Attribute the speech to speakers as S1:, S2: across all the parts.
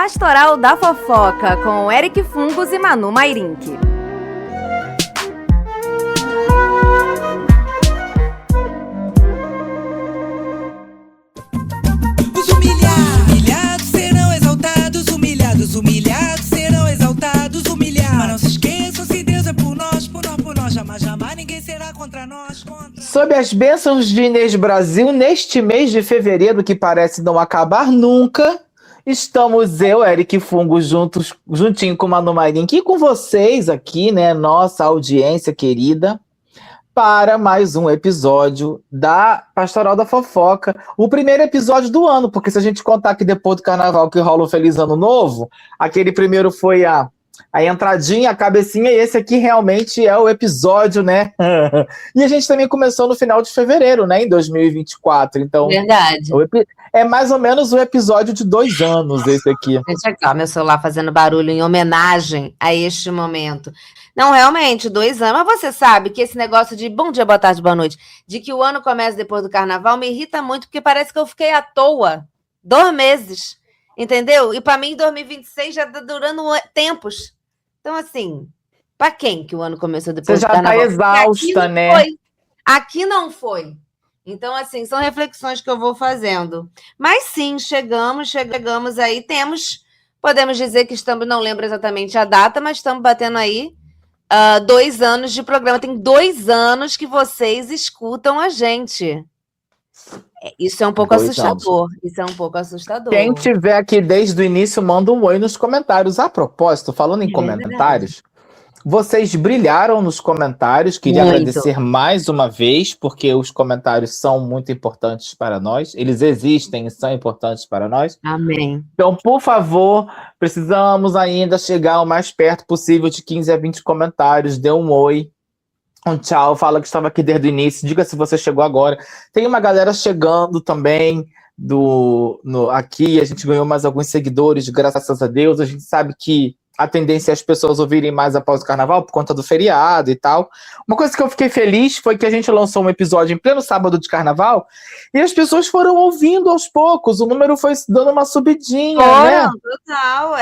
S1: Pastoral da Fofoca, com Eric Fungos e Manu Mairink.
S2: Os humilhados serão exaltados, humilhados serão exaltados, Mas não se esqueçam, se Deus é por nós, jamais ninguém será contra nós.
S3: Sob as bênçãos de Inês Brasil, neste mês de fevereiro, que parece não acabar nunca, estamos eu, Eric Fungos, juntinho com Manu Mairink e com vocês aqui, né, nossa audiência querida, para mais um episódio da Pastoral da Fofoca. O primeiro episódio do ano, porque se a gente contar que depois do carnaval que rola o Feliz Ano Novo, aquele primeiro foi a entradinha, a cabecinha, e esse aqui realmente é o episódio, né? E a gente também começou no final de fevereiro, né? Em 2024. Então,
S1: verdade.
S3: É mais ou menos o episódio de 2 anos, esse aqui.
S1: Deixa aqui, ó, meu celular fazendo barulho em homenagem a este momento. Não, realmente, 2 anos. Mas você sabe que esse negócio de bom dia, boa tarde, boa noite, de que o ano começa depois do carnaval, me irrita muito, porque parece que eu fiquei à toa 2 meses. Entendeu? E para mim, 2026 já está durando tempos. Então, assim, para quem que o ano começou depois do carnaval?
S3: Você já está exausta, né?
S1: Aqui não foi. Então, assim, são reflexões que eu vou fazendo. Mas sim, chegamos aí, podemos dizer que estamos, não lembro exatamente a data, mas estamos batendo aí 2 anos de programa. Tem 2 anos que vocês escutam a gente. Isso é um pouco assustador. Isso é um pouco assustador.
S3: Quem tiver aqui desde o início, manda um oi nos comentários. A propósito, falando em comentários, vocês brilharam nos comentários. Queria agradecer mais uma vez, porque os comentários são muito importantes para nós. Eles existem e são importantes para nós.
S1: Amém.
S3: Então, por favor, precisamos ainda chegar o mais perto possível de 15 a 20 comentários. Dê um oi. Um tchau, fala que estava aqui desde o início, diga se você chegou agora. Tem uma galera chegando também aqui, a gente ganhou mais alguns seguidores, graças a Deus. A gente sabe que a tendência é as pessoas ouvirem mais após o carnaval, por conta do feriado e tal. Uma coisa que eu fiquei feliz foi que a gente lançou um episódio em pleno sábado de carnaval, e as pessoas foram ouvindo aos poucos, o número foi dando uma subidinha, né?
S1: Total,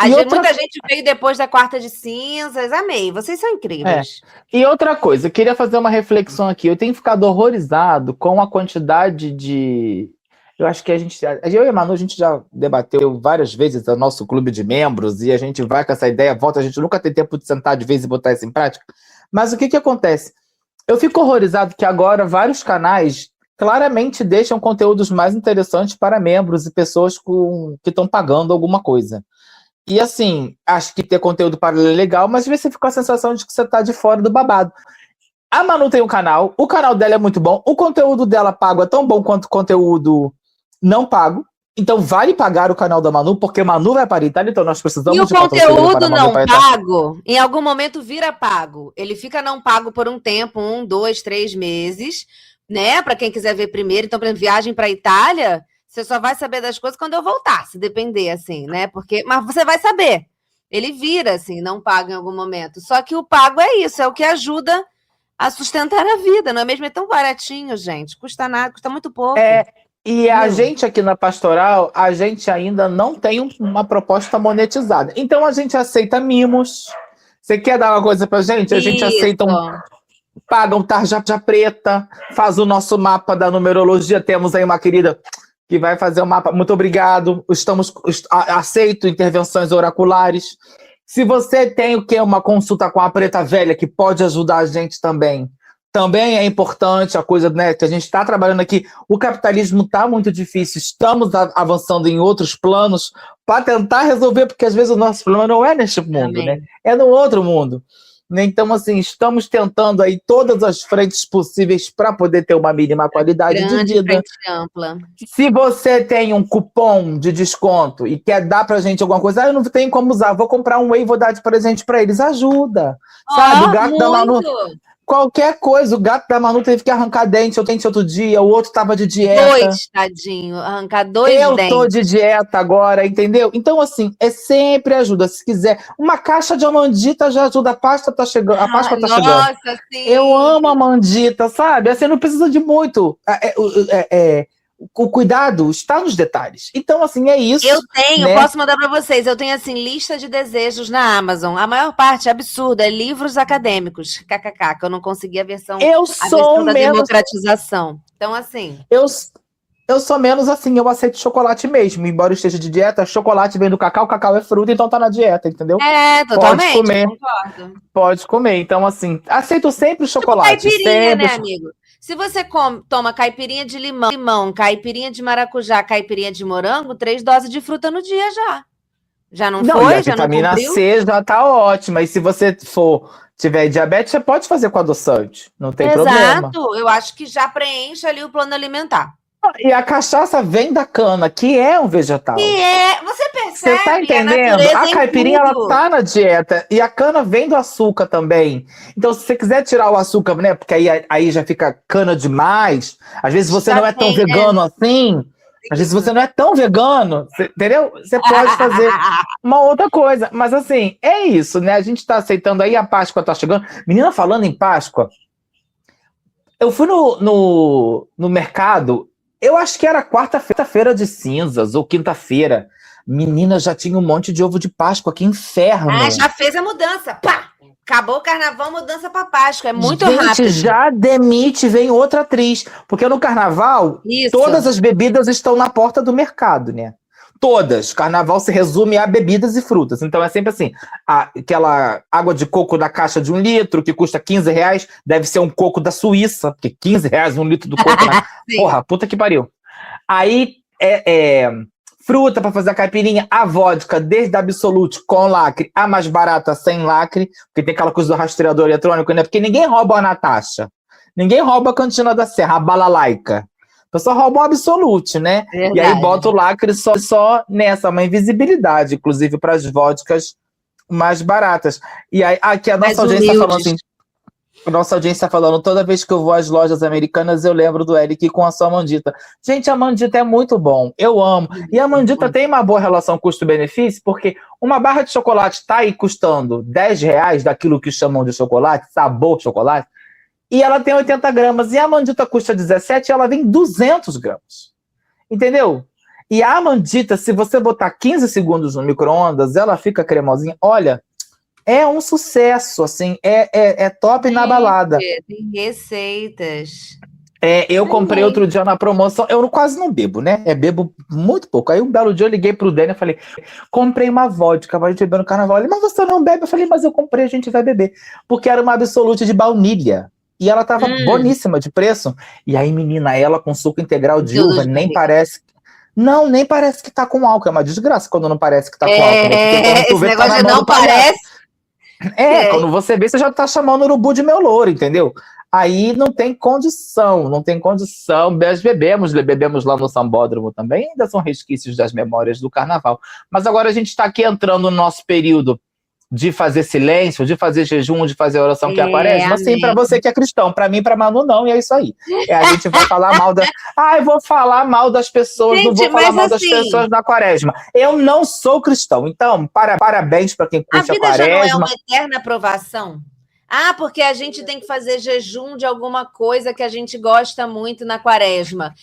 S1: muita gente veio depois da quarta de cinzas. Amei, vocês são incríveis.
S3: E outra coisa, eu queria fazer uma reflexão aqui. Eu tenho ficado horrorizado com a quantidade de... Eu acho que eu e a Manu, a gente já debateu várias vezes o nosso clube de membros, e a gente vai com essa ideia, volta, a gente nunca tem tempo de sentar de vez e botar isso em prática. Mas o que acontece? Eu fico horrorizado que agora vários canais claramente deixam conteúdos mais interessantes para membros e pessoas que estão pagando alguma coisa. E assim, acho que ter conteúdo paralelo é legal, mas às vezes você fica com a sensação de que você está de fora do babado. A Manu tem um canal, o canal dela é muito bom, o conteúdo dela pago é tão bom quanto o conteúdo não pago. Então vale pagar o canal da Manu, porque Manu vai para a Itália, então nós precisamos
S1: de conteúdo não pago, em algum momento vira pago. Ele fica não pago por um tempo, 1, 2, 3 meses, né? Para quem quiser ver primeiro. Então, por exemplo, viagem para a Itália, você só vai saber das coisas quando eu voltar, se depender, assim, né? Mas você vai saber. Ele vira, assim, não paga em algum momento. Só que o pago é isso, é o que ajuda a sustentar a vida, não é mesmo? É tão baratinho, gente. Custa nada, custa muito pouco.
S3: E a gente aqui na Pastoral, a gente ainda não tem uma proposta monetizada. Então a gente aceita mimos. Você quer dar uma coisa pra gente? A gente aceita paga um tarja preta, faz o nosso mapa da numerologia. Temos aí uma querida que vai fazer o mapa. Muito obrigado. Aceito intervenções oraculares. Se você tem uma consulta com a preta velha que pode ajudar a gente também é importante a coisa, né, que a gente está trabalhando aqui. O capitalismo está muito difícil, estamos avançando em outros planos para tentar resolver, porque às vezes o nosso problema não é neste mundo, né? É no outro mundo. Então, assim, estamos tentando aí todas as frentes possíveis para poder ter uma mínima qualidade de vida.
S1: Frente ampla.
S3: Se você tem um cupom de desconto e quer dar pra gente alguma coisa, eu não tenho como usar, vou comprar um whey e vou dar de presente para eles, ajuda. Sabe, o gato da Manu... Qualquer coisa, o gato da Manu teve que arrancar dente outro dia, o outro tava de dieta.
S1: 2, tadinho, arrancar 2 dentes.
S3: Eu tô de dieta agora, entendeu? Então, assim, sempre ajuda. Se quiser, uma caixa de amandita já ajuda, a Páscoa tá chegando.
S1: Nossa, sim.
S3: Eu amo a amandita, sabe? Assim, não precisa de muito. o cuidado está nos detalhes. Então, assim, é isso.
S1: Eu tenho,
S3: né?
S1: posso mandar para vocês. Eu tenho, assim, lista de desejos na Amazon. A maior parte, absurda, é livros acadêmicos. KKK, que eu não consegui a versão da democratização. Então, assim...
S3: Eu sou menos assim, eu aceito chocolate mesmo. Embora eu esteja de dieta, chocolate vem do cacau é fruta, então tá na dieta, entendeu?
S1: Totalmente.
S3: Pode comer.
S1: Concordo.
S3: Pode comer. Então, assim, aceito sempre o chocolate.
S1: Tipo caipirinha,
S3: sempre...
S1: né, amigo? Se você toma caipirinha de limão, caipirinha de maracujá, caipirinha de morango, 3 doses de fruta no dia já. Já não foi?
S3: A
S1: já
S3: vitamina
S1: não cumpriu?
S3: C já tá ótima. E se você tiver diabetes, você pode fazer com adoçante. Não tem problema.
S1: Exato. Eu acho que já preenche ali o plano alimentar.
S3: E a cachaça vem da cana, que é um vegetal.
S1: Você percebe?
S3: Você tá entendendo? A caipirinha, ela tá na dieta. E a cana vem do açúcar também. Então, se você quiser tirar o açúcar, né? Porque aí já fica cana demais. Às vezes você não é tão vegano assim. Às vezes você não é tão vegano. Entendeu? Você pode fazer uma outra coisa. Mas assim, é isso, né? A gente tá aceitando aí, a Páscoa tá chegando. Menina, falando em Páscoa, eu fui no mercado. Eu acho que era quarta-feira de cinzas ou quinta-feira. Menina, já tinha um monte de ovo de Páscoa. Que inferno!
S1: Já fez a mudança. Pá! Acabou o carnaval, mudança para Páscoa. É muito rápido.
S3: Gente, já demite, vem outra atriz. Porque no carnaval, todas as bebidas estão na porta do mercado, né? Todas. Carnaval se resume a bebidas e frutas. Então é sempre assim, aquela água de coco da caixa de 1 litro, que custa R$15, deve ser um coco da Suíça, porque R$15 1 litro do coco, né? Porra, puta que pariu. Aí fruta para fazer a caipirinha, a vodka, desde a Absolute com lacre, a mais barata sem lacre, porque tem aquela coisa do rastreador eletrônico, né? Porque ninguém rouba a Natasha. Ninguém rouba a Cantina da Serra, a balalaica. A pessoa rouba um Absolute, né? Verdade. E aí bota o lacre só nessa, uma invisibilidade, inclusive para as vodkas mais baratas. E aí, aqui a nossa audiência falando assim, a nossa audiência falando, toda vez que eu vou às lojas americanas, eu lembro do Eric com a sua Mandita. Gente, a Mandita é muito bom, eu amo. E a Mandita tem uma boa relação custo-benefício, porque uma barra de chocolate está aí custando R$10 daquilo que chamam de chocolate, sabor chocolate, e ela tem 80 gramas, e a Mandita custa 17 e ela vem 200 gramas. Entendeu? E a Mandita, se você botar 15 segundos no micro-ondas, ela fica cremosinha. Olha, é um sucesso, assim, é top na balada.
S1: Tem receitas.
S3: Eu comprei outro dia na promoção, eu quase não bebo, né? Bebo muito pouco. Aí um belo dia eu liguei pro Dani e falei, comprei uma vodka, vai beber no carnaval. Ele, mas você não bebe? Eu falei, mas eu comprei, a gente vai beber. Porque era uma Absolute de baunilha. E ela tava boníssima de preço. E aí, menina, ela com suco integral de uva, nem parece... Não, nem parece que tá com álcool. É uma desgraça quando não parece que tá com álcool. Né?
S1: Esse negócio de não parece...
S3: Quando você vê, você já tá chamando o urubu de meu louro, entendeu? Aí não tem condição. Nós bebemos lá no Sambódromo também, ainda são resquícios das memórias do carnaval. Mas agora a gente tá aqui entrando no nosso período de fazer silêncio, de fazer jejum, de fazer oração que aparece, mas sim para você que é cristão, para mim, para Manu não, e é isso aí. A gente vai falar mal eu vou falar mal das pessoas, gente, não vou falar mal das pessoas da quaresma. Eu não sou cristão, então parabéns para quem curte a quaresma.
S1: A vida já não é uma eterna aprovação? Porque a gente tem que fazer jejum de alguma coisa que a gente gosta muito na quaresma.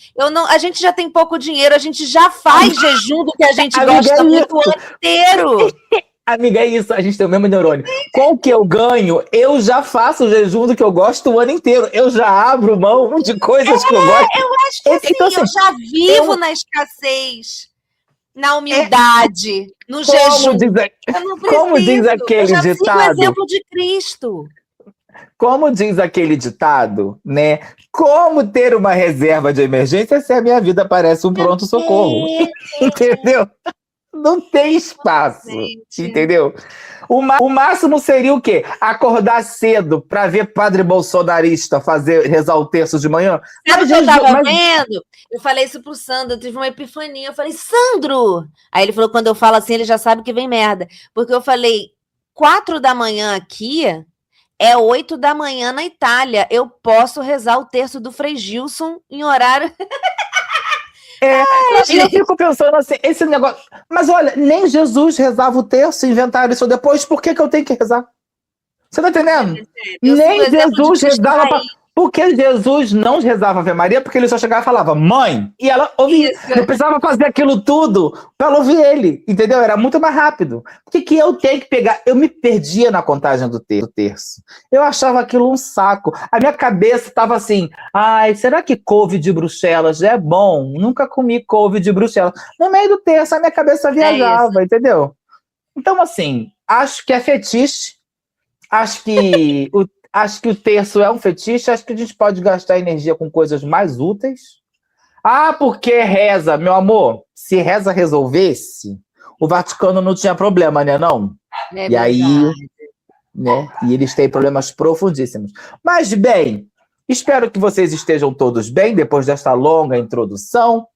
S1: A gente já tem pouco dinheiro, a gente já faz jejum do que a gente gosta muito o ano inteiro.
S3: Amiga, é isso, a gente tem o mesmo neurônio. Com o que eu ganho, eu já faço o jejum do que eu gosto o ano inteiro. Eu já abro mão de coisas que eu gosto.
S1: Eu acho que assim, então, eu já vivo na escassez, na humildade, no jejum.
S3: Como diz aquele ditado... Eu já sigo o
S1: exemplo de Cristo.
S3: Como diz aquele ditado, né? Como ter uma reserva de emergência se a minha vida parece um pronto-socorro? Entendeu? Não tem espaço, entendeu? O máximo seria o quê? Acordar cedo para ver padre bolsonarista rezar o terço de manhã?
S1: Sabe o que eu estava vendo? Eu falei isso pro Sandro, eu tive uma epifania. Eu falei, Sandro! Aí ele falou, quando eu falo assim, ele já sabe que vem merda. Porque eu falei, 4 da manhã aqui é 8 da manhã na Itália. Eu posso rezar o terço do Frei Gilson em horário...
S3: Eu fico pensando assim, esse negócio... Mas olha, nem Jesus rezava o terço, inventaram isso depois, por que eu tenho que rezar? Você tá entendendo? Nem Jesus rezava Porque Jesus não rezava Ave Maria, porque ele só chegava e falava, mãe, e ela ouvia. Não precisava fazer aquilo tudo para ela ouvir ele, entendeu? Era muito mais rápido. Por que eu tenho que pegar? Eu me perdia na contagem do terço. Eu achava aquilo um saco. A minha cabeça estava assim, ai, será que couve de Bruxelas é bom? Nunca comi couve de Bruxelas. No meio do terço, a minha cabeça viajava, entendeu? Então, assim, acho que é fetiche. Acho que o terço é um fetiche, acho que a gente pode gastar energia com coisas mais úteis. Ah, porque reza, meu amor, se reza resolvesse, o Vaticano não tinha problema, né, não?
S1: E aí,
S3: né, e eles têm problemas profundíssimos. Mas, bem, espero que vocês estejam todos bem, depois desta longa introdução,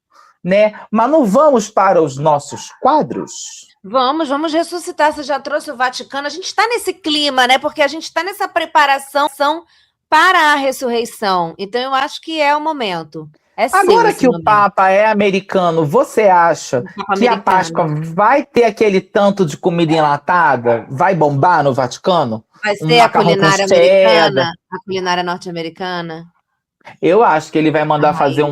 S3: né? Mas não vamos para os nossos quadros?
S1: Vamos ressuscitar. Você já trouxe o Vaticano. A gente está nesse clima, né? Porque a gente está nessa preparação para a ressurreição. Então, eu acho que é o momento.
S3: Agora que o Papa é americano, você acha que a Páscoa vai ter aquele tanto de comida enlatada? Vai bombar no Vaticano?
S1: Vai ser a culinária americana? A culinária norte-americana?
S3: Eu acho que ele vai mandar fazer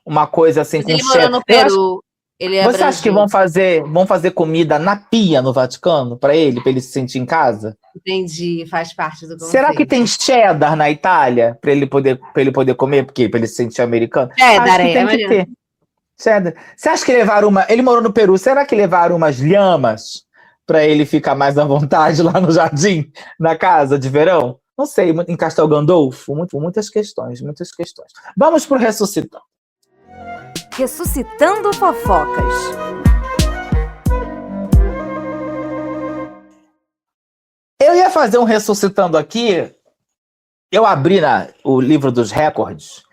S3: uma coisa assim.
S1: Mas com ele morou no Peru.
S3: Você acha que vão fazer comida na pia no Vaticano para ele se sentir em casa?
S1: Entendi, faz parte do conceito.
S3: Será que tem cheddar na Itália para ele poder comer? Porque para ele se sentir americano?
S1: Cheddar,
S3: tem que ter. Cheddar. Você acha que levaram ele morou no Peru? Será que levaram umas lhamas para ele ficar mais à vontade lá no jardim, na casa de verão? Não sei, em Castel Gandolfo, muitas questões. Vamos pro Ressuscitando.
S4: Ressuscitando Fofocas.
S3: Eu ia fazer um Ressuscitando aqui. Eu abri o livro dos recordes,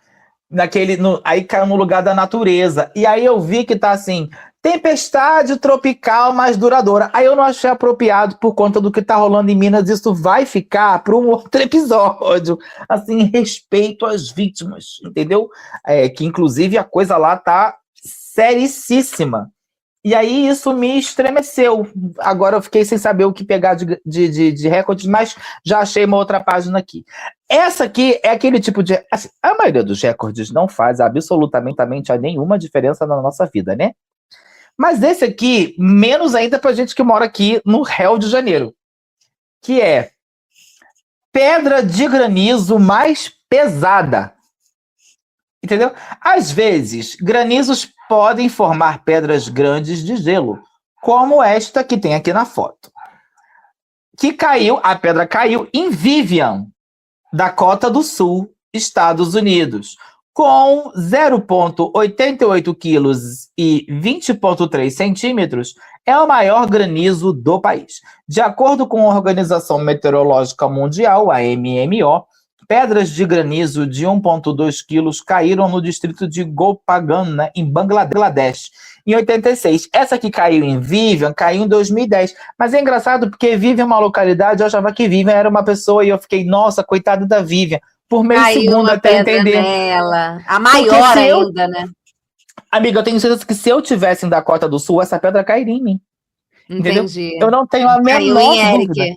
S3: aí caiu no lugar da natureza. E aí eu vi que tá assim, tempestade tropical mais duradoura. Aí eu não achei apropriado por conta do que tá rolando em Minas. Isso vai ficar para um outro episódio. Assim, respeito às vítimas, entendeu? Que inclusive a coisa lá tá sericíssima. E aí isso me estremeceu. Agora eu fiquei sem saber o que pegar de recordes, mas já achei uma outra página aqui. Essa aqui é aquele tipo de... Assim, a maioria dos recordes não faz absolutamente nenhuma diferença na nossa vida, né? Mas esse aqui, menos ainda pra gente que mora aqui no Rio de Janeiro. Que é pedra de granizo mais pesada. Entendeu? Às vezes, granizos podem formar pedras grandes de gelo, como esta que tem aqui na foto. A pedra caiu em Vivian, Dakota do Sul, Estados Unidos, com 0,88 quilos e 20,3 centímetros, é o maior granizo do país. De acordo com a Organização Meteorológica Mundial, a MMO, pedras de granizo de 1,2 quilos caíram no distrito de Gopalganj, em Bangladesh, em 86. Essa que caiu em Vivian, caiu em 2010. Mas é engraçado porque Vivian é uma localidade, eu achava que Vivian era uma pessoa e eu fiquei, nossa, coitada da Vivian. Por meio segundo até entender.
S1: Nela. A maior ainda, né?
S3: Amiga, eu tenho certeza que se eu tivesse em Dakota do Sul, essa pedra cairia em mim.
S1: Entendi.
S3: Entendeu? Eu não tenho a menor dúvida.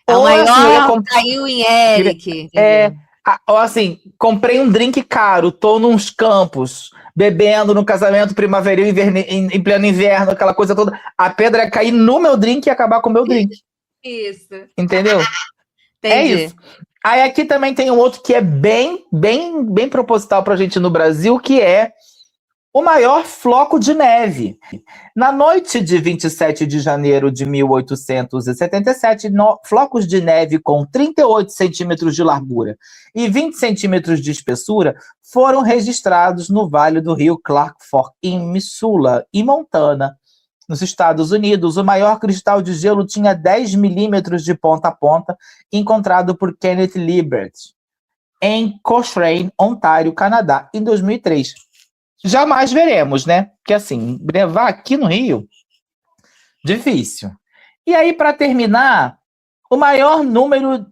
S1: A maior caiu em Eric.
S3: Assim, comprei um drink caro, tô nos campos, bebendo no casamento primaveril, em pleno inverno, aquela coisa toda. A pedra ia cair no meu drink e acabar com o meu drink.
S1: Isso.
S3: Entendeu?
S1: Entendi.
S3: É isso. Aí aqui também tem um outro que é bem proposital pra gente no Brasil, que é o maior floco de neve. Na noite de 27 de janeiro de 1877, flocos de neve com 38 centímetros de largura e 20 centímetros de espessura foram registrados no Vale do Rio Clark Fork, em Missoula, em Montana, nos Estados Unidos. O maior cristal de gelo tinha 10 milímetros de ponta a ponta, encontrado por Kenneth Liebert, em Cochrane, Ontário, Canadá, em 2003. Jamais veremos, né? Porque assim, nevar aqui no Rio, difícil. E aí, para terminar, o maior número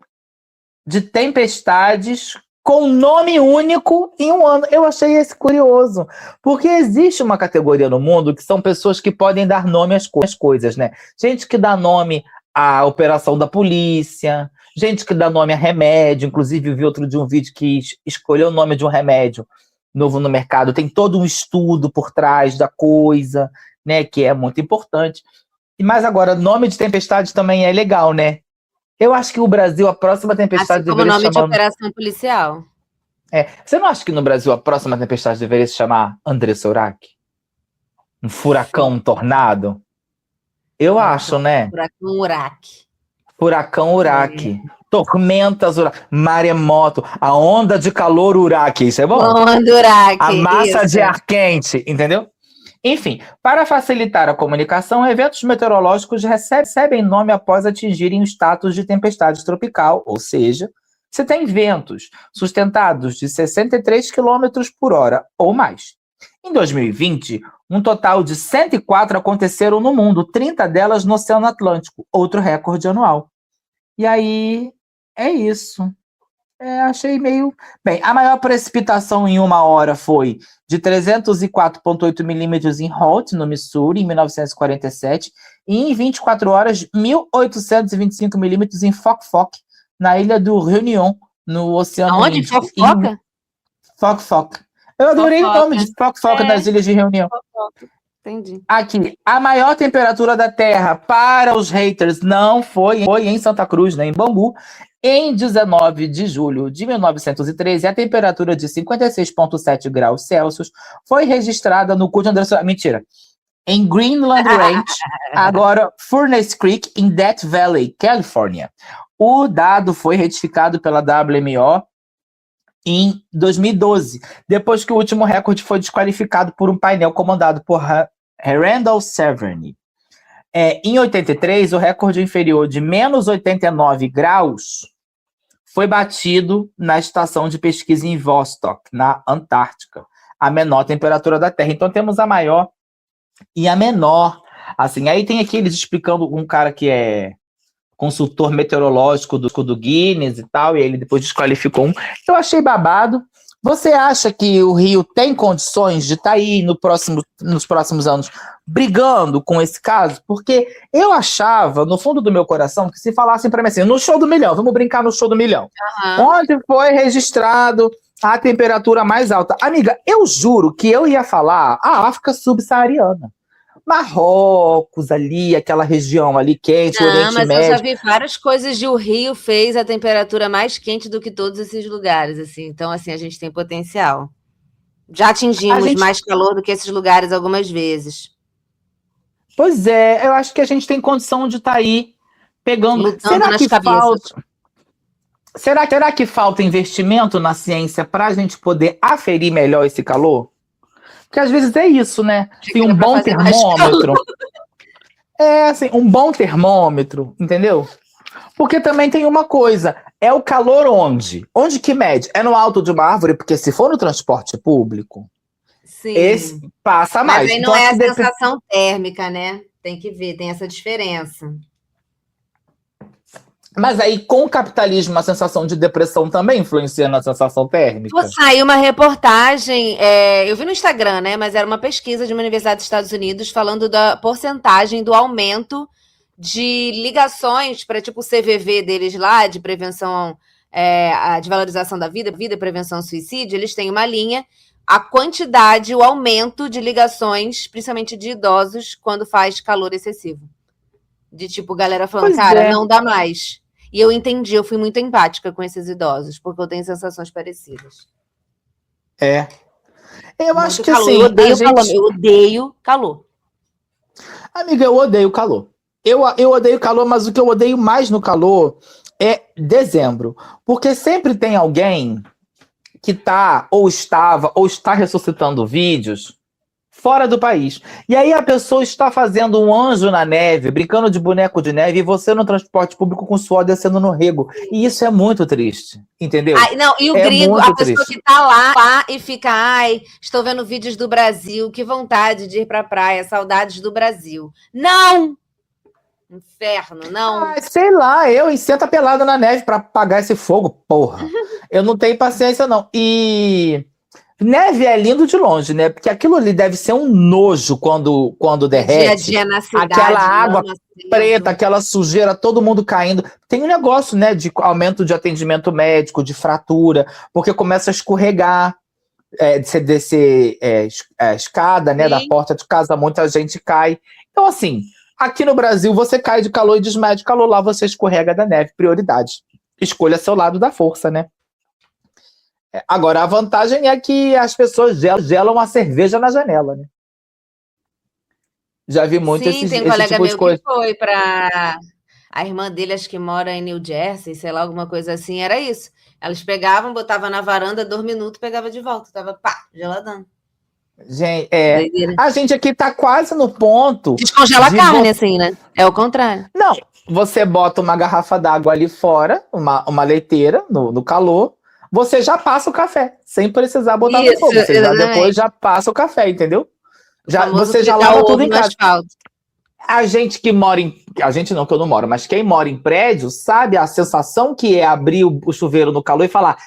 S3: de tempestades com nome único em um ano. Eu achei esse curioso, porque existe uma categoria no mundo que são pessoas que podem dar nome às coisas, né? Gente que dá nome à operação da polícia, gente que dá nome a remédio, inclusive eu vi outro de um vídeo que escolheu o nome de um remédio novo no mercado, tem todo um estudo por trás da coisa, né, que é muito importante. Mas agora, nome de tempestade também é legal, né? Eu acho que o Brasil, a próxima tempestade
S1: Assim como
S3: deveria
S1: nome
S3: se
S1: de
S3: chamar...
S1: operação policial.
S3: Você não acha que no Brasil a próxima tempestade deveria se chamar Andressa Urach? Um furacão, um tornado? Eu acho, né?
S1: Furacão Urach.
S3: Furacão Urach. Tormentas Urach. Maremoto. A onda de calor Urach. Isso é bom?
S1: Onda Urach.
S3: A massa
S1: isso.
S3: de ar quente, entendeu? Enfim, para facilitar a comunicação, eventos meteorológicos recebem nome após atingirem o status de tempestade tropical, ou seja, você tem ventos sustentados de 63 km por hora ou mais. Em 2020, um total de 104 aconteceram no mundo, 30 delas no Oceano Atlântico, outro recorde anual. E aí, é isso. Achei meio... Bem, a maior precipitação em uma hora foi de 304,8 milímetros em Holt, no Missouri, em 1947, e em 24 horas, 1.825 milímetros em Fok Fok, na ilha do Réunion, no Oceano Índico.
S1: Onde? Fofoca?
S3: Fok Fok. Eu adorei o nome de Fok Fok nas ilhas de Réunion.
S1: Entendi.
S3: Aqui, a maior temperatura da Terra para os haters não foi em Santa Cruz, nem em Bangu. Em 19 de julho de 1913, a temperatura de 56,7 graus Celsius foi registrada no cu de André Surak. Mentira. Em Greenland Range, agora Furnace Creek, em Death Valley, Califórnia. O dado foi retificado pela WMO em 2012, depois que o último recorde foi desqualificado por um painel comandado por Randall Severne. Em 83, o recorde inferior de menos 89 graus foi batido na estação de pesquisa em Vostok, na Antártica, a menor temperatura da Terra. Então temos a maior e a menor. Assim, aí tem aqui eles explicando um cara que é consultor meteorológico do Guinness e tal, e ele depois desqualificou um. Eu achei babado. Você acha que o Rio tem condições de estar aí nos próximos anos brigando com esse caso? Porque eu achava, no fundo do meu coração, que se falassem para mim assim, no show do milhão, vamos brincar no show do milhão. Onde foi registrado a temperatura mais alta? Amiga, eu juro que eu ia falar a África subsaariana. Marrocos ali, aquela região ali quente, Oriente
S1: mas
S3: Médio.
S1: eu já vi várias coisas de o Rio fez a temperatura mais quente do que todos esses lugares, assim. Então, assim, a gente tem potencial. Já atingimos mais calor do que esses lugares algumas vezes.
S3: Pois é, eu acho que a gente tem condição de estar aí pegando.
S1: Lutando nas cabeças.
S3: Será que falta investimento na ciência para a gente poder aferir melhor esse calor? Porque às vezes é isso, né? Tem um bom termômetro. Assim, um bom termômetro, entendeu? Porque também tem uma coisa, é o calor onde? Onde que mede? É no alto de uma árvore? Porque se for no transporte público,
S1: sim,
S3: esse passa mais.
S1: Mas aí não é a sensação térmica, né? Tem que ver, tem essa diferença.
S3: Mas aí, com o capitalismo, a sensação de depressão também influencia na sensação térmica?
S1: Saiu uma reportagem, eu vi no Instagram, né? Mas era uma pesquisa de uma universidade dos Estados Unidos falando da porcentagem do aumento de ligações para, tipo, o CVV deles lá, de prevenção, de valorização da vida, prevenção ao suicídio. Eles têm uma linha, a quantidade, o aumento de ligações, principalmente de idosos, quando faz calor excessivo. De tipo, galera falando, não dá mais. E eu entendi, eu fui muito empática com esses idosos, porque eu tenho sensações parecidas.
S3: Eu acho que
S1: calor.
S3: assim...
S1: Eu odeio calor.
S3: Amiga, eu odeio calor. Eu odeio calor, mas o que eu odeio mais no calor é dezembro. Porque sempre tem alguém que tá, ou estava, ou está ressuscitando vídeos fora do país. E aí a pessoa está fazendo um anjo na neve, brincando de boneco de neve, e você no transporte público com suor descendo no rego. E isso é muito triste, entendeu?
S1: E o gringo, a pessoa que tá lá e fica, estou vendo vídeos do Brasil, que vontade de ir pra praia, saudades do Brasil. Não! Inferno, não.
S3: Sei lá, eu senta pelada na neve para apagar esse fogo, porra. Eu não tenho paciência, não. E Neve é lindo de longe, né? Porque aquilo ali deve ser um nojo quando derrete.
S1: Dia a dia na cidade.
S3: Aquela água preta, aquela sujeira, todo mundo caindo. Tem um negócio, né, de aumento de atendimento médico, de fratura, porque começa a escorregar, de você descer a escada, né, da porta de casa, muita gente cai. Então, assim, aqui no Brasil, você cai de calor e desmaia de calor, lá você escorrega da neve, prioridade. Escolha seu lado da força, né? Agora, a vantagem é que as pessoas gelam a cerveja na janela, né? Já vi muito
S1: Sim, tem um colega
S3: tipo de
S1: meu
S3: coisa.
S1: que foi para a irmã dele, acho que mora em New Jersey, sei lá, alguma coisa assim, era isso. Elas pegavam, botavam na varanda, 2 minutos, pegava de volta, tava pá, geladão.
S3: Gente,
S1: Doideira.
S3: a gente aqui tá quase no ponto.
S1: Descongela a carne, assim, né? É o contrário.
S3: Não, você bota uma garrafa d'água ali fora, uma leiteira, no calor, você já passa o café, sem precisar botar no fogo. Você depois já passa o café, entendeu? Você já lava tudo em casa. A gente que mora a gente não, que eu não moro, mas quem mora em prédio sabe a sensação que é abrir o chuveiro no calor e falar: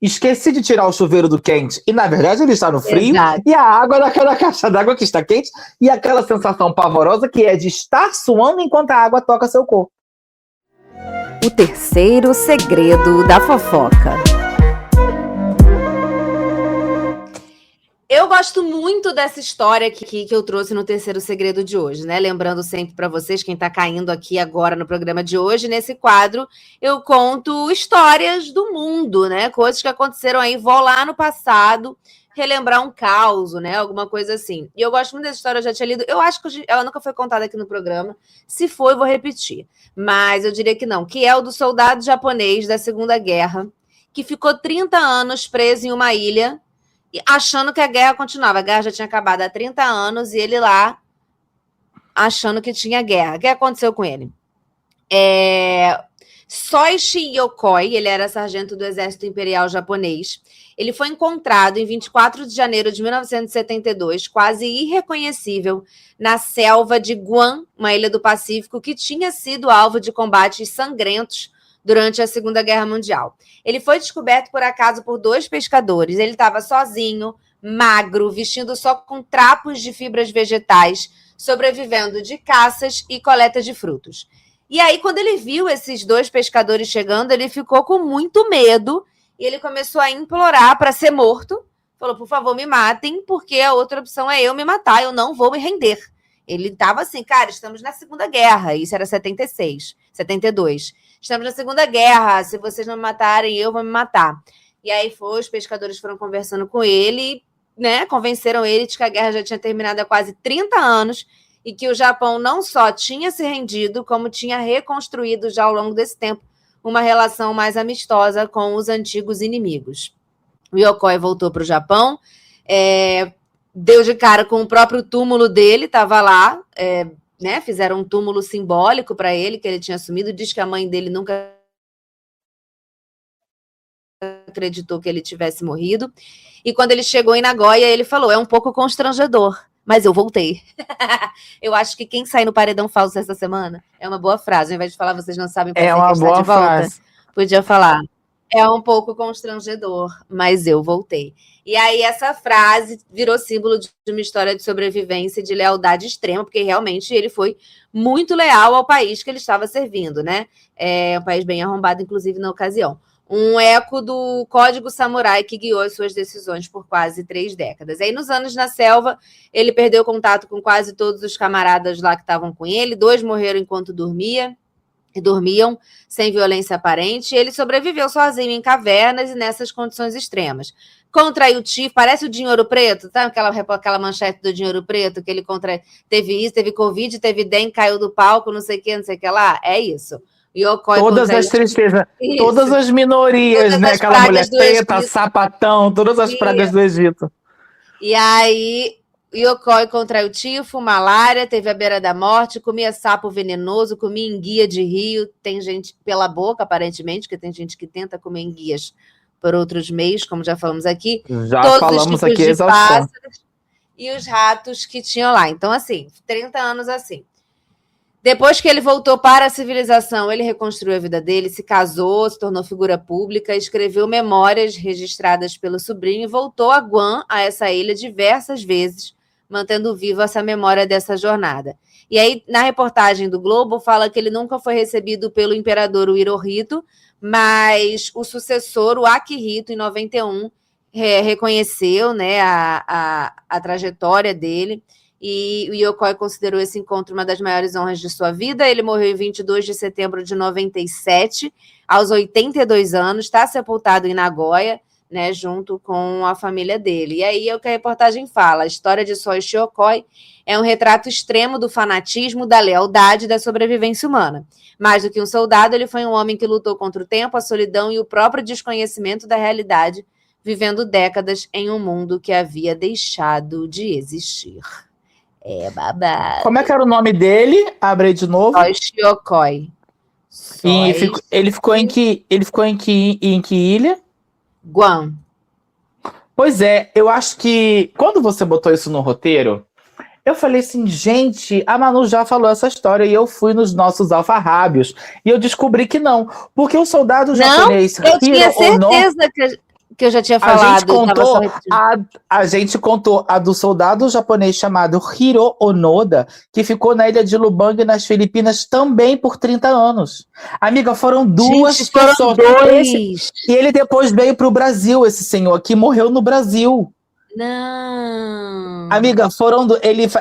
S3: esqueci de tirar o chuveiro do quente. E na verdade ele está no frio. Exato. E a água naquela caixa d'água que está quente. E aquela sensação pavorosa que é de estar suando enquanto a água toca seu corpo.
S4: O terceiro segredo da fofoca.
S1: Eu gosto muito dessa história que eu trouxe no terceiro segredo de hoje, né? Lembrando sempre para vocês, quem está caindo aqui agora no programa de hoje, nesse quadro, eu conto histórias do mundo, né? Coisas que aconteceram aí, vou lá no passado, relembrar um caos, né? Alguma coisa assim. E eu gosto muito dessa história, eu já tinha lido. Eu acho que ela nunca foi contada aqui no programa. Se foi, eu vou repetir. Mas eu diria que não. Que é o do soldado japonês da Segunda Guerra, que ficou 30 anos preso em uma ilha, achando que a guerra continuava. A guerra já tinha acabado há 30 anos e ele lá achando que tinha guerra. O que aconteceu com ele? Soichi Yokoi, ele era sargento do Exército Imperial Japonês. Ele foi encontrado em 24 de janeiro de 1972, quase irreconhecível, na selva de Guam, uma ilha do Pacífico, que tinha sido alvo de combates sangrentos durante a Segunda Guerra Mundial. Ele foi descoberto por acaso por 2 pescadores. Ele estava sozinho, magro, vestindo só com trapos de fibras vegetais, sobrevivendo de caças e coleta de frutos. E aí, quando ele viu esses 2 pescadores chegando, ele ficou com muito medo e ele começou a implorar para ser morto. Falou, por favor, me matem, porque a outra opção é eu me matar, eu não vou me render. Ele estava assim, cara, estamos na Segunda Guerra, isso era 76, 72. Estamos na Segunda Guerra, se vocês não me matarem, eu vou me matar. E aí os pescadores foram conversando com ele, né, convenceram ele de que a guerra já tinha terminado há quase 30 anos e que o Japão não só tinha se rendido, como tinha reconstruído já ao longo desse tempo uma relação mais amistosa com os antigos inimigos. O Yokoi voltou para o Japão, deu de cara com o próprio túmulo dele, estava lá, né, fizeram um túmulo simbólico para ele, que ele tinha assumido. Diz que a mãe dele nunca acreditou que ele tivesse morrido. E quando ele chegou em Nagoya, ele falou, é um pouco constrangedor, mas eu voltei. Eu acho que quem sai no paredão falso essa semana é uma boa frase. Ao invés de falar, vocês não sabem para
S3: uma boa
S1: de volta,
S3: frase.
S1: Podia falar, é um pouco constrangedor, mas eu voltei. E aí essa frase virou símbolo de uma história de sobrevivência e de lealdade extrema, porque realmente ele foi muito leal ao país que ele estava servindo, né? É um país bem arrombado, inclusive, na ocasião. Um eco do Código Samurai que guiou as suas decisões por quase 3 décadas. Aí, nos anos na selva, ele perdeu contato com quase todos os camaradas lá que estavam com ele. 2 morreram enquanto dormiam, sem violência aparente. Ele sobreviveu sozinho em cavernas e nessas condições extremas. Contraiu tifo, parece o Dinho Ouro Preto, tá? Aquela manchete do Dinho Ouro Preto, que ele teve isso, teve Covid, teve dengue, caiu do palco, não sei o que lá. É isso. Yokoi
S3: todas as tristezas, todas as minorias, todas, né? Aquela mulher preta, sapatão, todas as pragas do Egito.
S1: E aí, Yokoi contraiu tifo, malária, teve à beira da morte, comia sapo venenoso, comia enguia de rio. Tem gente pela boca, aparentemente, que tem gente que tenta comer enguias por outros meios, como já falamos aqui.
S3: Já todos falamos os tipos aqui,
S1: de pássaros e os ratos que tinham lá. Então, assim, 30 anos assim. Depois que ele voltou para a civilização, ele reconstruiu a vida dele, se casou, se tornou figura pública, escreveu memórias registradas pelo sobrinho e voltou a Guam, a essa ilha, diversas vezes, mantendo viva essa memória dessa jornada. E aí, na reportagem do Globo, fala que ele nunca foi recebido pelo imperador Hirohito, mas o sucessor, o Akihito, em 91, reconheceu, né, a trajetória dele, e o Yokoi considerou esse encontro uma das maiores honras de sua vida. Ele morreu em 22 de setembro de 97, aos 82 anos, está sepultado em Nagoya, né, junto com a família dele. E aí é o que a reportagem fala: a história de Soichi Yokoi é um retrato extremo do fanatismo, da lealdade e da sobrevivência humana. Mais do que um soldado, ele foi um homem que lutou contra o tempo, a solidão e o próprio desconhecimento da realidade, vivendo décadas em um mundo que havia deixado de existir. É babado.
S3: Como é que era o nome dele? Abre aí de novo.
S1: Soichi Yokoi.
S3: E ele ficou em que ilha?
S1: Guam.
S3: Pois é, eu acho que quando você botou isso no roteiro, eu falei assim, gente, a Manu já falou essa história e eu fui nos nossos alfarrábios e eu descobri que não, porque o soldado japonês...
S1: Eu tinha certeza que eu já tinha falado.
S3: A gente contou a do soldado japonês chamado Hiro Onoda, que ficou na ilha de Lubang, nas Filipinas, também por 30 anos. Amiga, foram duas pessoas. E ele depois veio para o Brasil, esse senhor aqui, morreu no Brasil.
S1: Não.
S3: Amiga,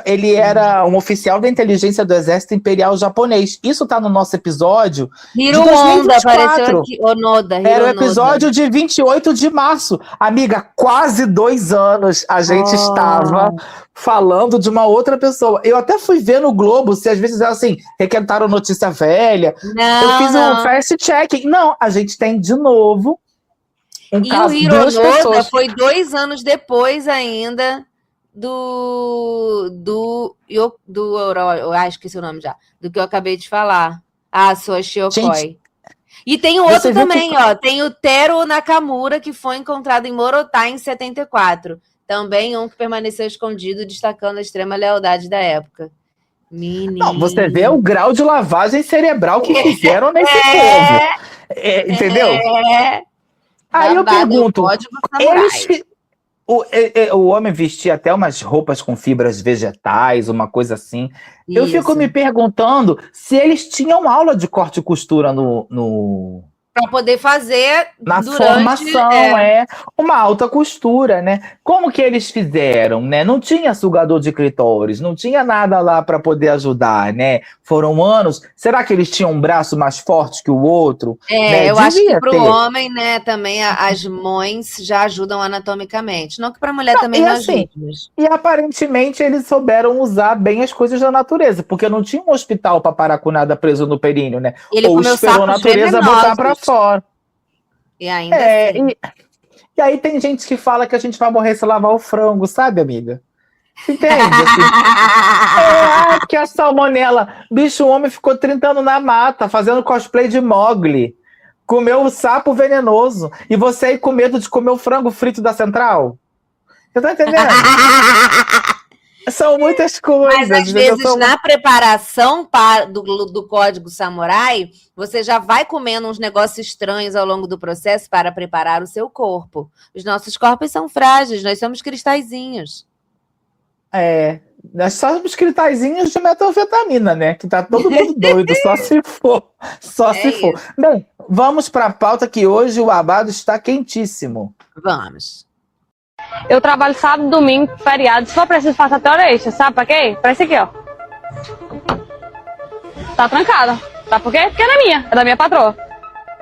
S3: ele era um oficial da inteligência do Exército Imperial Japonês. Isso tá no nosso episódio
S1: Hiro
S3: de 2024.
S1: Apareceu aqui. Onoda,
S3: era o episódio de 28 de março. Amiga, quase 2 anos a gente estava falando de uma outra pessoa. Eu até fui ver no Globo se às vezes era assim, requentaram notícia velha.
S1: Não,
S3: eu fiz um fast check. Não, a gente tem de novo um caso,
S1: o Hiro Onoda foi 2 anos depois ainda eu acho que esse é o nome já, do que eu acabei de falar. Soichi Yokoi. E tem o outro também, tem o Tero Nakamura, que foi encontrado em Morotá em 74. Também um que permaneceu escondido, destacando a extrema lealdade da época. Não,
S3: você vê o grau de lavagem cerebral que fizeram nesse povo. Entendeu? Aí eu pergunto, o homem vestia até umas roupas com fibras vegetais, uma coisa assim. Isso. Eu fico me perguntando se eles tinham aula de corte e costura
S1: para poder fazer
S3: na formação, uma alta costura, né? Como que eles fizeram, né? Não tinha sugador de clitóris, não tinha nada lá para poder ajudar, né? Foram anos. Será que eles tinham um braço mais forte que o outro? Né?
S1: Eu acho que para o homem, né, também as mães já ajudam anatomicamente. Não que para a mulher também não ajude.
S3: E aparentemente eles souberam usar bem as coisas da natureza, porque não tinha um hospital para parar com nada preso no períneo, né?
S1: Ele
S3: ou esperou a natureza botar para fora.
S1: E ainda assim.
S3: E aí tem gente que fala que a gente vai morrer se lavar o frango, sabe, amiga? Entende? Assim. Que a salmonela. Bicho, o homem ficou 30 anos na mata, fazendo cosplay de Mowgli. Comeu o sapo venenoso. E você aí com medo de comer o frango frito da Central? Você tá entendendo? São muitas coisas.
S1: Mas às vezes na preparação do Código Samurai, você já vai comendo uns negócios estranhos ao longo do processo para preparar o seu corpo. Os nossos corpos são frágeis, nós somos cristalzinhos.
S3: Nós somos cristalzinhos de metanfetamina, né? Que tá todo mundo doido, só se for. Se for. Bem, vamos para a pauta que hoje o babado está quentíssimo.
S1: Vamos.
S5: Eu trabalho sábado, domingo, feriado. Se for preciso, faço até hora extra. Sabe pra quê? Pra isso aqui, ó. Tá trancada. Sabe por quê? Porque não é minha. É da minha patroa.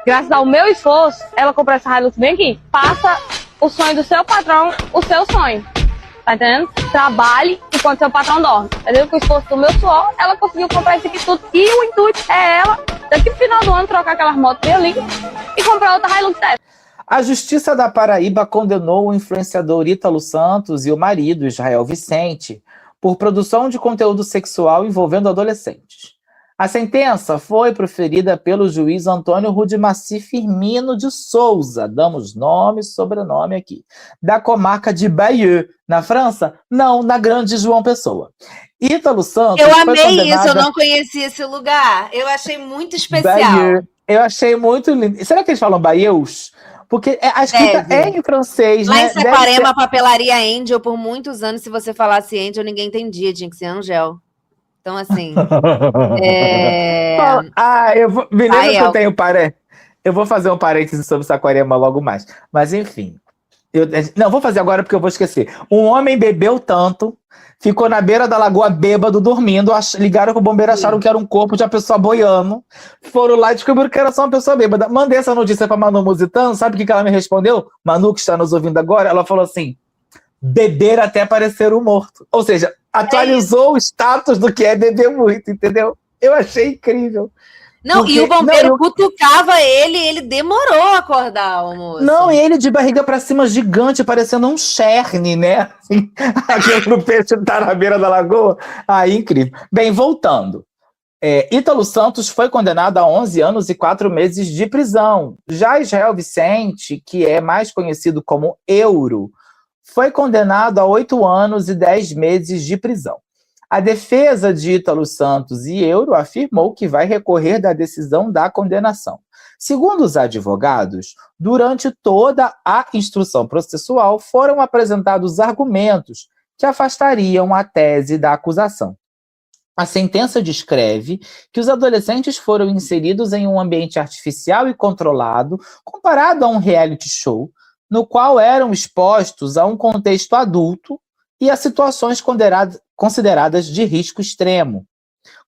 S5: Graças ao meu esforço, ela comprou essa Hilux bem aqui. Faça o sonho do seu patrão, o seu sonho. Tá entendendo? Trabalhe enquanto seu patrão dorme. Entendeu? Com o esforço do meu suor, ela conseguiu comprar isso aqui tudo. E o intuito é ela, daqui no final do ano, trocar aquelas motos bem ali e comprar outra Hilux dessa.
S3: A Justiça da Paraíba condenou o influenciador Ítalo Santos e o marido, Israel Vicente, por produção de conteúdo sexual envolvendo adolescentes. A sentença foi proferida pelo juiz Antônio Rudimacir Firmino de Souza, damos nome e sobrenome aqui, da comarca de Bayeux, na França? Não, na Grande João Pessoa. Ítalo Santos
S1: Eu
S3: foi
S1: amei
S3: condenada...
S1: isso, eu não conhecia esse lugar. Eu achei muito especial.
S3: Bayeux. Eu achei muito lindo. Será que eles falam Bayeux? Porque a escrita
S1: Deve.
S3: é em francês,
S1: Lá
S3: né?
S1: em Saquarema, a papelaria Angel, por muitos anos, se você falasse Angel, ninguém entendia, tinha que ser Angel. Então, assim...
S3: Beleza que eu tenho eu vou fazer um parêntese sobre Saquarema logo mais. Mas, enfim. Não, vou fazer agora porque eu vou esquecer. Um homem bebeu tanto, ficou na beira da lagoa bêbado, dormindo, ligaram pro bombeiro, acharam que era um corpo de uma pessoa boiando, foram lá e descobriram que era só uma pessoa bêbada. Mandei essa notícia pra Manu Musitano, sabe o que ela me respondeu? Manu, que está nos ouvindo agora, ela falou assim, beber até parecer um morto. Ou seja, atualizou o status do que é beber muito, entendeu? Eu achei incrível.
S1: Não, porque... e o bombeiro cutucava ele demorou a acordar, o moço.
S3: Não, ele de barriga pra cima, gigante, parecendo um cherne, né? Assim, aquele peixe tá na beira da lagoa. Aí, incrível. Bem, voltando. Ítalo Santos foi condenado a 11 anos e 4 meses de prisão. Já Israel Vicente, que é mais conhecido como Euro, foi condenado a 8 anos e 10 meses de prisão. A defesa de Ítalo Santos e Euro afirmou que vai recorrer da decisão da condenação. Segundo os advogados, durante toda a instrução processual foram apresentados argumentos que afastariam a tese da acusação. A sentença descreve que os adolescentes foram inseridos em um ambiente artificial e controlado, comparado a um reality show, no qual eram expostos a um contexto adulto e a situações consideradas de risco extremo.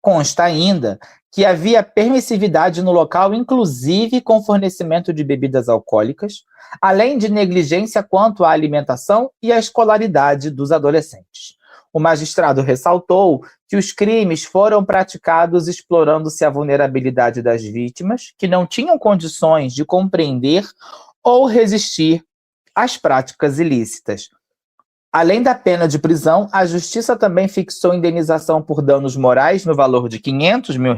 S3: Consta ainda que havia permissividade no local, inclusive com fornecimento de bebidas alcoólicas, além de negligência quanto à alimentação e à escolaridade dos adolescentes. O magistrado ressaltou que os crimes foram praticados explorando-se a vulnerabilidade das vítimas, que não tinham condições de compreender ou resistir às práticas ilícitas. Além da pena de prisão, a Justiça também fixou indenização por danos morais no valor de R$500 mil,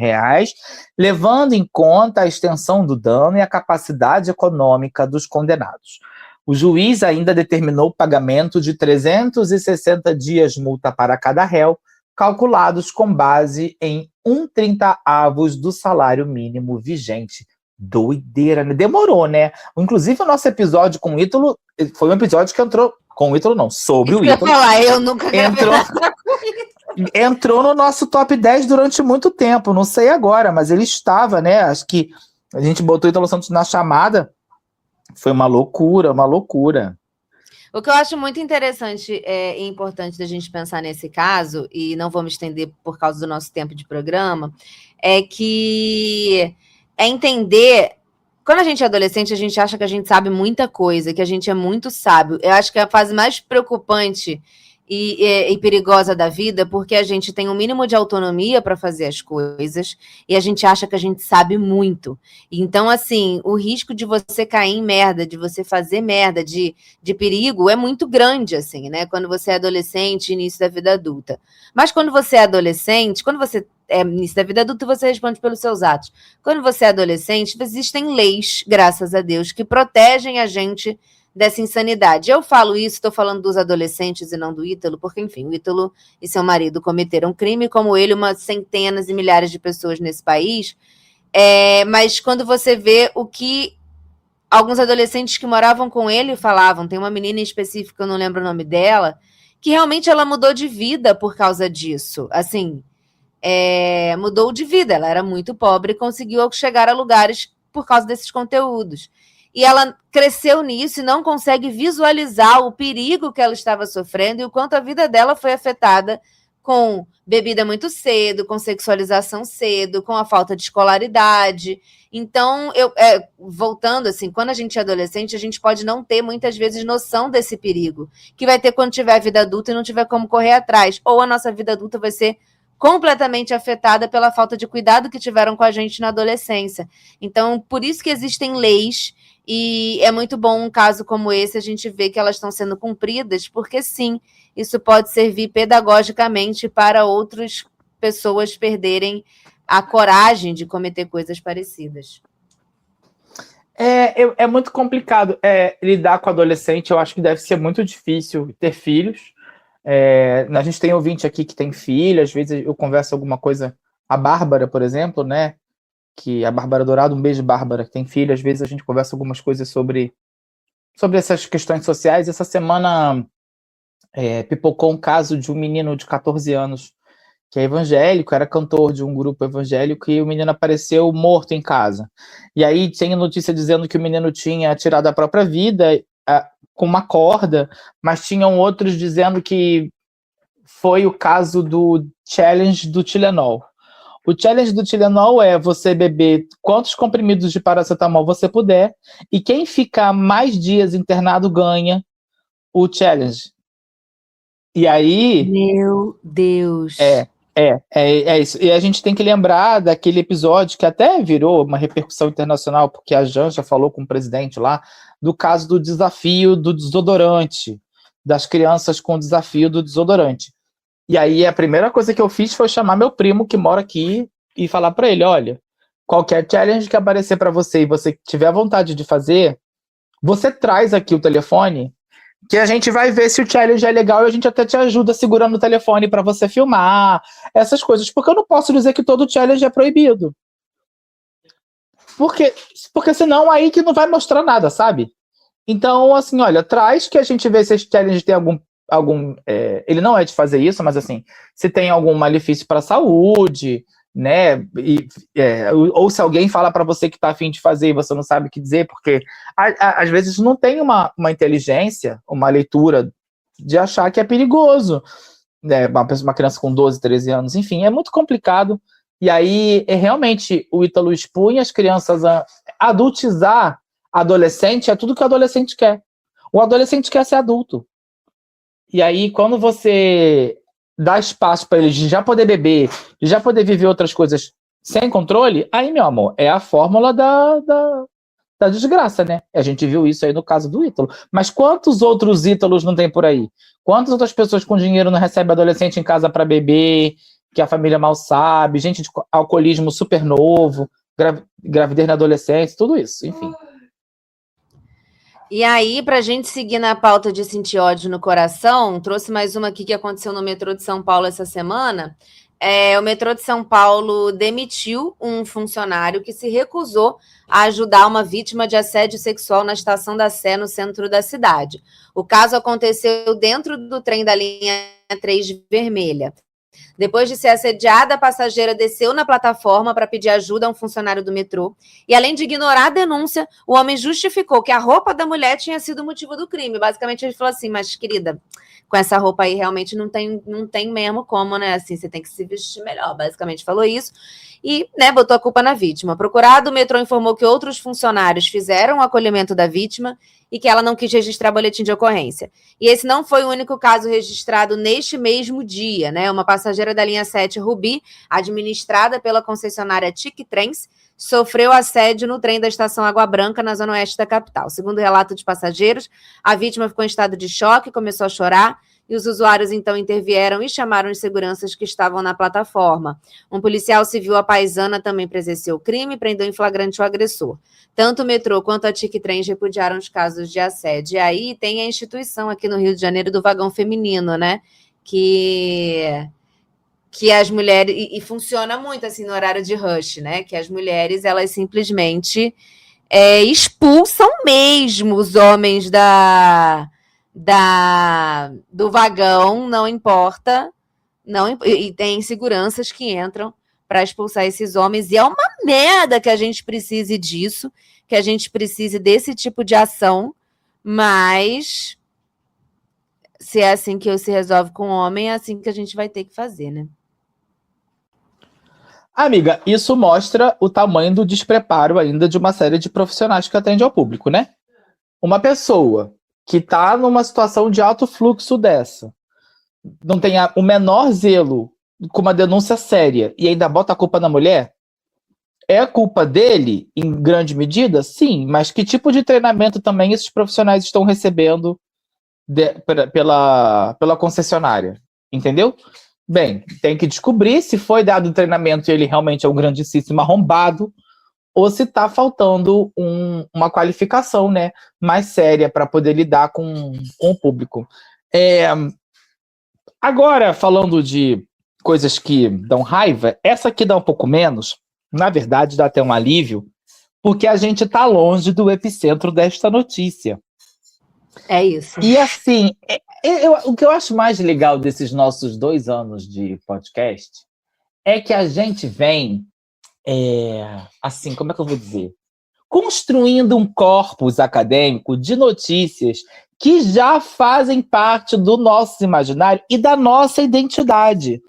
S3: levando em conta a extensão do dano e a capacidade econômica dos condenados. O juiz ainda determinou o pagamento de 360 dias multa para cada réu, calculados com base em 1/30 do salário mínimo vigente. Doideira, né? Demorou, né? Inclusive, o nosso episódio com o Ítalo foi um episódio que entrou... Com o Ítalo, não, sobre o Ítalo.
S1: Eu nunca
S3: entrou no nosso top 10 durante muito tempo, não sei agora, mas ele estava, né? Acho que a gente botou o Ítalo Santos na chamada, foi uma loucura, uma loucura.
S1: O que eu acho muito interessante e importante da gente pensar nesse caso, e não vou me estender por causa do nosso tempo de programa, é entender... Quando a gente é adolescente, a gente acha que a gente sabe muita coisa, que a gente é muito sábio. Eu acho que é a fase mais preocupante e perigosa da vida, porque a gente tem um mínimo de autonomia para fazer as coisas e a gente acha que a gente sabe muito. Então, assim, o risco de você cair em merda, de você fazer merda, de perigo, é muito grande, assim, né? Quando você é adolescente, início da vida adulta. Mas quando você é adolescente, quando você é início da vida adulta, você responde pelos seus atos. Quando você é adolescente, existem leis, graças a Deus, que protegem a gente dessa insanidade. Eu falo isso, estou falando dos adolescentes e não do Ítalo, porque, enfim, o Ítalo e seu marido cometeram um crime, como ele, umas centenas e milhares de pessoas nesse país. Mas quando você vê o que alguns adolescentes que moravam com ele falavam, tem uma menina em específico, eu não lembro o nome dela, que realmente ela mudou de vida por causa disso. Assim, mudou de vida, ela era muito pobre e conseguiu chegar a lugares por causa desses conteúdos. E ela cresceu nisso e não consegue visualizar o perigo que ela estava sofrendo e o quanto a vida dela foi afetada com bebida muito cedo, com sexualização cedo, com a falta de escolaridade. Então, voltando assim, quando a gente é adolescente, a gente pode não ter muitas vezes noção desse perigo, que vai ter quando tiver vida adulta e não tiver como correr atrás. Ou a nossa vida adulta vai ser completamente afetada pela falta de cuidado que tiveram com a gente na adolescência. Então, por isso que existem leis, e é muito bom um caso como esse, a gente vê que elas estão sendo cumpridas, porque sim, isso pode servir pedagogicamente para outras pessoas perderem a coragem de cometer coisas parecidas.
S3: É muito complicado lidar com adolescente. Eu acho que deve ser muito difícil ter filhos. A gente tem ouvinte aqui que tem filho, às vezes eu converso alguma coisa, a Bárbara, por exemplo, né? Que a Bárbara Dourado, um beijo, Bárbara, que tem filho, às vezes a gente conversa algumas coisas sobre essas questões sociais. Essa semana pipocou um caso de um menino de 14 anos que é evangélico, era cantor de um grupo evangélico, e o menino apareceu morto em casa. E aí tem notícia dizendo que o menino tinha tirado a própria vida com uma corda, mas tinham outros dizendo que foi o caso do challenge do Tylenol. O challenge do Tylenol é você beber quantos comprimidos de paracetamol você puder, e quem ficar mais dias internado ganha o challenge. E aí...
S1: Meu Deus!
S3: É isso. E a gente tem que lembrar daquele episódio que até virou uma repercussão internacional, porque a Janja falou com o presidente lá, do caso do desafio do desodorante, das crianças com o desafio do desodorante. E aí a primeira coisa que eu fiz foi chamar meu primo, que mora aqui, e falar para ele, olha, qualquer challenge que aparecer para você e você tiver vontade de fazer, você traz aqui o telefone, que a gente vai ver se o challenge é legal e a gente até te ajuda segurando o telefone para você filmar, essas coisas. Porque eu não posso dizer que todo challenge é proibido. Porque senão aí que não vai mostrar nada, sabe? Então, assim, olha, traz que a gente vê se esse challenge tem algum ele não é de fazer isso, mas assim, se tem algum malefício para a saúde, né? Ou se alguém fala para você que está a fim de fazer e você não sabe o que dizer, porque às vezes não tem uma inteligência, uma leitura de achar que é perigoso, né? Uma criança com 12, 13 anos, enfim, é muito complicado. E aí, realmente, o Ítalo expunha as crianças a adultizar adolescente, é tudo que o adolescente quer. O adolescente quer ser adulto. E aí, quando você dá espaço para eles de já poder beber, de já poder viver outras coisas sem controle, aí, meu amor, é a fórmula da desgraça, né? A gente viu isso aí no caso do Ítalo. Mas quantos outros Ítalos não tem por aí? Quantas outras pessoas com dinheiro não recebem adolescente em casa para beber, que a família mal sabe, gente de alcoolismo super novo, gravidez na adolescência, tudo isso, enfim.
S1: E aí, para a gente seguir na pauta de sentir ódio no coração, trouxe mais uma aqui que aconteceu no metrô de São Paulo essa semana. O metrô de São Paulo demitiu um funcionário que se recusou a ajudar uma vítima de assédio sexual na estação da Sé, no centro da cidade. O caso aconteceu dentro do trem da linha 3 vermelha. Depois de ser assediada, a passageira desceu na plataforma para pedir ajuda a um funcionário do metrô. E, além de ignorar a denúncia, o homem justificou que a roupa da mulher tinha sido o motivo do crime. Basicamente, ele falou assim, mas, querida, com essa roupa aí realmente não tem mesmo como, né? Assim, você tem que se vestir melhor. Basicamente, falou isso. E, né, botou a culpa na vítima. Procurado, o metrô informou que outros funcionários fizeram o acolhimento da vítima e que ela não quis registrar boletim de ocorrência. E esse não foi o único caso registrado neste mesmo dia, né? Uma passageira da linha 7 Rubi, administrada pela concessionária TIC Trens, sofreu assédio no trem da estação Água Branca, na zona oeste da capital. Segundo o relato de passageiros, a vítima ficou em estado de choque, começou a chorar, e os usuários então intervieram e chamaram os seguranças que estavam na plataforma. Um policial civil apaisana também presenciou o crime e prendeu em flagrante o agressor. Tanto o metrô quanto a TIC Trens repudiaram os casos de assédio. E aí tem a instituição aqui no Rio de Janeiro do vagão feminino, né? Que as mulheres... E funciona muito assim no horário de rush, né? Que as mulheres, elas simplesmente expulsam mesmo os homens do vagão, não importa. E tem seguranças que entram para expulsar esses homens, e é uma merda que a gente precise disso, que a gente precise desse tipo de ação, mas se é assim que se resolve com o homem, é assim que a gente vai ter que fazer, né?
S3: Amiga, isso mostra o tamanho do despreparo ainda de uma série de profissionais que atendem ao público, né? Uma pessoa que está numa situação de alto fluxo dessa, não tem o menor zelo com uma denúncia séria e ainda bota a culpa na mulher, é a culpa dele, em grande medida? Sim, mas que tipo de treinamento também esses profissionais estão recebendo pela concessionária? Entendeu? Bem, tem que descobrir se foi dado o treinamento e ele realmente é um grandíssimo arrombado, ou se está faltando uma qualificação, né, mais séria para poder lidar com o público. Agora, falando de coisas que dão raiva, essa aqui dá um pouco menos, na verdade dá até um alívio, porque a gente está longe do epicentro desta notícia.
S1: É isso.
S3: E assim, o que eu acho mais legal desses nossos 2 anos de podcast é que a gente vem, assim, como é que eu vou dizer? Construindo um corpus acadêmico de notícias que já fazem parte do nosso imaginário e da nossa identidade.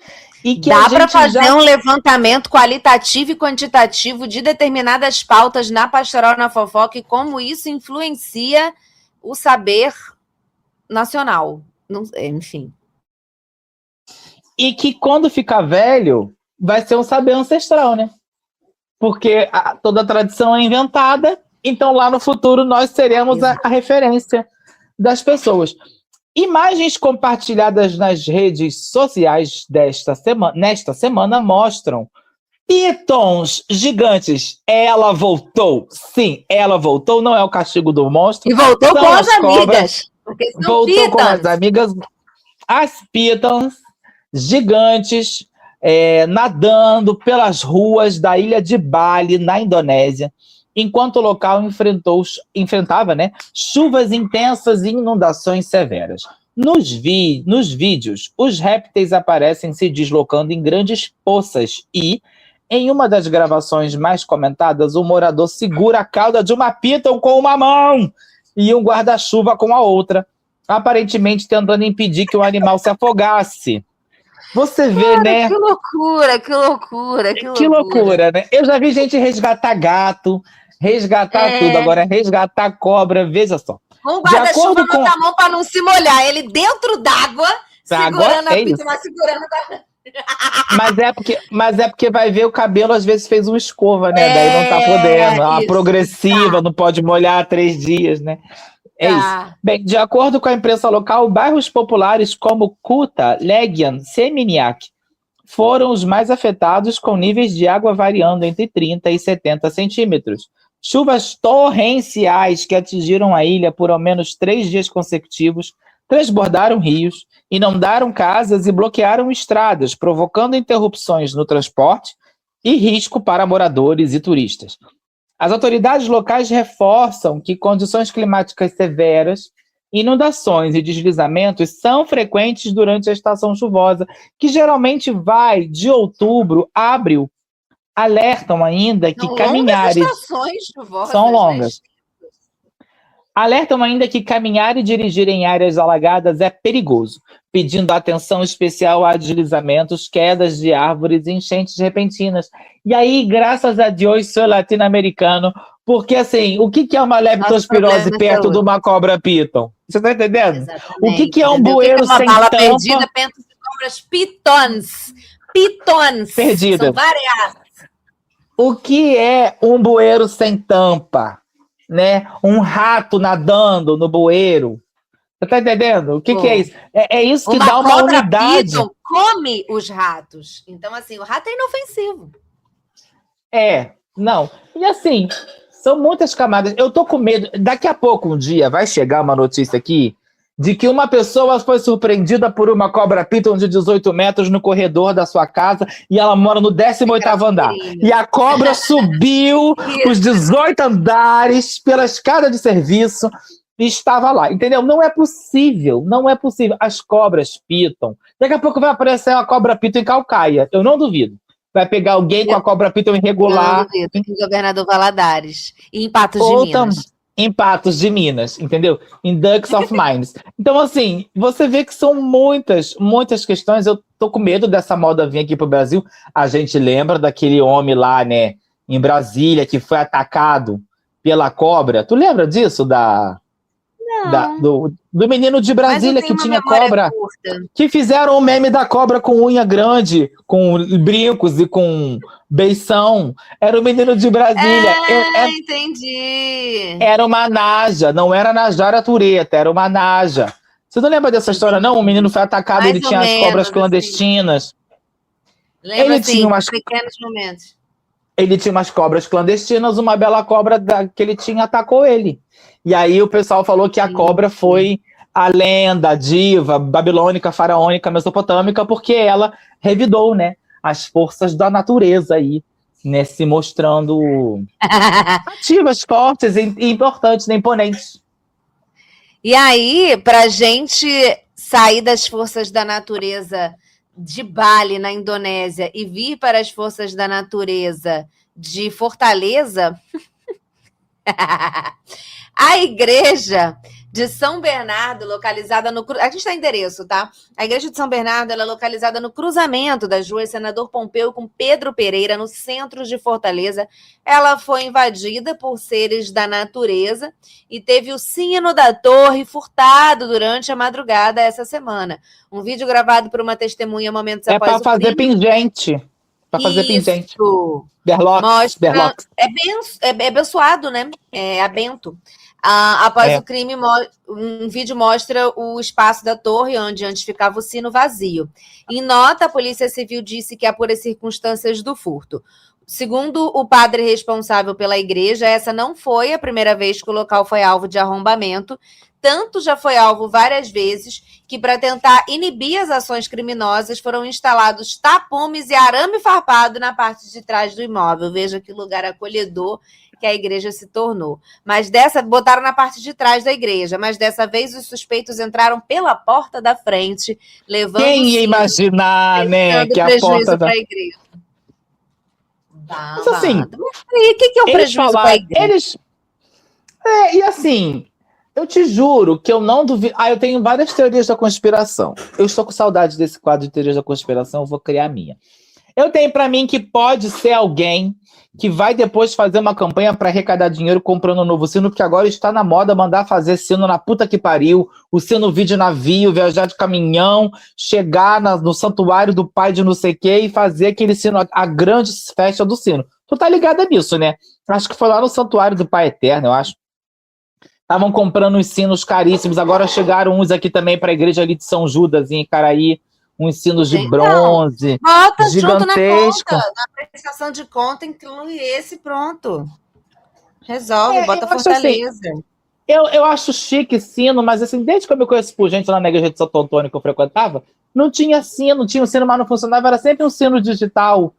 S3: E que
S1: dá para fazer um levantamento qualitativo e quantitativo de determinadas pautas na Pastoral na Fofoca e como isso influencia o saber nacional. Enfim.
S3: E que quando ficar velho, vai ser um saber ancestral, né? Porque toda a tradição é inventada, então lá no futuro nós seremos a referência das pessoas. Imagens compartilhadas nas redes sociais nesta semana mostram pitons gigantes. Ela voltou. Sim, ela voltou. Não é o castigo do monstro.
S1: E voltou com as amigas. Porque são
S3: voltou com as amigas. As pitons gigantes nadando pelas ruas da ilha de Bali, na Indonésia, enquanto o local enfrentava, né, chuvas intensas e inundações severas. Nos vídeos, os répteis aparecem se deslocando em grandes poças e, em uma das gravações mais comentadas, o morador segura a cauda de uma piton com uma mão e um guarda-chuva com a outra, aparentemente tentando impedir que o animal se afogasse. Você vê, cara, né?
S1: Que loucura, que loucura, que loucura.
S3: Que loucura, né? Eu já vi gente resgatar gato, resgatar tudo. Agora, resgatar cobra, veja só.
S1: Um guarda-chuva na mão para não se molhar. Ele dentro d'água, segurando a pita, mas segurando...
S3: Mas é porque vai ver o cabelo, às vezes fez uma escova, né? Daí não tá podendo. A progressiva, não pode molhar 3 dias, né? É isso. Bem, de acordo com a imprensa local, bairros populares como Kuta, Legian, Seminyak foram os mais afetados, com níveis de água variando entre 30 e 70 centímetros. Chuvas torrenciais que atingiram a ilha por ao menos 3 dias consecutivos transbordaram rios, inundaram casas e bloquearam estradas, provocando interrupções no transporte e risco para moradores e turistas. As autoridades locais reforçam que condições climáticas severas, inundações e deslizamentos são frequentes durante a estação chuvosa, que geralmente vai de outubro a abril. Alertam ainda que caminhar...
S1: estações chuvosas,
S3: são longas. Né? Alertam ainda que caminhar e dirigir em áreas alagadas é perigoso, pedindo atenção especial a deslizamentos, quedas de árvores e enchentes repentinas. E aí, graças a Deus, sou latino-americano, porque assim, o que é uma leptospirose perto de uma cobra piton? Você está entendendo? Exatamente. O que é um bueiro sem tampa? Uma bala perdida
S1: perto de cobras pitons. Pitons.
S3: Perdidas.
S1: São variadas.
S3: O que é um bueiro sem tampa? Né? Um rato nadando no bueiro. Você tá entendendo? O que é isso? É isso que dá uma unidade.
S1: Piton come os ratos. Então, assim, o rato é inofensivo.
S3: Não. E assim, são muitas camadas. Eu tô com medo. Daqui a pouco, um dia, vai chegar uma notícia aqui de que uma pessoa foi surpreendida por uma cobra piton de 18 metros no corredor da sua casa e ela mora no 18º andar. E a cobra subiu os 18 andares pela escada de serviço e estava lá, entendeu? Não é possível, não é possível. As cobras piton. Daqui a pouco vai aparecer uma cobra piton em Calcaia, eu não duvido. Vai pegar alguém com a cobra piton irregular.
S1: Eu não duvido, em Governador Valadares. E em Patos de Minas.
S3: Em Patos de Minas, entendeu? Em Ducks of Mines. Então, assim, você vê que são muitas questões. Eu tô com medo dessa moda vir aqui pro Brasil. A gente lembra daquele homem lá, né, em Brasília, que foi atacado pela cobra. Tu lembra disso? Do menino de Brasília que tinha cobra. Curta. Que fizeram o meme da cobra com unha grande, com brincos e com beição. Era o menino de Brasília.
S1: Entendi.
S3: Era uma naja, não era Najara Tureta, era uma naja. Você não lembra dessa história, não? O menino foi atacado,
S1: Mais
S3: ele
S1: ou
S3: tinha as
S1: menos,
S3: cobras
S1: assim.
S3: clandestinas.
S1: Lembra,
S3: Ele
S1: assim,
S3: tinha umas-
S1: pequenos momentos.
S3: Ele tinha umas cobras clandestinas, uma bela cobra que ele tinha atacou ele. E aí o pessoal falou que a cobra foi a lenda, a diva babilônica, faraônica, mesopotâmica, porque ela revidou, né, as forças da natureza aí, né, se mostrando ativas, fortes e importantes, né, imponentes.
S1: E aí, pra gente sair das forças da natureza de Bali, na Indonésia, e vir para as forças da natureza de Fortaleza, a igreja de São Bernardo, localizada no... A gente tem endereço, tá? A igreja de São Bernardo ela é localizada no cruzamento das ruas Senador Pompeu com Pedro Pereira, no centro de Fortaleza. Ela foi invadida por seres da natureza e teve o sino da torre furtado durante a madrugada essa semana. Um vídeo gravado por uma testemunha momentos
S3: É
S1: após
S3: para fazer pingente. Para fazer pingente.
S1: Isso.
S3: Berlox.
S1: Mostra...
S3: Berlox.
S1: É abençoado, né? É abento. Após o crime, um vídeo mostra o espaço da torre, onde antes ficava o sino vazio. Em nota, a Polícia Civil disse que apura as circunstâncias do furto. Segundo o padre responsável pela igreja, essa não foi a primeira vez que o local foi alvo de arrombamento. Tanto já foi alvo várias vezes que, para tentar inibir as ações criminosas, foram instalados tapumes e arame farpado na parte de trás do imóvel. Veja que lugar acolhedor que a igreja se tornou. Mas botaram na parte de trás da igreja, mas dessa vez os suspeitos entraram pela porta da frente, levando
S3: Quem ia imaginar, né, que a porta da...
S1: para a igreja.
S3: Mas assim,
S1: o que é o prejuízo para a igreja?
S3: E assim, eu te juro que eu não duvido. Eu tenho várias teorias da conspiração. Eu estou com saudade desse quadro de teorias da conspiração, eu vou criar a minha. Eu tenho para mim que pode ser alguém que vai depois fazer uma campanha para arrecadar dinheiro comprando um novo sino, porque agora está na moda mandar fazer sino na puta que pariu, o sino vir de navio, viajar de caminhão, chegar no santuário do pai de não sei o quê e fazer aquele sino, a grande festa do sino. Tu tá ligada nisso, né? Acho que foi lá no santuário do Pai Eterno, eu acho. Estavam comprando uns sinos caríssimos, agora chegaram uns aqui também para a igreja ali de São Judas, em Icaraí, uns sinos de bronze,
S1: bota
S3: gigantescos.
S1: junto na prestação de conta, inclui esse, pronto. Resolve, bota Fortaleza.
S3: Assim, eu acho chique sino, mas assim, desde que eu me conheço por gente lá na igreja de Santo Antônio que eu frequentava, não tinha sino, tinha um sino, mas não funcionava, era sempre um sino digital.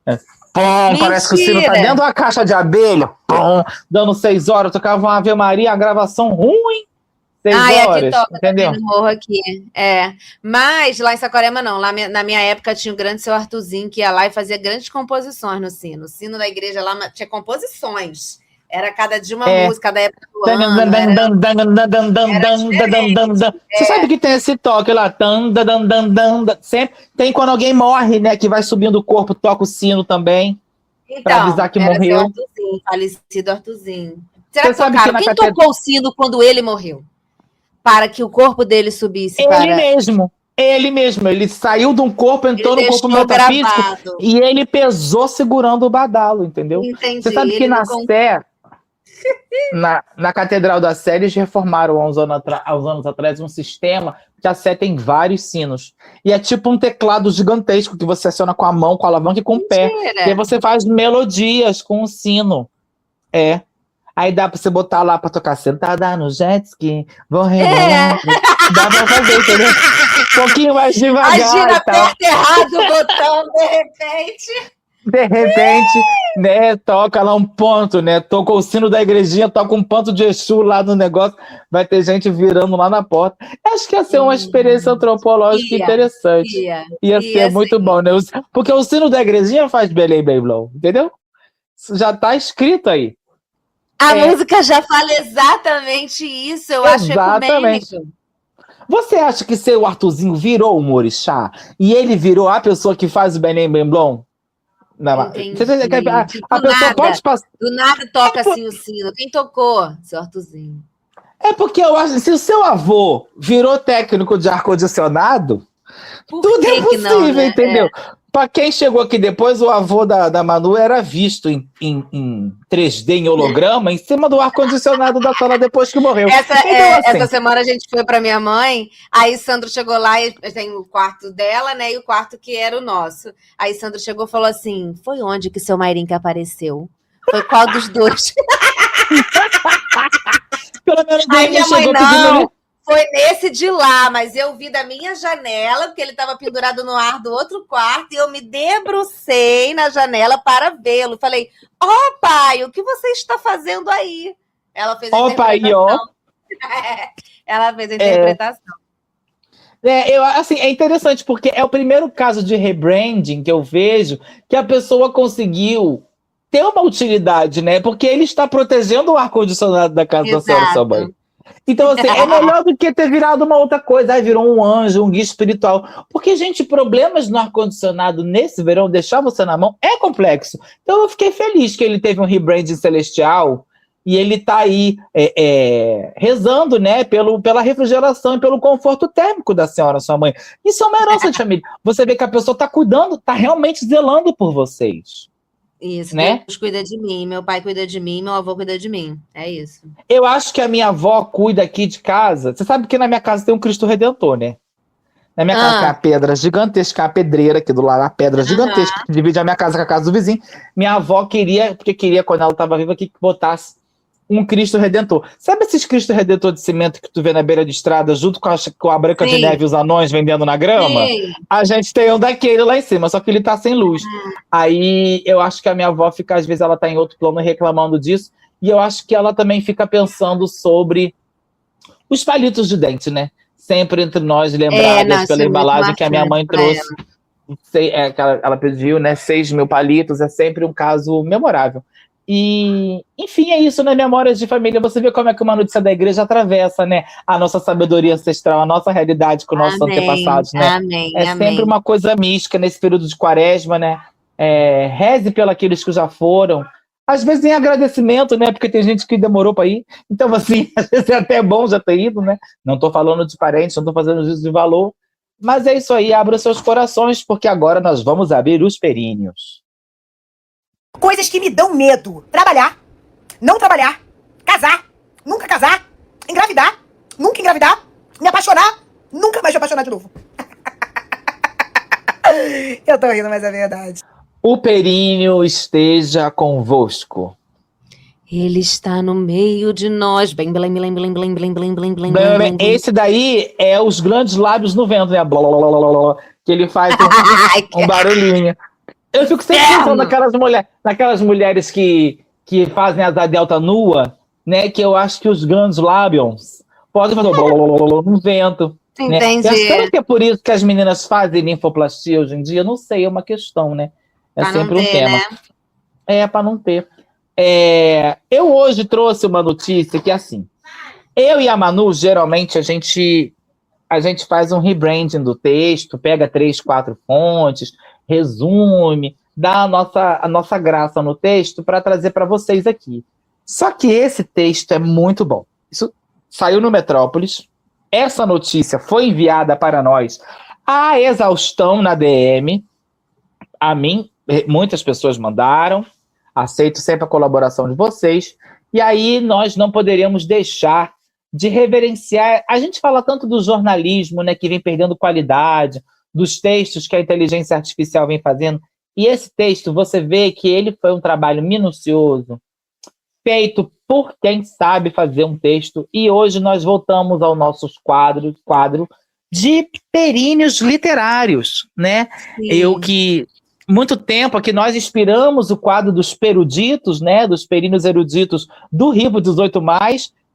S3: Pum, parece que o sino tá dentro da caixa de abelha, pum, dando 6 horas, tocava uma Ave Maria, a gravação ruim. 6 horas,
S1: aqui toca,
S3: entendeu?
S1: No morro aqui. Mas lá em Saquarema não, lá na minha época tinha o grande seu Arthurzinho que ia lá e fazia grandes composições no sino. O sino da igreja lá tinha composições. Era cada dia uma música, cada época do ano.
S3: Você sabe que tem esse toque lá? Sempre tem quando alguém morre, né? Que vai subindo o corpo, toca o sino também.
S1: Então,
S3: pra avisar que morreu.
S1: Arthurzinho, falecido Arthurzinho. Será que tocaram? Quem tocou o sino quando ele morreu? Para que o corpo dele subisse
S3: Ele mesmo. Ele saiu de um corpo, entrou no corpo metafísico e ele pesou segurando o badalo, entendeu?
S1: Entendi.
S3: Você sabe que na Sé, na Catedral da Sé, eles reformaram há uns anos atrás um sistema que a Sé tem vários sinos. E é tipo um teclado gigantesco que você aciona com a mão, com a alavanca e com o pé. E aí você faz melodias com o sino. Aí dá pra você botar lá pra tocar sentada no jet ski, vou rebolar. Dá pra fazer, entendeu? Um pouquinho mais devagar.
S1: Imagina, aperta errado o botão,
S3: de repente, né, toca lá um ponto, né? Toca o sino da igrejinha, toca um ponto de Exu lá no negócio, vai ter gente virando lá na porta. Acho que ia ser uma experiência antropológica interessante. Ia ser muito bom, né? Porque o sino da igrejinha faz Belém Beyblon, entendeu? Já tá escrito aí.
S1: A música já fala exatamente isso, eu acho ecumênico.
S3: Você acha que seu Arthurzinho virou um orixá e ele virou a pessoa que faz o Belém Beyblon? A pessoa pode passar.
S1: Do nada toca assim o sino. Quem tocou? Seu Arthurzinho.
S3: É porque eu acho que se o seu avô virou técnico de ar-condicionado, Tudo é possível, né? Entendeu? Pra quem chegou aqui depois, o avô da Manu era visto em 3D, em holograma, em cima do ar-condicionado da sala depois que morreu.
S1: Essa semana a gente foi pra minha mãe, aí Sandro chegou lá e tem o quarto dela, né, e o quarto que era o nosso. Aí Sandro chegou e falou assim, foi onde que seu Mairinho que apareceu? Foi qual dos dois?
S3: Pelo menos
S1: aí minha mãe, não, foi nesse de lá, mas eu vi da minha janela, porque ele estava pendurado no ar do outro quarto, e eu me debrucei na janela para vê-lo. Falei, pai, o que você está fazendo aí? Ela fez a interpretação. Ela fez a interpretação.
S3: É interessante, porque é o primeiro caso de rebranding que eu vejo que a pessoa conseguiu ter uma utilidade, né? Porque ele está protegendo o ar-condicionado da casa da senhora sua mãe. Então, assim, é melhor do que ter virado uma outra coisa. Aí virou um anjo, um guia espiritual. Porque, gente, problemas no ar-condicionado nesse verão, deixar você na mão, é complexo. Então, eu fiquei feliz que ele teve um rebranding celestial e ele tá aí rezando, né, pela refrigeração e pelo conforto térmico da senhora, sua mãe. Isso é uma herança de família. Você vê que a pessoa tá cuidando, tá realmente zelando por vocês.
S1: Isso,
S3: né?
S1: Deus cuida de mim, meu pai cuida de mim, meu avô cuida de mim. É isso.
S3: Eu acho que a minha avó cuida aqui de casa. Você sabe que na minha casa tem um Cristo Redentor, né? Na minha casa tem uma pedra gigantesca, uma pedreira aqui do lado, uma pedra gigantesca que divide a minha casa com a casa do vizinho. Minha avó queria, quando ela estava viva, que botasse um Cristo Redentor. Sabe esses Cristo Redentor de cimento que tu vê na beira de estrada, junto com a Branca de Neve e os anões vendendo na grama? Sim. A gente tem um daquele lá em cima, só que ele tá sem luz. Aí eu acho que a minha avó fica, às vezes ela tá em outro plano reclamando disso, e eu acho que ela também fica pensando sobre os palitos de dente, né? Sempre entre nós, lembradas pela embalagem que a minha mãe trouxe. Ela pediu, né? 6.000 palitos, é sempre um caso memorável. E, enfim, é isso, né? Memórias de família. Você vê como é que uma notícia da igreja atravessa, né? A nossa sabedoria ancestral, a nossa realidade com nossos antepassados, né?
S1: Amém,
S3: sempre uma coisa mística nesse período de quaresma, né? Reze pelos que já foram. Às vezes em agradecimento, né? Porque tem gente que demorou para ir. Então, assim, às vezes é até bom já ter ido, né? Não estou falando de parentes, não estou fazendo juízo de valor. Mas é isso aí, abra seus corações, porque agora nós vamos abrir os períneos.
S6: Coisas que me dão medo. Trabalhar, não trabalhar, casar, nunca casar, engravidar, nunca engravidar, me apaixonar, nunca mais me apaixonar de novo. Eu tô rindo, mas é verdade.
S3: O períneo esteja convosco.
S1: Ele está no meio de nós. Bem, bem, bem, bem, bem, bem, bem, bem, bem.
S3: Esse daí é os grandes lábios no vento, né? Que ele faz um barulhinho. Eu fico sempre pensando naquelas mulheres que fazem asa delta nua, né? Que eu acho que os grandes lábios podem fazer no vento.
S1: Entendi.
S3: Né? Será que é por isso que as meninas fazem linfoplastia hoje em dia? Não sei, é uma questão, né? É pra sempre um tema. Né? É, para não ter. Eu hoje trouxe uma notícia que é assim. Eu e a Manu, geralmente, a gente faz um rebranding do texto, pega 3, 4 fontes, resume, dá a nossa graça no texto para trazer para vocês aqui. Só que esse texto é muito bom. Isso saiu no Metrópolis. Essa notícia foi enviada para nós à exaustão na DM. A mim, muitas pessoas mandaram. Aceito sempre a colaboração de vocês. E aí nós não poderíamos deixar de reverenciar. A gente fala tanto do jornalismo, né, que vem perdendo qualidade, dos textos que a inteligência artificial vem fazendo. E esse texto, você vê que ele foi um trabalho minucioso, feito por quem sabe fazer um texto. E hoje nós voltamos ao nosso quadro de períneos literários, né? Muito tempo aqui nós inspiramos o quadro dos peruditos, né? Dos períneos eruditos do Rivo 18+,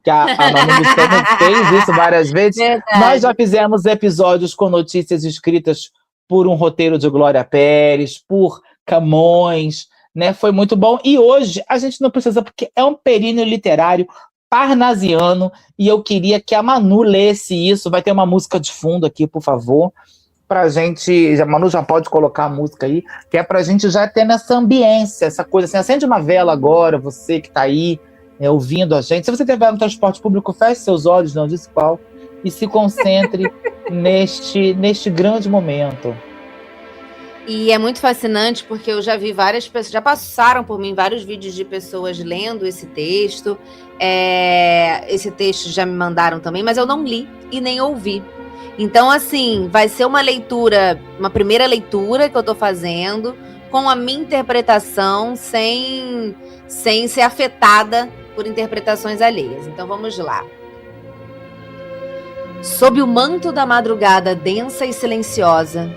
S3: que a Manu Bustamante fez isso várias vezes. Verdade. Nós já fizemos episódios com notícias escritas por um roteiro de Glória Pérez, por Camões, né? Foi muito bom. E hoje a gente não precisa, porque é um períneo literário parnasiano, e eu queria que a Manu lesse isso. Vai ter uma música de fundo aqui, por favor, pra gente... A Manu já pode colocar a música aí, que é pra gente já ter nessa ambiência, essa coisa assim, acende uma vela agora, você que tá aí, ouvindo a gente. Se você estiver no transporte público, feche seus olhos, não disse qual, e se concentre neste grande momento.
S1: E é muito fascinante porque eu já vi várias pessoas, já passaram por mim vários vídeos de pessoas lendo esse texto. Esse texto já me mandaram também, mas eu não li e nem ouvi. Então, assim, vai ser uma leitura, uma primeira leitura que eu tô fazendo, com a minha interpretação, sem ser afetada por interpretações alheias. Então, vamos lá. Sob o manto da madrugada densa e silenciosa,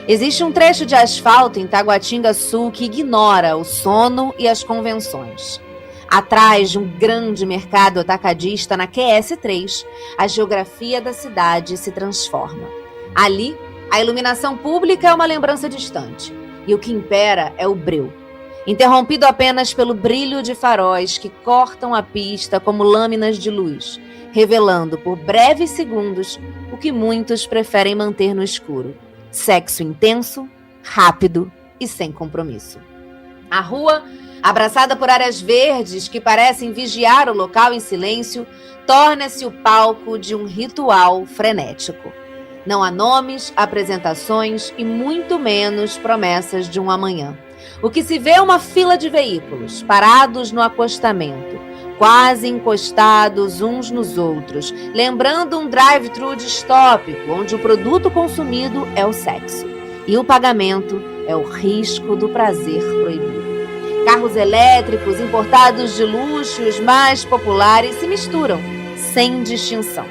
S1: existe um trecho de asfalto em Taguatinga Sul que ignora o sono e as convenções. Atrás de um grande mercado atacadista na QS3, a geografia da cidade se transforma. Ali, a iluminação pública é uma lembrança distante, e o que impera é o breu, interrompido apenas pelo brilho de faróis que cortam a pista como lâminas de luz, revelando por breves segundos o que muitos preferem manter no escuro: sexo intenso, rápido e sem compromisso. A rua, abraçada por áreas verdes que parecem vigiar o local em silêncio, torna-se o palco de um ritual frenético. Não há nomes, apresentações e muito menos promessas de um amanhã. O que se vê é uma fila de veículos parados no acostamento, quase encostados uns nos outros, lembrando um drive-thru distópico, onde o produto consumido é o sexo e o pagamento é o risco do prazer proibido. Carros elétricos, importados de luxo e os mais populares se misturam, sem distinção.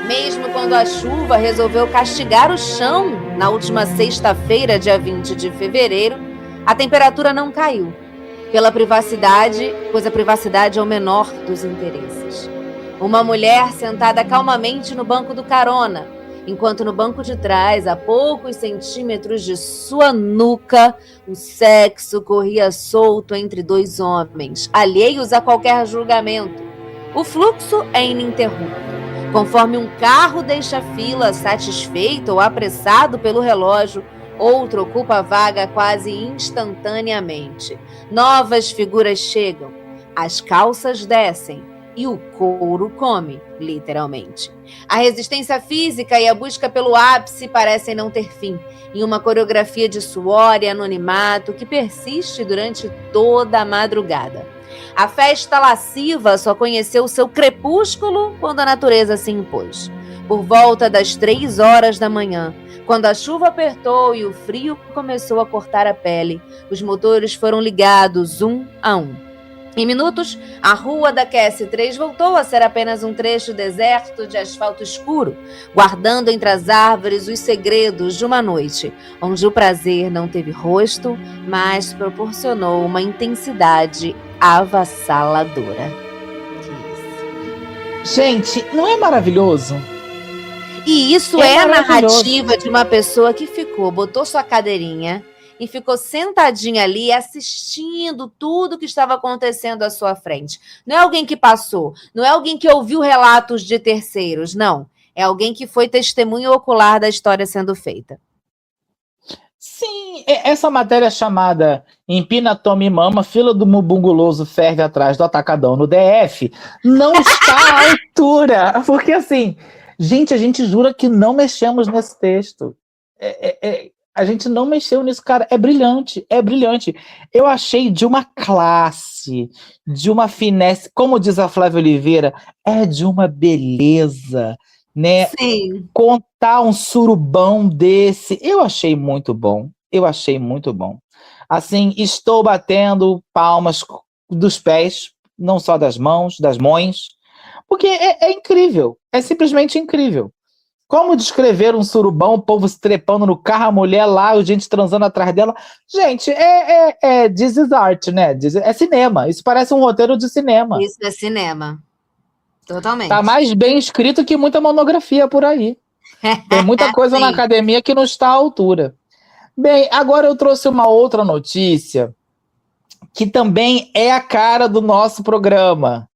S1: Mesmo quando a chuva resolveu castigar o chão na última sexta-feira, dia 20 de fevereiro, a temperatura não caiu, pois a privacidade é o menor dos interesses. Uma mulher sentada calmamente no banco do carona, enquanto no banco de trás, a poucos centímetros de sua nuca, o sexo corria solto entre dois homens, alheios a qualquer julgamento. O fluxo é ininterrupto. Conforme um carro deixa a fila satisfeito ou apressado pelo relógio, outro ocupa a vaga quase instantaneamente. Novas figuras chegam, as calças descem e o couro come, literalmente. A resistência física e a busca pelo ápice parecem não ter fim, em uma coreografia de suor e anonimato que persiste durante toda a madrugada. A festa lasciva só conheceu seu crepúsculo quando a natureza se impôs. Por volta das 3 horas da manhã, quando a chuva apertou e o frio começou a cortar a pele, os motores foram ligados um a um. Em minutos, a rua da QS3 voltou a ser apenas um trecho deserto de asfalto escuro, guardando entre as árvores os segredos de uma noite, onde o prazer não teve rosto, mas proporcionou uma intensidade avassaladora.
S3: Gente, não é maravilhoso?
S1: E isso é a narrativa de uma pessoa que botou sua cadeirinha e ficou sentadinha ali assistindo tudo que estava acontecendo à sua frente. Não é alguém que passou, não é alguém que ouviu relatos de terceiros, não. É alguém que foi testemunho ocular da história sendo feita.
S3: Sim, essa matéria chamada Empina, Toma e Mama, fila do Mubunguloso ferve atrás do Atacadão no DF, não está à altura. Porque assim, gente, a gente jura que não mexemos nesse texto. A gente não mexeu nisso, cara. É brilhante, é brilhante. Eu achei de uma classe, de uma finesse, como diz a Flávia Oliveira, é de uma beleza, né?
S1: Sim.
S3: Contar um surubão desse, eu achei muito bom. Eu achei muito bom. Assim, estou batendo palmas dos pés, não só das mãos, das mãos, porque é incrível, é simplesmente incrível. Como descrever um surubão, o povo se trepando no carro, a mulher lá, a gente transando atrás dela. Gente, this is art, né? É cinema. Isso parece um roteiro de cinema.
S1: Isso é cinema. Totalmente.
S3: Tá mais bem escrito que muita monografia por aí. Tem muita coisa na academia que não está à altura. Bem, agora eu trouxe uma outra notícia que também é a cara do nosso programa,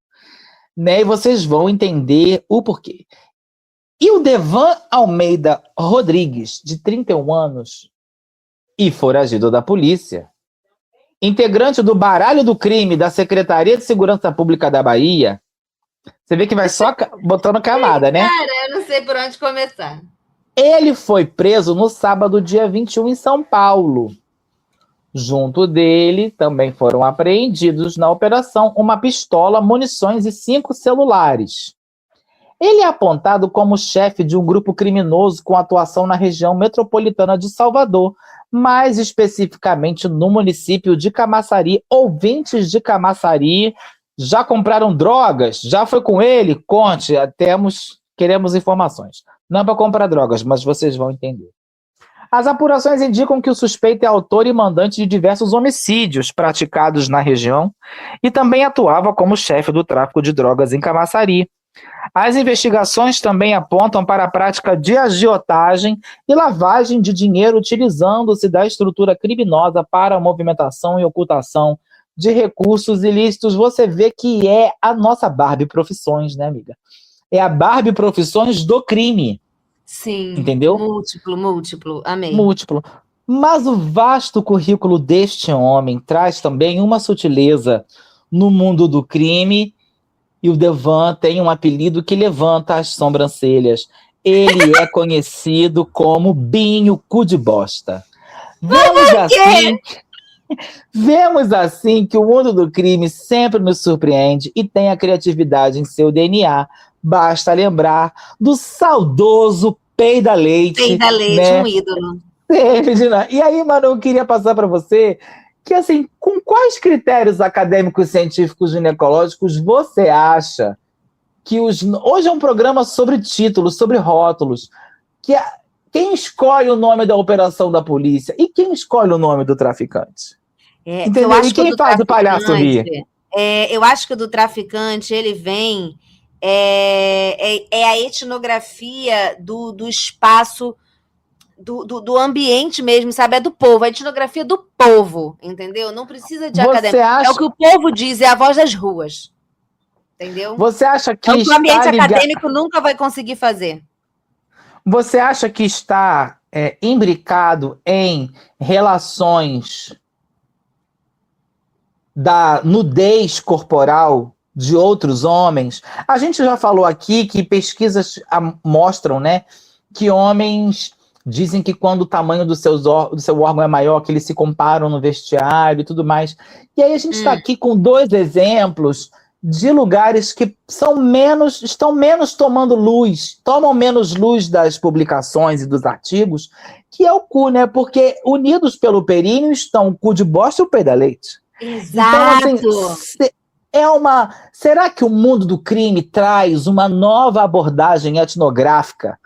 S3: né? E vocês vão entender o porquê. E o Devan Almeida Rodrigues, de 31 anos, e foragido da polícia, integrante do baralho do crime da Secretaria de Segurança Pública da Bahia, Você vê que vai só botando camada, né?
S1: Cara, eu não sei por onde começar.
S3: Ele foi preso no sábado, dia 21, em São Paulo. Junto dele também foram apreendidos na operação uma pistola, munições e 5 celulares. Ele é apontado como chefe de um grupo criminoso com atuação na região metropolitana de Salvador, mais especificamente no município de Camaçari. Ouvintes de Camaçari, já compraram drogas? Já foi com ele? Conte, queremos informações. Não para comprar drogas, mas vocês vão entender. As apurações indicam que o suspeito é autor e mandante de diversos homicídios praticados na região e também atuava como chefe do tráfico de drogas em Camaçari. As investigações também apontam para a prática de agiotagem e lavagem de dinheiro utilizando-se da estrutura criminosa para a movimentação e ocultação de recursos ilícitos. Você vê que é a nossa Barbie Profissões, né, amiga? É a Barbie Profissões do crime.
S1: Sim.
S3: Entendeu?
S1: Múltiplo. Amei.
S3: Múltiplo. Mas o vasto currículo deste homem traz também uma sutileza no mundo do crime, e o Devan tem um apelido que levanta as sobrancelhas. Ele é conhecido como Binho Cu de Bosta. Vemos assim que o mundo do crime sempre nos surpreende e tem a criatividade em seu DNA. Basta lembrar do saudoso Peida Leite.
S1: Peida Leite,
S3: né?
S1: Um ídolo.
S3: E aí, mano, eu queria passar para você que, assim, com quais critérios acadêmicos, científicos, ginecológicos você acha que hoje é um programa sobre títulos, sobre rótulos, quem escolhe o nome da operação da polícia e quem escolhe o nome do traficante? Entendeu? E quem faz o palhaço rir?
S1: Eu acho que o do traficante, ele vem... É a etnografia do espaço, do ambiente mesmo, sabe? É do povo, a etnografia do povo, entendeu? Não precisa de acadêmico. É o que o povo diz, é a voz das ruas, entendeu?
S3: Você acha que
S1: o ambiente acadêmico nunca vai conseguir fazer.
S3: Você acha que está imbricado em relações da nudez corporal de outros homens? A gente já falou aqui que pesquisas mostram, né, que homens dizem que quando o tamanho do seu órgão é maior, que eles se comparam no vestiário e tudo mais. E aí a gente está aqui com 2 exemplos de lugares que estão menos tomando luz, tomam menos luz das publicações e dos artigos, que é o cu, né? Porque unidos pelo períneo estão o cu de bosta e o Peida Leite.
S1: Exato!
S3: Então, assim, será que o mundo do crime traz uma nova abordagem etnográfica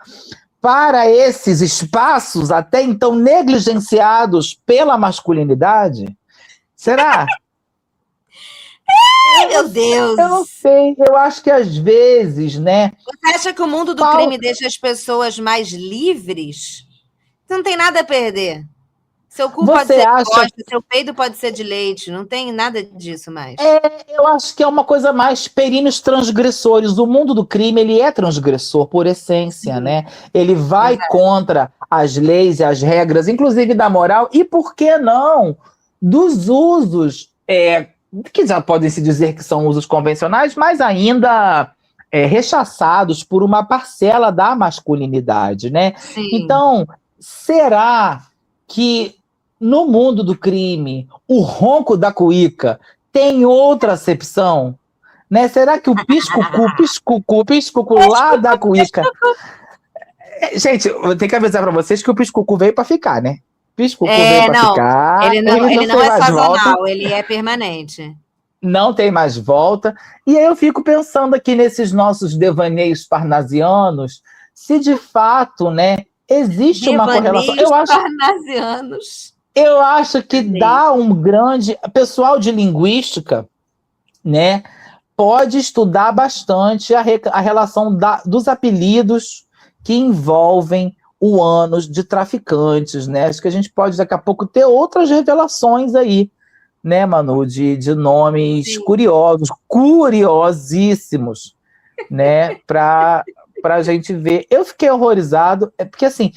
S3: para esses espaços até então negligenciados pela masculinidade? Será?
S1: Meu Deus!
S3: Eu não sei, eu acho que às vezes, né?
S1: Você acha que o mundo do crime deixa as pessoas mais livres? Você não tem nada a perder. Seu cu pode ser de bosta, seu peido pode ser de leite, não tem nada disso mais.
S3: Eu acho que é uma coisa mais períneos transgressores. O mundo do crime, ele é transgressor por essência, né? Ele vai contra as leis e as regras, inclusive da moral, e por que não dos usos, que já podem se dizer que são usos convencionais, mas ainda rechaçados por uma parcela da masculinidade, né?
S1: Sim.
S3: Então, será que no mundo do crime, o ronco da cuíca tem outra acepção? Né? Será que o piscucu lá da cuíca... Gente, eu tenho que avisar para vocês que o piscucu veio para ficar, né? Piscucu veio para ficar.
S1: Ele não é sazonal, ele é permanente.
S3: Não tem mais volta. E aí eu fico pensando aqui nesses nossos devaneios parnasianos, se de fato, né, existe uma correlação. Eu acho que dá um grande... Pessoal de linguística, né, pode estudar bastante a relação dos apelidos que envolvem o ânus de traficantes, né? Acho que a gente pode, daqui a pouco, ter outras revelações aí, né, Manu, de nomes curiosos, curiosíssimos, né, pra gente ver. Eu fiquei horrorizado, porque assim,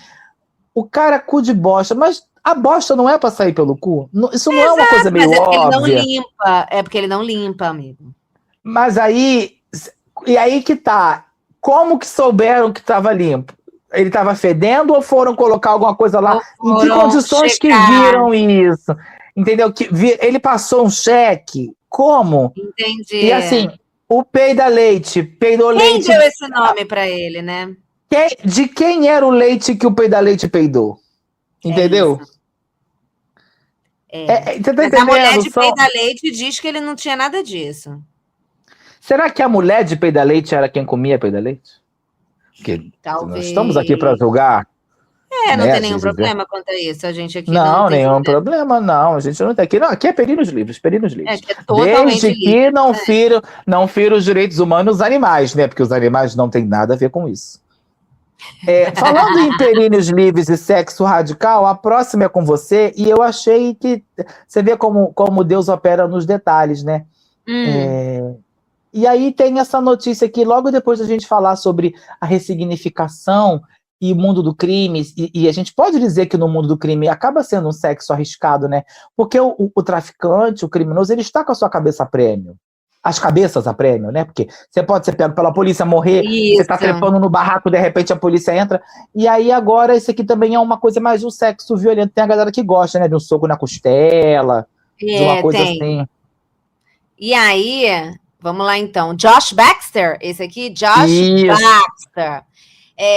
S3: o cara cu de bosta, mas a bosta não é pra sair pelo cu? Isso não é uma coisa meio óbvia?
S1: É porque ele não limpa, amigo.
S3: Mas aí, E aí que tá. Como que souberam que estava limpo? Ele estava fedendo ou foram colocar alguma coisa lá? Em que condições
S1: checar.
S3: que viram isso? Entendeu? Ele passou um cheque? Como?
S1: Entendi.
S3: E assim, o peidaleite, peidou
S1: Quem
S3: leite.
S1: deu esse nome pra ele, né?
S3: De quem era o leite que o peidaleite peidou? Entendeu? Você tá
S1: Mas a mulher
S3: entendendo?
S1: de peidaleite diz que ele não tinha nada disso.
S3: Será que a mulher de peidaleite era quem comia peidaleite? Porque
S1: Talvez.
S3: nós estamos aqui para julgar.
S1: Não
S3: né,
S1: tem nenhum
S3: dizer.
S1: problema quanto a isso. A gente aqui
S3: Não,
S1: tem
S3: nenhum problema, não. A gente não tem aqui. Não, aqui é perinos livres, perinos livres.
S1: que é totalmente
S3: Desde
S1: livre,
S3: que não fira os direitos humanos dos animais, né? Porque os animais não têm nada a ver com isso. Falando em perinos livres e sexo radical, a próxima é com você, e eu achei que você vê como Deus opera nos detalhes, né? E aí tem essa notícia aqui, logo depois da gente falar sobre a ressignificação e o mundo do crime, e a gente pode dizer que no mundo do crime acaba sendo um sexo arriscado, né? Porque o traficante, o criminoso, ele está com a sua cabeça a prêmio. As cabeças a prêmio, né? Porque você pode ser pego pela polícia, morrer, você tá trepando no barraco, de repente a polícia entra. E aí agora isso aqui também é uma coisa mais de um sexo violento. Tem a galera que gosta, né? De um soco na costela, de uma coisa assim.
S1: E aí, vamos lá então. Josh Baxter, esse aqui, Baxter.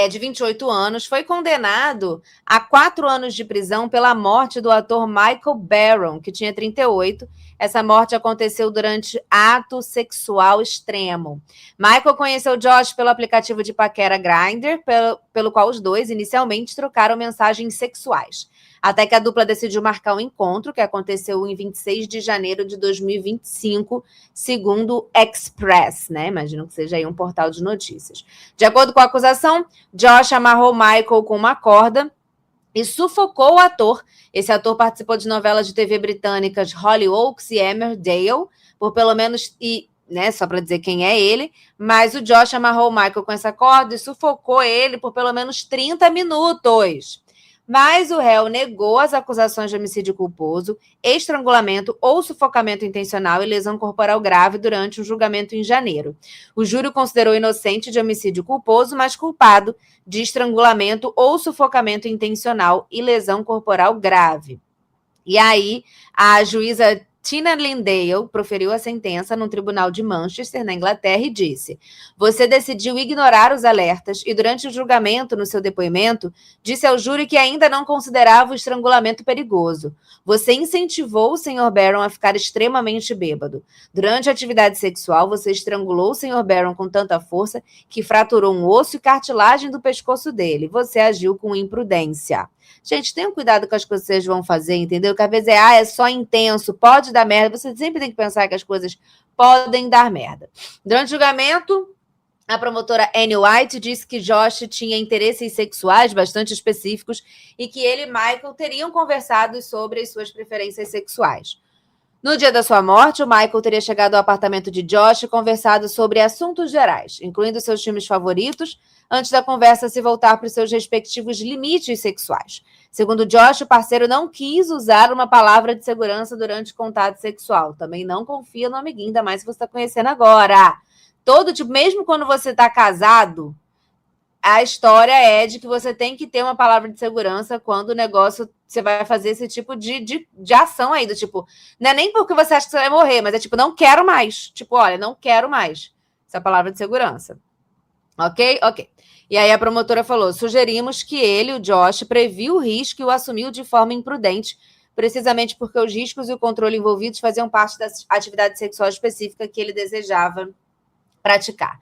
S1: De 28 anos, foi condenado a 4 anos de prisão pela morte do ator Michael Barron, que tinha 38. Essa morte aconteceu durante ato sexual extremo. Michael conheceu Josh pelo aplicativo de paquera Grindr, pelo qual os dois inicialmente trocaram mensagens sexuais. Até que a dupla decidiu marcar um encontro, que aconteceu em 26 de janeiro de 2025, segundo Express, né? Imagino que seja aí um portal de notícias. De acordo com a acusação, Josh amarrou Michael com uma corda e sufocou o ator. Esse ator participou de novelas de TV britânicas Hollyoaks e Emmerdale, por pelo menos... só para dizer quem é ele, mas o Josh amarrou o Michael com essa corda e sufocou ele por pelo menos 30 minutos. Mas o réu negou as acusações de homicídio culposo, estrangulamento ou sufocamento intencional e lesão corporal grave durante um julgamento em janeiro. O júri considerou inocente de homicídio culposo, mas culpado de estrangulamento ou sufocamento intencional e lesão corporal grave. E aí, a juíza Tina Lindale proferiu a sentença no tribunal de Manchester, na Inglaterra, e disse: você decidiu ignorar os alertas e, durante o julgamento, no seu depoimento, disse ao júri que ainda não considerava o estrangulamento perigoso. Você incentivou o Sr. Barron a ficar extremamente bêbado. Durante a atividade sexual, você estrangulou o Sr. Barron com tanta força que fraturou um osso e cartilagem do pescoço dele. Você agiu com imprudência. Gente, tenham cuidado com as coisas que vocês vão fazer, entendeu? Que às vezes é só intenso, pode dar merda. Você sempre tem que pensar que as coisas podem dar merda. Durante o julgamento, a promotora Anne White disse que Josh tinha interesses sexuais bastante específicos e que ele e Michael teriam conversado sobre as suas preferências sexuais. No dia da sua morte, o Michael teria chegado ao apartamento de Josh e conversado sobre assuntos gerais, incluindo seus filmes favoritos, antes da conversa se voltar para os seus respectivos limites sexuais. Segundo Josh, o parceiro não quis usar uma palavra de segurança durante o contato sexual. Também não confia no amiguinho, ainda mais se você está conhecendo agora. Mesmo quando você está casado, a história é de que você tem que ter uma palavra de segurança quando o negócio, você vai fazer esse tipo de ação aí, do tipo, não é nem porque você acha que você vai morrer, mas é tipo, não quero mais. Tipo, olha, não quero mais. Essa é a palavra de segurança. Ok? Ok. E aí a promotora falou, sugerimos que ele, o Josh, previu o risco e o assumiu de forma imprudente, precisamente porque os riscos e o controle envolvidos faziam parte da atividade sexual específica que ele desejava praticar.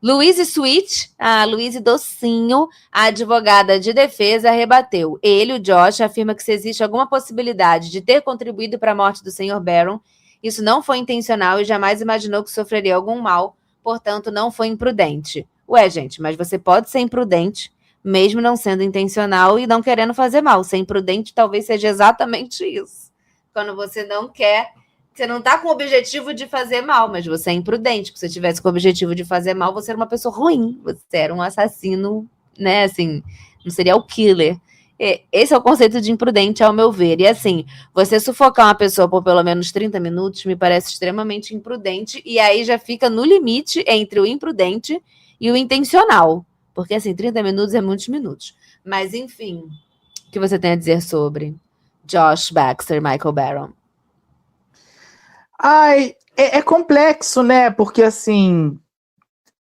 S1: Louise Sweet, a Louise Docinho, a advogada de defesa, rebateu. Ele, o Josh, afirma que se existe alguma possibilidade de ter contribuído para a morte do Sr. Barron, isso não foi intencional e jamais imaginou que sofreria algum mal, portanto, não foi imprudente. Ué, gente, mas você pode ser imprudente, mesmo não sendo intencional e não querendo fazer mal. Ser imprudente talvez seja exatamente isso. Quando você não quer, você não está com o objetivo de fazer mal, mas você é imprudente. Se você tivesse com o objetivo de fazer mal, você era uma pessoa ruim. Você era um assassino, né, assim, um serial killer. Esse é o conceito de imprudente, ao meu ver. E assim, você sufocar uma pessoa por pelo menos 30 minutos me parece extremamente imprudente. E aí já fica no limite entre o imprudente e o intencional. Porque assim, 30 minutos é muitos minutos. Mas enfim, o que você tem a dizer sobre Josh Baxter e Michael Barron?
S3: Ai, é complexo, né? Porque assim,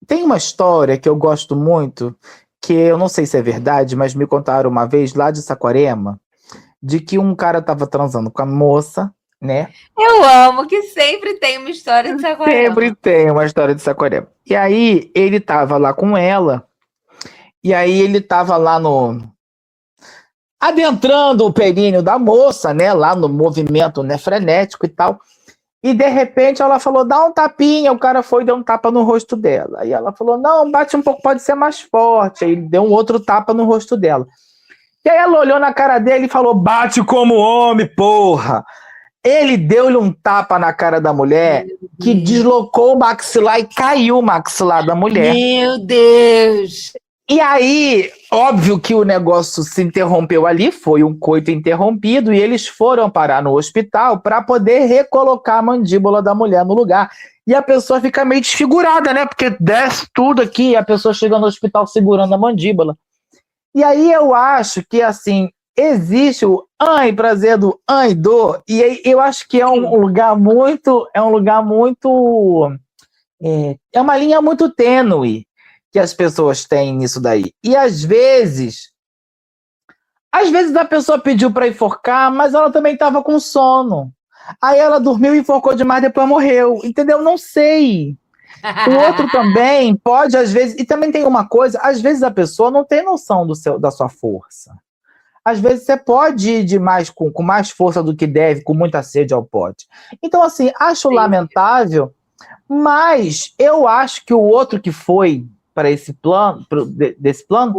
S3: tem uma história que eu gosto muito, que eu não sei se é verdade, mas me contaram uma vez lá de Saquarema, de que um cara tava transando com a moça, né?
S1: Eu amo que sempre tem uma história de Saquarema.
S3: Sempre tem uma história de Saquarema. E aí ele tava lá com ela, e aí ele tava lá adentrando o períneo da moça, né? Lá no movimento, né, frenético e tal. E de repente ela falou, dá um tapinha, o cara foi e deu um tapa no rosto dela. Aí ela falou, não, bate um pouco, pode ser mais forte. Aí ele deu um outro tapa no rosto dela. E aí ela olhou na cara dele e falou, bate como homem, porra. Ele deu-lhe um tapa na cara da mulher que deslocou o maxilar e caiu o maxilar da mulher.
S1: Meu Deus!
S3: E aí, óbvio que o negócio se interrompeu ali, foi um coito interrompido, e eles foram parar no hospital para poder recolocar a mandíbula da mulher no lugar. E a pessoa fica meio desfigurada, né? Porque desce tudo aqui e a pessoa chega no hospital segurando a mandíbula. E aí eu acho que, assim, existe o ai, prazer do ai, dor, e aí eu acho que é um lugar muito... É uma linha muito tênue que as pessoas têm nisso daí. E às vezes a pessoa pediu para enforcar, mas ela também estava com sono. Aí ela dormiu, enforcou demais, depois morreu. Entendeu? Não sei. O outro também pode, às vezes... E também tem uma coisa, às vezes a pessoa não tem noção da sua força. Às vezes você pode ir demais, com mais força do que deve, com muita sede ao pote. Então, assim, acho lamentável, mas eu acho que o outro que foi para esse plano, desse plano,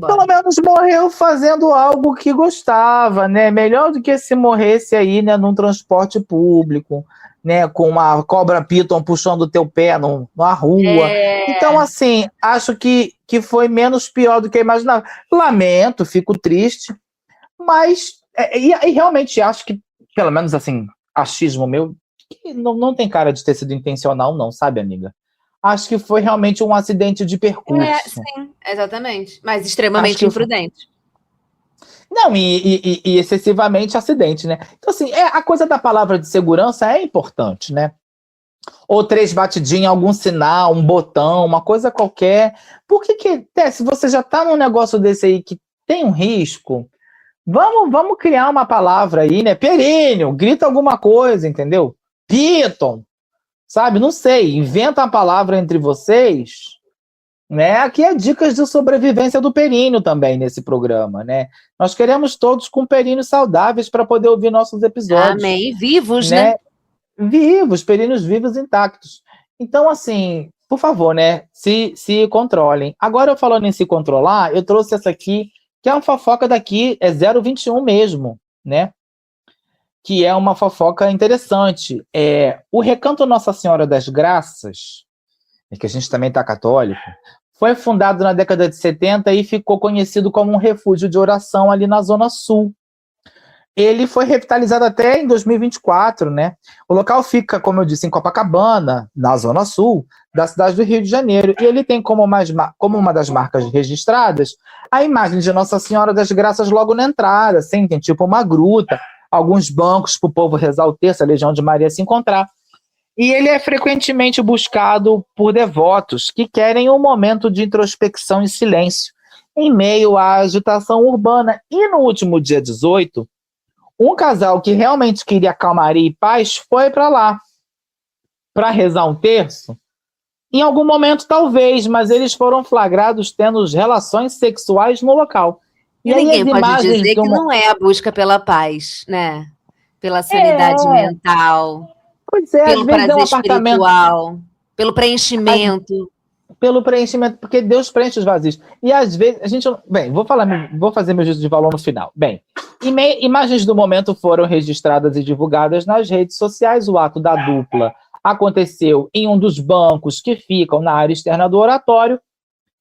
S3: pelo menos morreu fazendo algo que gostava, né? Melhor do que se morresse aí, né, num transporte público, né, com uma cobra python puxando o teu pé na rua. Então, assim, acho que foi menos pior do que eu imaginava. Lamento, fico triste, mas e realmente acho que, pelo menos assim, achismo meu, que não tem cara de ter sido intencional, não, sabe, amiga? Acho que foi realmente um acidente de percurso.
S1: Sim, exatamente. Mas extremamente imprudente.
S3: Não, e excessivamente acidente, né? Então, assim, a coisa da palavra de segurança é importante, né? Ou 3 batidinhas, algum sinal, um botão, uma coisa qualquer. Por que se você já tá num negócio desse aí que tem um risco, vamos criar uma palavra aí, né? Períneo, grita alguma coisa, entendeu? Python. Sabe, não sei, inventa a palavra entre vocês, né? Aqui é dicas de sobrevivência do períneo também nesse programa, né? Nós queremos todos com períneos saudáveis para poder ouvir nossos episódios.
S1: Amém, vivos, né?
S3: Vivos, períneos vivos intactos. Então, assim, por favor, né? Se controlem. Agora, eu falando em se controlar, eu trouxe essa aqui, que é uma fofoca daqui, é 021 mesmo, né? Que é uma fofoca interessante. O Recanto Nossa Senhora das Graças, que a gente também está católico, foi fundado na década de 70 e ficou conhecido como um refúgio de oração ali na Zona Sul. Ele foi revitalizado até em 2024, né? O local fica, como eu disse, em Copacabana, na Zona Sul, da cidade do Rio de Janeiro. E ele tem como uma das marcas registradas a imagem de Nossa Senhora das Graças logo na entrada, assim, tem tipo uma gruta, alguns bancos para o povo rezar o terço, a Legião de Maria se encontrar. E ele é frequentemente buscado por devotos que querem um momento de introspecção e silêncio, em meio à agitação urbana. E no último dia 18, um casal que realmente queria calmaria e paz foi para lá, para rezar um terço. Em algum momento, talvez, mas eles foram flagrados tendo relações sexuais no local.
S1: E ninguém pode dizer que não é a busca pela paz, né? Pela sanidade mental,
S3: pois é,
S1: pelo prazer espiritual, pelo preenchimento.
S3: Pelo preenchimento, porque Deus preenche os vazios. E às vezes, a gente... Bem, vou fazer meu juízo de valor no final. Bem, imagens do momento foram registradas e divulgadas nas redes sociais. O ato da dupla aconteceu em um dos bancos que ficam na área externa do oratório.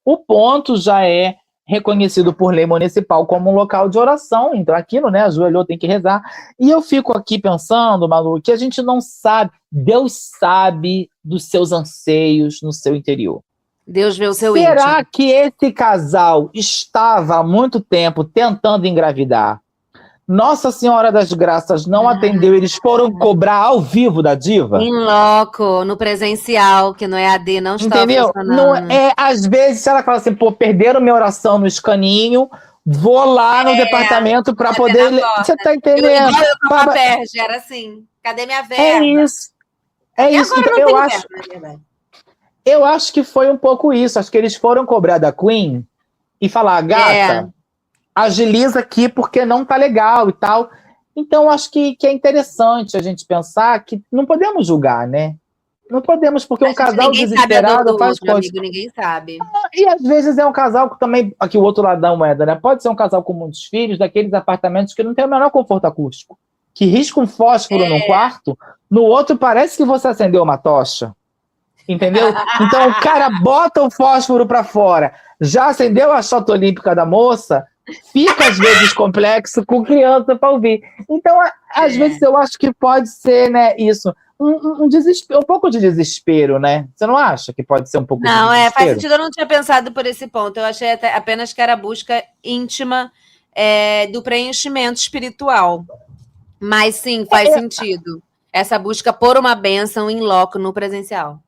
S3: O ponto já é reconhecido por lei municipal como um local de oração. Então, aquilo, né, ajoelhou, tem que rezar. E eu fico aqui pensando, Malu, que a gente não sabe, Deus sabe dos seus anseios no seu interior.
S1: Deus vê o seu
S3: Será
S1: íntimo.
S3: que esse casal estava há muito tempo tentando engravidar? Nossa Senhora das Graças não atendeu, eles foram cobrar ao vivo da diva?
S1: Em loco, no presencial, que no EAD não estava
S3: Entendeu?
S1: funcionando.
S3: Não é, às vezes ela fala assim, pô, perderam minha oração no escaninho, vou lá no departamento para poder... Você tá entendendo?
S1: Igual eu com a Paperge, era assim, cadê minha verba?
S3: É isso. É
S1: E
S3: isso.
S1: agora
S3: Então,
S1: não
S3: eu
S1: tem
S3: acho,
S1: verba, na verdade.
S3: eu acho que foi um pouco isso. Acho que eles foram cobrar da Queen e falar, gata, agiliza aqui porque não tá legal e tal. Então, acho que é interessante a gente pensar que não podemos julgar, né? Não podemos, porque um casal desesperado faz coisas.
S1: Ninguém sabe.
S3: E às vezes é um casal que também, aqui o outro lado da moeda, né? Pode ser um casal com muitos filhos, daqueles apartamentos que não tem o menor conforto acústico. Que risca um fósforo num quarto, no outro parece que você acendeu uma tocha. Entendeu? Então o cara bota o fósforo para fora, já acendeu a chota olímpica da moça, fica às vezes complexo com criança para ouvir. Então, às vezes eu acho que pode ser, né, isso. Um desespero, um pouco de desespero, né? Você não acha que pode ser um pouco de desespero?
S1: Não, faz sentido. Eu não tinha pensado por esse ponto. Eu achei apenas que era a busca íntima do preenchimento espiritual. Mas sim, faz sentido. Essa busca por uma bênção em loco no presencial.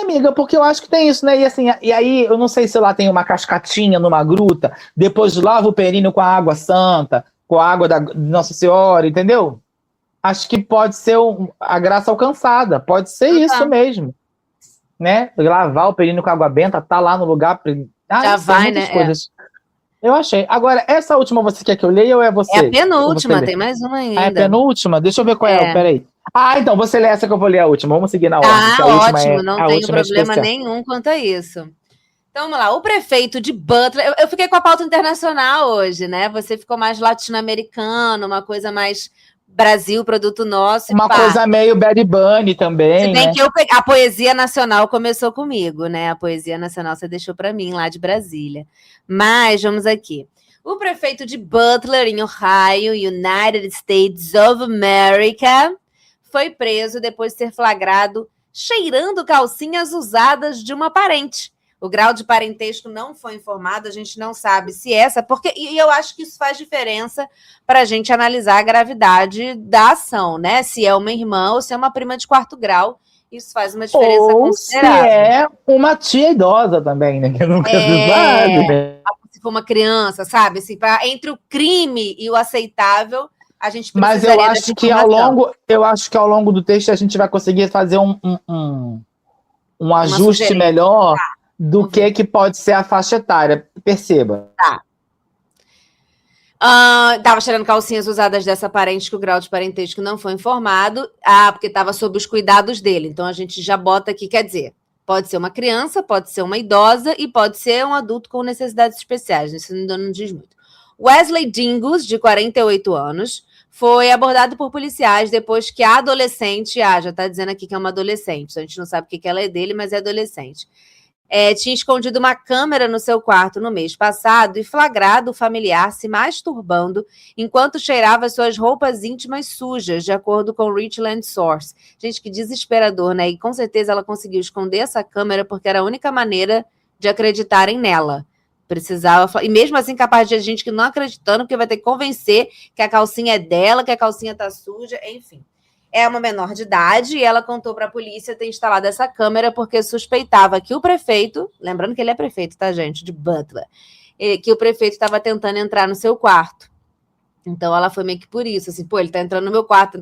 S3: Amiga, porque eu acho que tem isso, né? E assim, e aí, eu não sei se lá tem uma cascatinha numa gruta, depois lava o períneo com a água santa, com a água da Nossa Senhora, entendeu? Acho que pode ser a graça alcançada, pode ser isso mesmo, né? Lavar o períneo com água benta, tá lá no lugar...
S1: Já vai, né?
S3: Coisas. Eu achei. Agora, essa última você quer que eu leia ou é você?
S1: É a penúltima, tem mais uma ainda.
S3: É a penúltima? Deixa eu ver qual é. Peraí. Então você lê essa que eu vou ler a última. Vamos seguir na ordem.
S1: Ótimo, não tenho problema nenhum quanto a isso. Então, vamos lá. O prefeito de Butler... Eu fiquei com a pauta internacional hoje, né? Você ficou mais latino-americano, uma coisa mais Brasil, produto nosso.
S3: Uma coisa meio Bad Bunny também,
S1: se bem
S3: né?
S1: que a poesia nacional começou comigo, né? A poesia nacional você deixou para mim, lá de Brasília. Mas, vamos aqui. O prefeito de Butler, em Ohio, United States of America, foi preso depois de ser flagrado cheirando calcinhas usadas de uma parente. O grau de parentesco não foi informado, a gente não sabe se e eu acho que isso faz diferença para a gente analisar a gravidade da ação, né? Se é uma irmã ou se é uma prima de 4º grau, isso faz uma diferença considerável.
S3: Se é uma tia idosa também, né? Que nunca se sabe, né?
S1: Se for uma criança, sabe? Assim, entre o crime e o aceitável, a gente precisa.
S3: Mas eu acho que ao longo do texto a gente vai conseguir fazer um ajuste melhor do que pode ser a faixa etária. Perceba.
S1: Tá. Tava cheirando calcinhas usadas dessa parente que o grau de parentesco não foi informado. Porque estava sob os cuidados dele. Então a gente já bota aqui, quer dizer, pode ser uma criança, pode ser uma idosa e pode ser um adulto com necessidades especiais. Isso ainda não diz muito. Wesley Dingus, de 48 anos, foi abordado por policiais depois que a adolescente, já está dizendo aqui que é uma adolescente, a gente não sabe o que ela é dele, mas é adolescente, tinha escondido uma câmera no seu quarto no mês passado e flagrado o familiar se masturbando enquanto cheirava suas roupas íntimas sujas, de acordo com o Richland Source. Gente, que desesperador, né? E com certeza ela conseguiu esconder essa câmera porque era a única maneira de acreditarem nela. Precisava, e mesmo assim capaz de gente que não acreditando, porque vai ter que convencer que a calcinha é dela, que a calcinha tá suja, enfim. É uma menor de idade e ela contou para a polícia ter instalado essa câmera porque suspeitava que o prefeito, lembrando que ele é prefeito, tá, gente, de Butler, que o prefeito estava tentando entrar no seu quarto. Então ela foi meio que por isso, assim, ele tá entrando no meu quarto,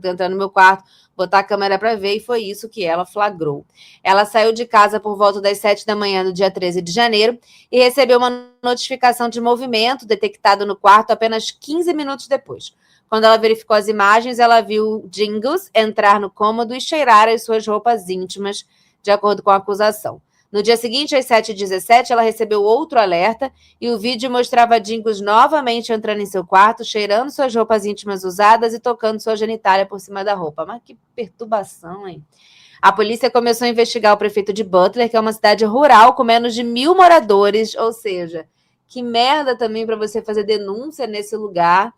S1: botar a câmera para ver, e foi isso que ela flagrou. Ela saiu de casa por volta das 7 da manhã do dia 13 de janeiro e recebeu uma notificação de movimento detectado no quarto apenas 15 minutos depois. Quando ela verificou as imagens, ela viu Dingus entrar no cômodo e cheirar as suas roupas íntimas, de acordo com a acusação. No dia seguinte, às 7h17, ela recebeu outro alerta e o vídeo mostrava Dingus novamente entrando em seu quarto, cheirando suas roupas íntimas usadas e tocando sua genitália por cima da roupa. Mas que perturbação, hein? A polícia começou a investigar o prefeito de Butler, que é uma cidade rural com menos de 1.000 moradores, ou seja, Que merda também para você fazer denúncia nesse lugar,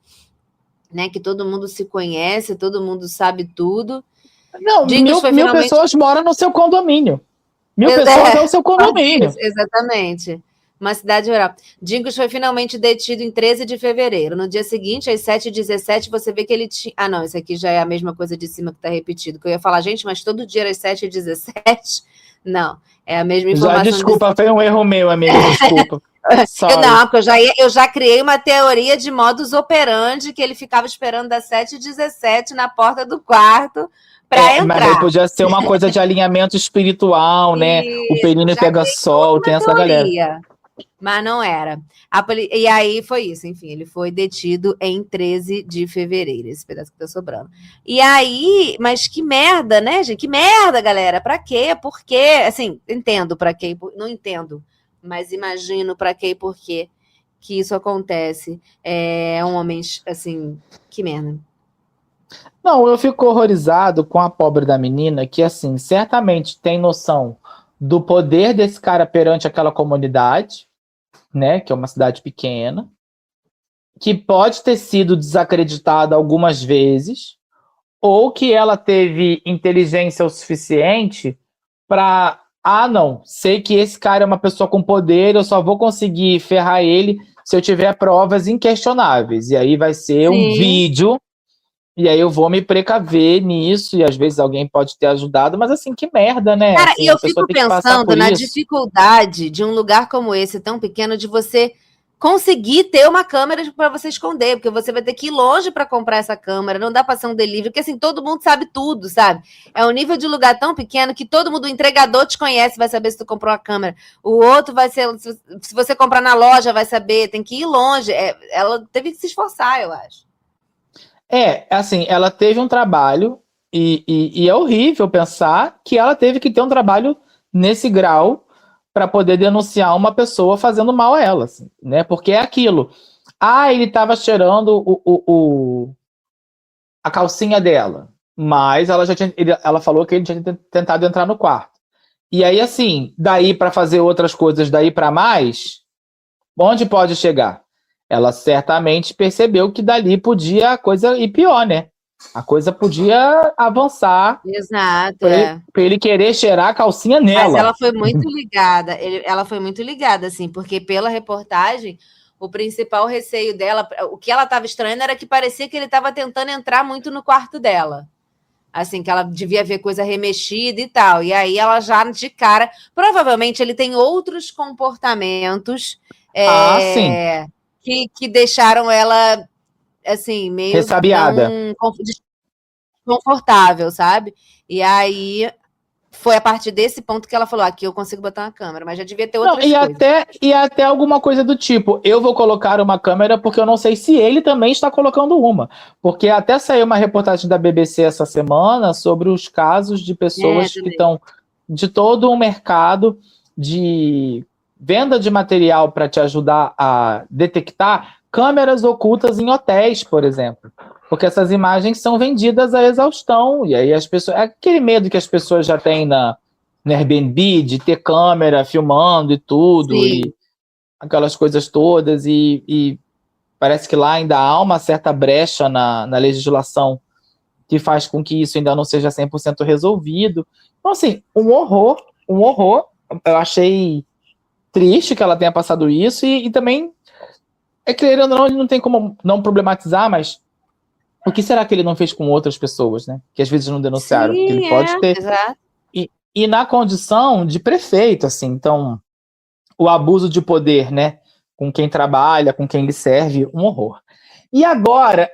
S1: né? Que todo mundo se conhece, todo mundo sabe tudo.
S3: Não,
S1: Jingles foi
S3: mil
S1: finalmente...
S3: pessoas moram no seu condomínio. 1000 pessoas é o seu condomínio.
S1: Exatamente. Uma cidade rural. Jingles foi finalmente detido em 13 de fevereiro. No dia seguinte, às 7h17, você vê que ele tinha... Ah, não, isso aqui já é a mesma coisa de cima que está repetido. Que eu ia falar, gente, mas todo dia às 7h17? Não, é a mesma informação.
S3: Desculpa, foi um erro meu, amigo, desculpa.
S1: Não, porque eu já criei uma teoria de modus operandi que ele ficava esperando das 7h17 na porta do quarto para entrar.
S3: Mas aí podia ser uma coisa de alinhamento espiritual, né? O períneo pega sol, tem essa galera.
S1: Mas não era. E aí foi isso, enfim, ele foi detido em 13 de fevereiro, esse pedaço que tá sobrando. E aí, mas que merda, né, gente? Que merda, galera, pra quê? Por quê? Assim, entendo pra quê, não entendo, mas imagino pra quê e por quê que isso acontece. É um homem, assim, que merda.
S3: Não, eu fico horrorizado com a pobre da menina, que, assim, certamente tem noção do poder desse cara perante aquela comunidade, né, que é uma cidade pequena, que pode ter sido desacreditada algumas vezes, ou que ela teve inteligência o suficiente para, não, sei que esse cara é uma pessoa com poder, eu só vou conseguir ferrar ele se eu tiver provas inquestionáveis, e aí vai ser um vídeo, e aí eu vou me precaver nisso, e às vezes alguém pode ter ajudado, mas assim, que merda, né?
S1: Cara,
S3: assim,
S1: e eu fico pensando na dificuldade de um lugar como esse, tão pequeno, de você conseguir ter uma câmera para você esconder, porque você vai ter que ir longe para comprar essa câmera, não dá para ser um delivery, porque assim, todo mundo sabe tudo, sabe? É um nível de lugar tão pequeno que todo mundo, o entregador te conhece, vai saber se tu comprou a câmera, o outro vai ser, se você comprar na loja, vai saber, tem que ir longe. Ela teve que se esforçar, eu acho.
S3: Assim, ela teve um trabalho, e é horrível pensar que ela teve que ter um trabalho nesse grau para poder denunciar uma pessoa fazendo mal a ela, assim, né? Porque é aquilo. Ele estava cheirando a calcinha dela, mas ela falou que ele tinha tentado entrar no quarto. E aí, assim, daí para fazer outras coisas, daí para mais, onde pode chegar? Ela certamente percebeu que dali podia a coisa ir pior, né? A coisa podia avançar.
S1: Exato.
S3: Pra ele querer cheirar a calcinha nela.
S1: Mas ela foi muito ligada. Ela foi muito ligada, assim, porque pela reportagem, o principal receio dela, o que ela estava estranhando era que parecia que ele estava tentando entrar muito no quarto dela. Assim, que ela devia ver coisa remexida e tal. E aí ela já de cara. Provavelmente ele tem outros comportamentos.
S3: Sim.
S1: Que deixaram ela, assim, meio...
S3: ressabiada.
S1: Desconfortável, sabe? E aí foi a partir desse ponto que ela falou, aqui eu consigo botar uma câmera, mas já devia ter outras coisas.
S3: E até alguma coisa do tipo, eu vou colocar uma câmera porque eu não sei se ele também está colocando uma. Porque até saiu uma reportagem da BBC essa semana sobre os casos de pessoas que estão de todo um mercado de venda de material para te ajudar a detectar câmeras ocultas em hotéis, por exemplo. Porque essas imagens são vendidas à exaustão. E aí as pessoas... aquele medo que as pessoas já têm no Airbnb de ter câmera filmando e tudo.
S1: Sim.
S3: E aquelas coisas todas. E parece que lá ainda há uma certa brecha na legislação que faz com que isso ainda não seja 100% resolvido. Então, assim, um horror. Eu achei triste que ela tenha passado isso. E também, querendo ou não, ele não tem como não problematizar, mas o que será que ele não fez com outras pessoas, né? Que às vezes não denunciaram.
S1: Sim,
S3: que ele pode ter.
S1: Exato.
S3: E na condição de prefeito, assim, então, o abuso de poder, né? Com quem trabalha, com quem lhe serve, um horror. E agora,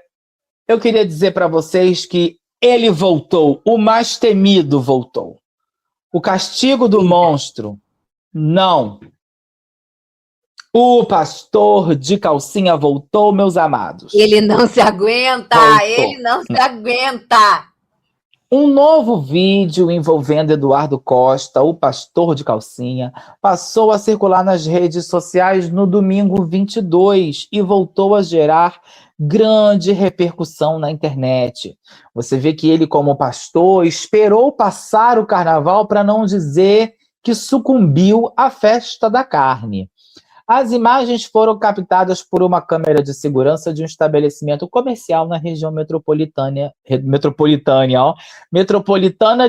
S3: eu queria dizer para vocês que ele voltou, o mais temido voltou. O castigo do monstro, não. O pastor de calcinha voltou, meus amados.
S1: Ele não se aguenta, ele não se aguenta.
S3: Um novo vídeo envolvendo Eduardo Costa, o pastor de calcinha, passou a circular nas redes sociais no domingo 22 e voltou a gerar grande repercussão na internet. Você vê que ele, como pastor, esperou passar o carnaval para não dizer que sucumbiu à festa da carne. As imagens foram captadas por uma câmera de segurança de um estabelecimento comercial na região metropolitana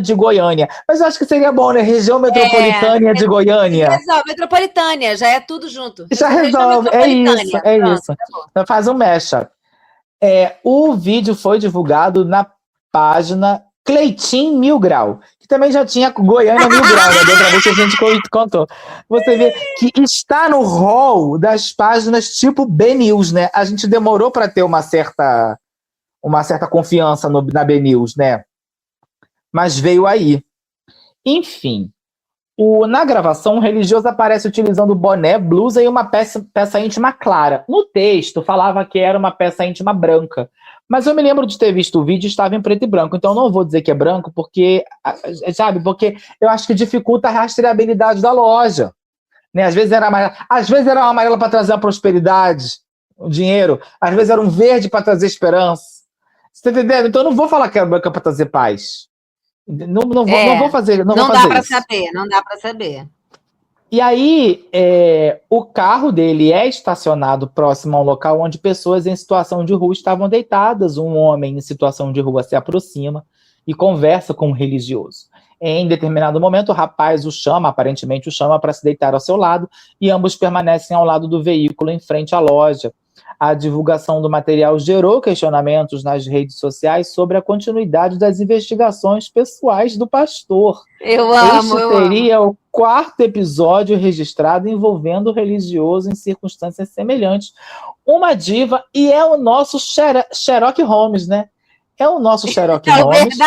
S3: de Goiânia. Mas eu acho que seria bom, né? Região metropolitana de Goiânia.
S1: Resolve, metropolitânia, já é tudo junto.
S3: Já resolve, é isso. Então faz um mashup. O vídeo foi divulgado na página Cleitinho Mil Grau, que também já tinha Goiânia Mil Grau, né? Da outra vez que a gente contou. Você vê que está no hall das páginas tipo B-News, né? A gente demorou para ter uma certa confiança na B-News, né? Mas veio aí. Enfim, na gravação, o religioso aparece utilizando boné, blusa e uma peça íntima clara. No texto, falava que era uma peça íntima branca. Mas eu me lembro de ter visto o vídeo e estava em preto e branco. Então, não vou dizer que é branco, porque, sabe, porque eu acho que dificulta a rastreabilidade da loja. Né? Às vezes era uma amarela para trazer a prosperidade, o dinheiro. Às vezes era um verde para trazer esperança. Você está entendendo? Então, eu não vou falar que era branca para trazer paz. Não vou fazer isso. Não
S1: dá para saber.
S3: E aí, o carro dele é estacionado próximo a um local onde pessoas em situação de rua estavam deitadas. Um homem em situação de rua se aproxima e conversa com o religioso. Em determinado momento, o rapaz aparentemente o chama para se deitar ao seu lado, e ambos permanecem ao lado do veículo em frente à loja. A divulgação do material gerou questionamentos nas redes sociais sobre a continuidade das investigações pessoais do pastor. Este seria o 4º episódio registrado envolvendo o religioso em circunstâncias semelhantes. Uma diva, e é o nosso Sherlock Holmes, né? É o nosso Sherlock Holmes.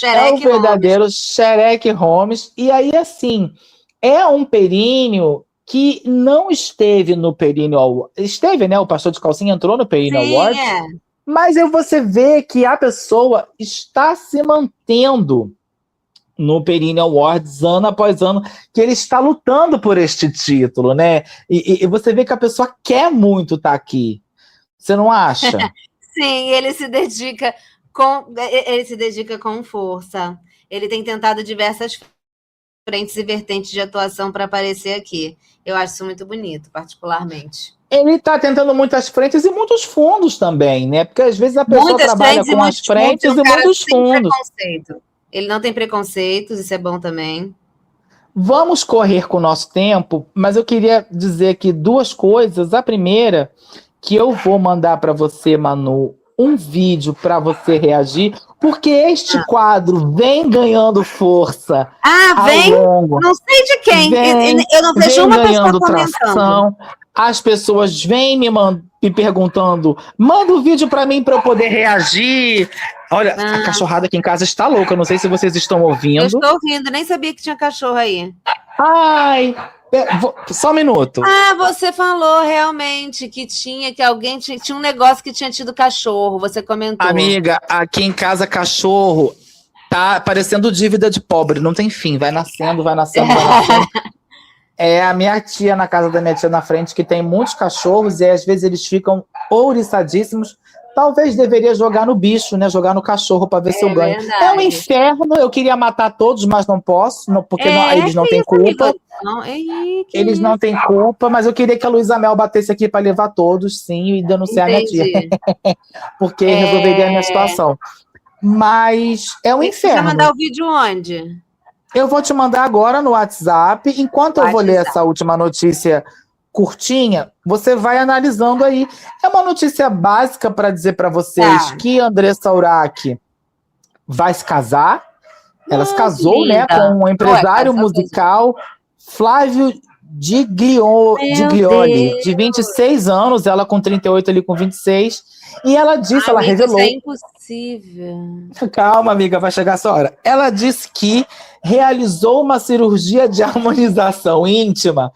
S1: É o verdadeiro
S3: Sherlock Holmes. E aí, assim, é um períneo que não esteve no Períneo Award. Esteve, né? O pastor de calcinha entrou no Períneo Award. Mas aí você vê que a pessoa está se mantendo no Períneo Awards ano após ano, que ele está lutando por este título, né? E você vê que a pessoa quer muito estar aqui. Você não acha?
S1: Sim, ele se dedica com força. Ele tem tentado diversas frentes e vertentes de atuação para aparecer aqui. Eu acho isso muito bonito, particularmente.
S3: Ele está tentando muitas frentes e muitos fundos também, né? Porque às vezes a pessoa trabalha com as frentes e muitos fundos.
S1: Ele não tem preconceitos, isso é bom também.
S3: Vamos correr com o nosso tempo, mas eu queria dizer aqui 2 coisas. A primeira, que eu vou mandar para você, Manu, um vídeo para você reagir, porque este quadro vem ganhando força.
S1: Vem?
S3: Longo.
S1: Não sei de quem. Eu não vejo uma pessoa comentando.
S3: Tração. As pessoas vêm me perguntando, manda o vídeo para mim para eu poder reagir. Olha, a cachorrada aqui em casa está louca. Não sei se vocês estão ouvindo.
S1: Eu estou ouvindo, nem sabia que tinha cachorro aí.
S3: Ai, só um minuto.
S1: Você falou realmente que alguém tinha um negócio que tinha tido cachorro. Você comentou.
S3: Amiga, aqui em casa cachorro tá parecendo dívida de pobre. Não tem fim. Vai nascendo. É a minha tia, na casa da minha tia na frente, que tem muitos cachorros e às vezes eles ficam ouriçadíssimos. Talvez deveria jogar no bicho, né? Jogar no cachorro para ver se eu ganho. Verdade. É um inferno. Eu queria matar todos, mas não posso, porque eles não têm culpa. Eles não têm culpa, mas eu queria que a Luísa Mel batesse aqui para levar todos, sim, e denunciar a minha tia. Porque resolveria a minha situação. Mas é um inferno.
S1: Você vai mandar o vídeo onde?
S3: Eu vou te mandar agora no WhatsApp. Enquanto eu vou ler essa última notícia curtinha, você vai analisando aí. É uma notícia básica para dizer para vocês que Andressa Urach vai se casar. Ela se casou, né, com um empresário musical, Flávio Giglioli, de 26 anos, ela com 38, ele com 26. E ela disse, ela revelou...
S1: Isso é impossível.
S3: Calma, amiga, vai chegar a sua hora. Ela disse que realizou uma cirurgia de harmonização íntima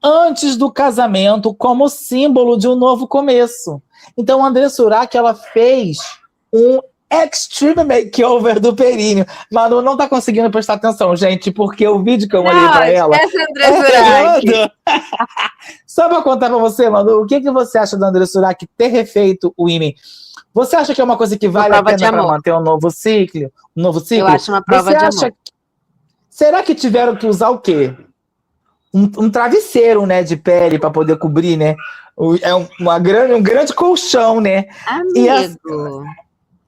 S3: antes do casamento, como símbolo de um novo começo. Então, a Andressa Urach, ela fez um extreme makeover do períneo. Manu não tá conseguindo prestar atenção, gente, porque o vídeo que eu mandei pra ela...
S1: Essa é a Andressa Urach.
S3: Só pra contar pra você, Manu, o que você acha da Andressa Urach ter refeito o ímã? Você acha que é uma coisa que vale a pena para manter um novo ciclo? Eu
S1: acho uma prova de amor.
S3: Será que tiveram que usar o quê? um travesseiro, né, de pele para poder cobrir, né? É um grande colchão, né?
S1: Amigo.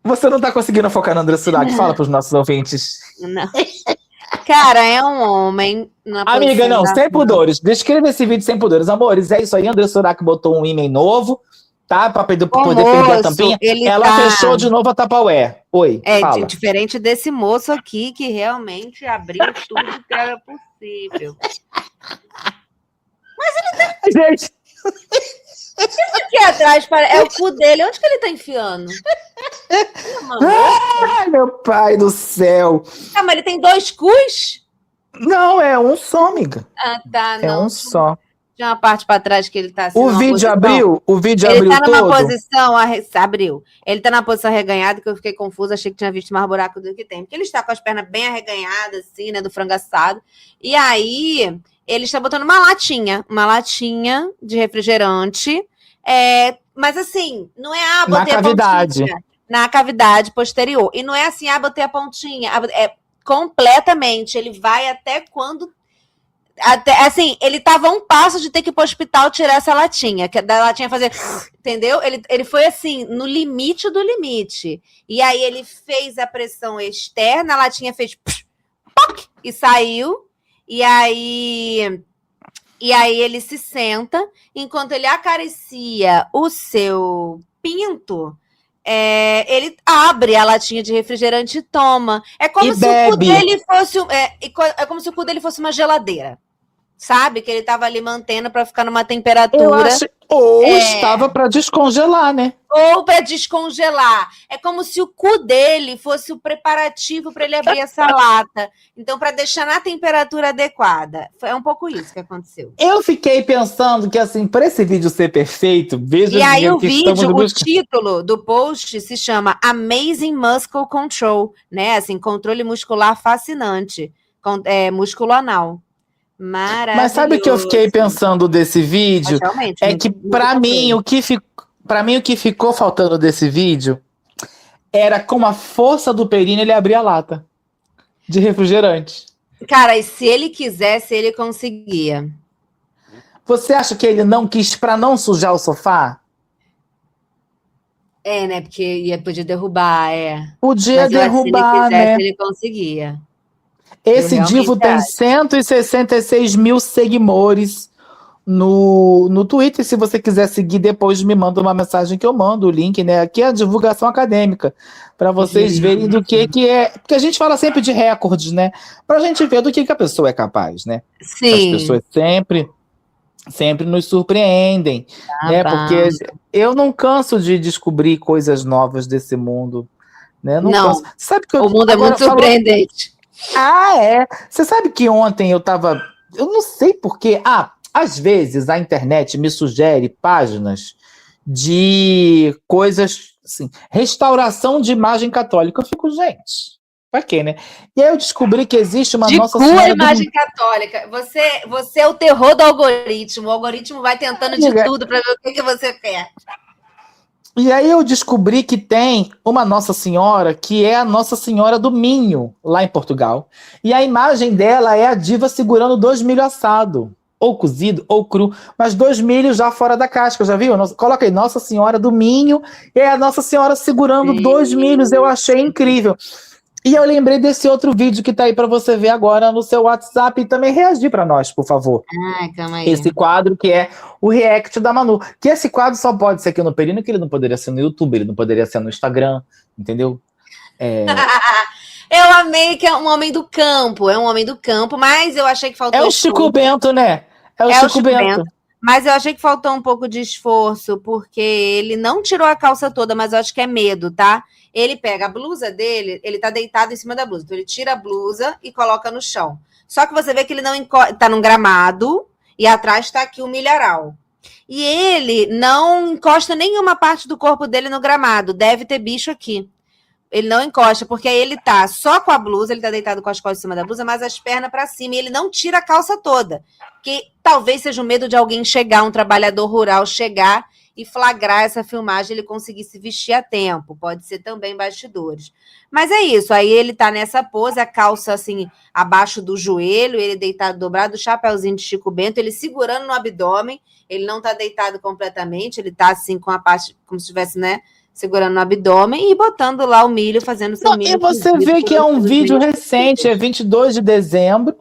S3: Você não tá conseguindo focar no André Surak? Fala pros nossos ouvintes.
S1: Não. Cara, é um homem.
S3: Amiga, não, sem pudores. Descreva esse vídeo sem pudores. Amores, é isso aí. André Surak botou um ímã novo, tá? Pra poder perder a tampinha. Ela fechou de novo a Tupperware. Oi, fala.
S1: Diferente desse moço aqui, que realmente abriu tudo que era possível. Mas ele tá...
S3: Gente...
S1: Isso aqui atrás é o cu dele. Onde que ele tá enfiando?
S3: Ai, meu pai do céu.
S1: Ah, mas ele tem 2 cus?
S3: Não, é um só, amiga.
S1: Ah, tá.
S3: É
S1: não.
S3: um só.
S1: Tinha uma parte pra trás que ele tá assim.
S3: O vídeo abriu? O vídeo abriu todo?
S1: Ele tá numa posição... Abriu. Ele tá na posição arreganhada, que eu fiquei confusa. Achei que tinha visto mais buraco do que tem. Porque ele está com as pernas bem arreganhadas, assim, né? Do frango assado. E aí... Ele está botando uma latinha de refrigerante, mas assim, não é botei a pontinha na cavidade posterior. E não é assim, botei a pontinha. É completamente. Ele vai até quando... assim, ele estava a um passo de ter que ir para o hospital tirar essa latinha, que da latinha fazer... Entendeu? Ele foi assim, no limite do limite. E aí ele fez a pressão externa, a latinha fez... Poc, e saiu. E aí ele se senta, enquanto ele acaricia o seu pinto, ele abre a latinha de refrigerante e toma. É como se o cu dele fosse como se o cu dele fosse uma geladeira. Sabe? Que ele estava ali mantendo para ficar numa temperatura.
S3: Ou estava para descongelar, né?
S1: Ou para descongelar. É como se o cu dele fosse o preparativo para ele abrir essa lata. Então, para deixar na temperatura adequada. É um pouco isso que aconteceu.
S3: Eu fiquei pensando que, assim, para esse vídeo ser perfeito, veja...
S1: E aí o título do post se chama Amazing Muscle Control, né? Assim, controle muscular fascinante. Músculo anal. Maravilhoso.
S3: Mas sabe o que eu fiquei pensando desse vídeo? É que para mim o que ficou faltando desse vídeo era com a força do períneo ele abrir a lata de refrigerante.
S1: Cara, e se ele quisesse, ele conseguia.
S3: Você acha que ele não quis para não sujar o sofá?
S1: Né? Porque podia derrubar,
S3: Podia derrubar,
S1: se ele quisesse, ele conseguia.
S3: Esse divo tem 166 mil seguidores no Twitter. Se você quiser seguir depois, me manda uma mensagem que eu mando o link, né? Aqui é a divulgação acadêmica, para vocês verem do que é. Porque a gente fala sempre de recordes, né? Para a gente ver do que a pessoa é capaz, né?
S1: Sim.
S3: As pessoas sempre nos surpreendem, né? Porque eu não canso de descobrir coisas novas desse mundo, né? Não. Canso. Sabe que
S1: o mundo é muito surpreendente.
S3: Você sabe que ontem eu não sei porquê. Às vezes a internet me sugere páginas de coisas assim, restauração de imagem católica. Eu fico, gente, pra quê, né? E aí eu descobri que existe uma Nossa Senhora...
S1: imagem católica. Você é o terror do algoritmo. O algoritmo vai tentando de tudo pra ver o que você quer.
S3: E aí eu descobri que tem uma Nossa Senhora, que é a Nossa Senhora do Minho, lá em Portugal. E a imagem dela é a diva segurando 2 milho assado. Ou cozido, ou cru. Mas 2 milhos já fora da casca, já viu? Coloca aí, Nossa Senhora do Minho. E é a Nossa Senhora segurando 2 milhos. Eu achei incrível. E eu lembrei desse outro vídeo que tá aí para você ver agora no seu WhatsApp e também reagir para nós, por favor.
S1: Calma aí.
S3: Esse quadro que é o react da Manu. Que esse quadro só pode ser aqui no Perino, que ele não poderia ser no YouTube, ele não poderia ser no Instagram, entendeu?
S1: Eu amei que é um homem do campo, mas eu achei que faltou...
S3: É o Chico Bento, né? É o Chico Bento.
S1: Mas eu achei que faltou um pouco de esforço, porque ele não tirou a calça toda, mas eu acho que é medo, tá? Ele pega a blusa dele, ele tá deitado em cima da blusa, então ele tira a blusa e coloca no chão. Só que você vê que ele não tá num gramado e atrás tá aqui o milharal. E ele não encosta nenhuma parte do corpo dele no gramado, deve ter bicho aqui. Ele não encosta, porque aí ele tá só com a blusa, ele tá deitado com as costas em cima da blusa, mas as pernas para cima, e ele não tira a calça toda. Que talvez seja o medo de alguém chegar, um trabalhador rural chegar e flagrar essa filmagem, ele conseguir se vestir a tempo. Pode ser também bastidores. Mas é isso, aí ele tá nessa pose, a calça assim, abaixo do joelho, ele deitado dobrado, o chapéuzinho de Chico Bento, ele segurando no abdômen, ele não tá deitado completamente, ele tá assim com a parte, como se estivesse, né, segurando no abdômen e botando lá o milho, fazendo seu milho.
S3: E você vê que é um vídeo recente, é 22 de dezembro,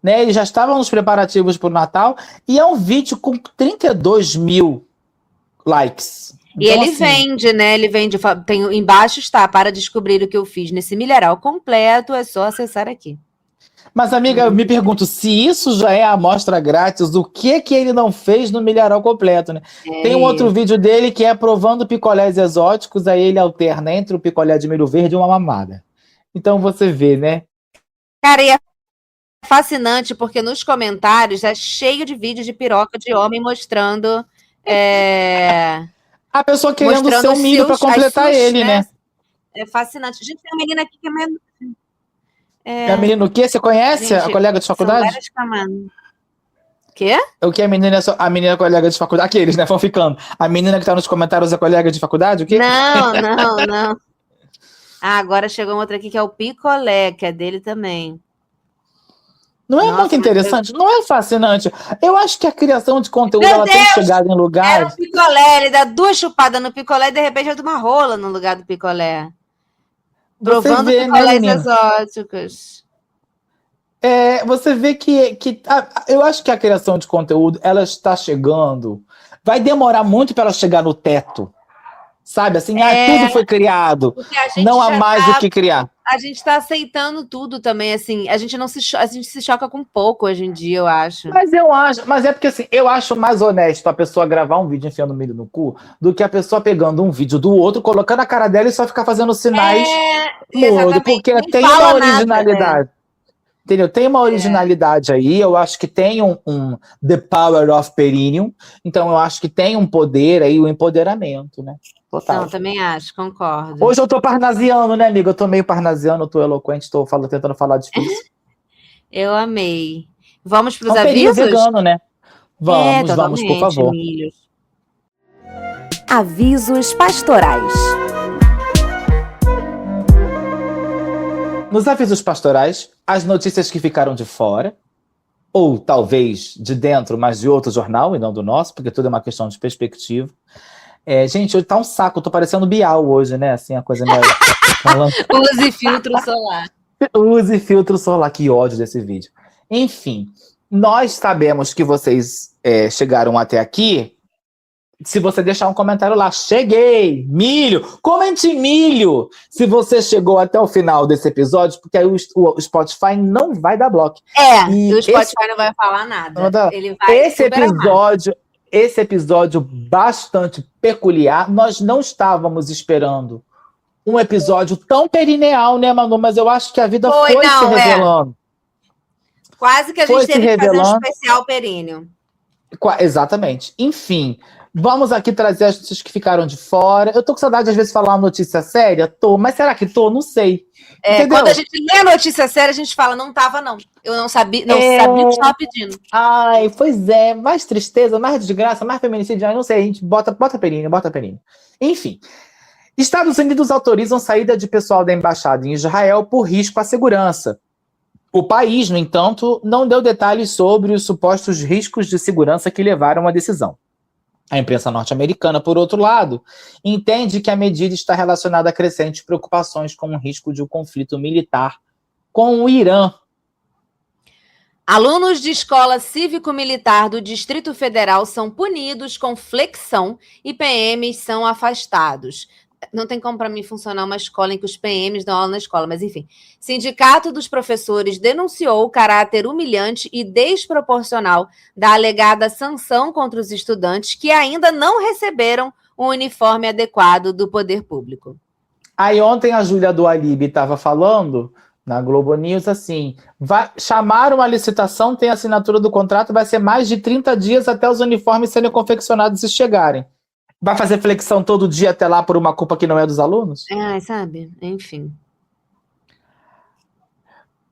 S3: né? Eles já estavam nos preparativos para o Natal, e é um vídeo com 32 mil likes.
S1: E
S3: Então,
S1: ele
S3: assim,
S1: vende, né? Ele vende, embaixo está, para descobrir o que eu fiz nesse milharal completo, é só acessar aqui.
S3: Mas, amiga, eu me pergunto, se isso já é a amostra grátis, o que ele não fez no milharal completo, né? Tem um outro vídeo dele que é provando picolés exóticos, aí ele alterna entre o picolé de milho verde e uma mamada. Então você vê, né?
S1: Cara, e é fascinante porque nos comentários é cheio de vídeos de piroca de homem mostrando...
S3: A pessoa querendo
S1: mostrando
S3: ser um milho para completar ele, né?
S1: É fascinante. Gente, tem uma menina aqui que é meio...
S3: É a menina o quê? Você conhece a colega de faculdade?
S1: São várias camadas. Quê?
S3: O que a menina colega de faculdade? Aqueles, né? Vão ficando. A menina que tá nos comentários é colega de faculdade? O quê?
S1: Não. Ah, agora chegou outra aqui que é o picolé, que é dele também.
S3: Não é muito interessante? Não é fascinante? Eu acho que a criação de conteúdo ela tem chegado em lugares...
S1: Era o picolé, ele dá 2 chupadas no picolé e de repente vai tomar rola no lugar do picolé. Provando picolés exóticos.
S3: Você vê que eu acho que a criação de conteúdo ela está chegando. Vai demorar muito para ela chegar no teto. Sabe, assim, tudo foi criado. Não há mais o que criar.
S1: A gente está aceitando tudo também, assim. A gente se choca com pouco hoje em dia, eu acho.
S3: Mas é porque assim, eu acho mais honesto a pessoa gravar um vídeo enfiando milho no cu do que a pessoa pegando um vídeo do outro, colocando a cara dela e só ficar fazendo sinais mudo, porque tem uma originalidade. Entendeu? Tem uma originalidade aí, eu acho que tem um The Power of Perineum, então eu acho que tem um poder aí, o empoderamento, né? Total.
S1: Não, também acho, concordo.
S3: Hoje eu tô parnasiano, né, amiga? Eu tô meio parnasiano, eu tô eloquente, tô tentando falar difícil.
S1: Eu amei. Vamos para os
S3: avisos?
S1: vegano,
S3: né? Vamos, por favor.
S1: Milhos.
S4: Avisos pastorais.
S3: Nos avisos pastorais, as notícias que ficaram de fora, ou talvez de dentro, mas de outro jornal e não do nosso, porque tudo é uma questão de perspectiva. Gente, hoje tá um saco, eu tô parecendo Bial hoje, né? Assim, a coisa meio...
S1: Use filtro solar.
S3: Use filtro solar, que ódio desse vídeo. Enfim, nós sabemos que vocês chegaram até aqui. Se você deixar um comentário lá, cheguei, milho, comente milho, se você chegou até o final desse episódio, porque aí o Spotify não vai dar bloco.
S1: E o Spotify não vai falar nada. Ele vai
S3: esse episódio bastante peculiar, nós não estávamos esperando um episódio tão perineal, né, Manu? Mas eu acho que a vida foi se revelando.
S1: Quase que a gente teve que fazer um especial períneo.
S3: Exatamente. Enfim, vamos aqui trazer as notícias que ficaram de fora. Eu tô com saudade, às vezes, de falar uma notícia séria. Mas será que tô? Não sei.
S1: Quando a gente lê a notícia séria, a gente fala, não tava, não. Eu não sabia, sabia o que estava pedindo.
S3: Ai, pois é. Mais tristeza, mais desgraça, mais feminicídio. Não sei, a gente bota períneo. Enfim. Estados Unidos autorizam saída de pessoal da embaixada em Israel por risco à segurança. O país, no entanto, não deu detalhes sobre os supostos riscos de segurança que levaram à decisão. A imprensa norte-americana, por outro lado, entende que a medida está relacionada a crescentes preocupações com o risco de um conflito militar com o Irã.
S1: Alunos de escola cívico-militar do Distrito Federal são punidos com flexão e PMs são afastados. Não tem como para mim funcionar uma escola em que os PMs dão aula na escola, mas enfim. Sindicato dos Professores denunciou o caráter humilhante e desproporcional da alegada sanção contra os estudantes que ainda não receberam o uniforme adequado do poder público.
S3: Aí ontem a Júlia do Alibi estava falando na Globo News assim, chamaram a licitação, tem a assinatura do contrato, vai ser mais de 30 dias até os uniformes serem confeccionados e chegarem. Vai fazer flexão todo dia até lá por uma culpa que não é dos alunos?
S1: Sabe? Enfim.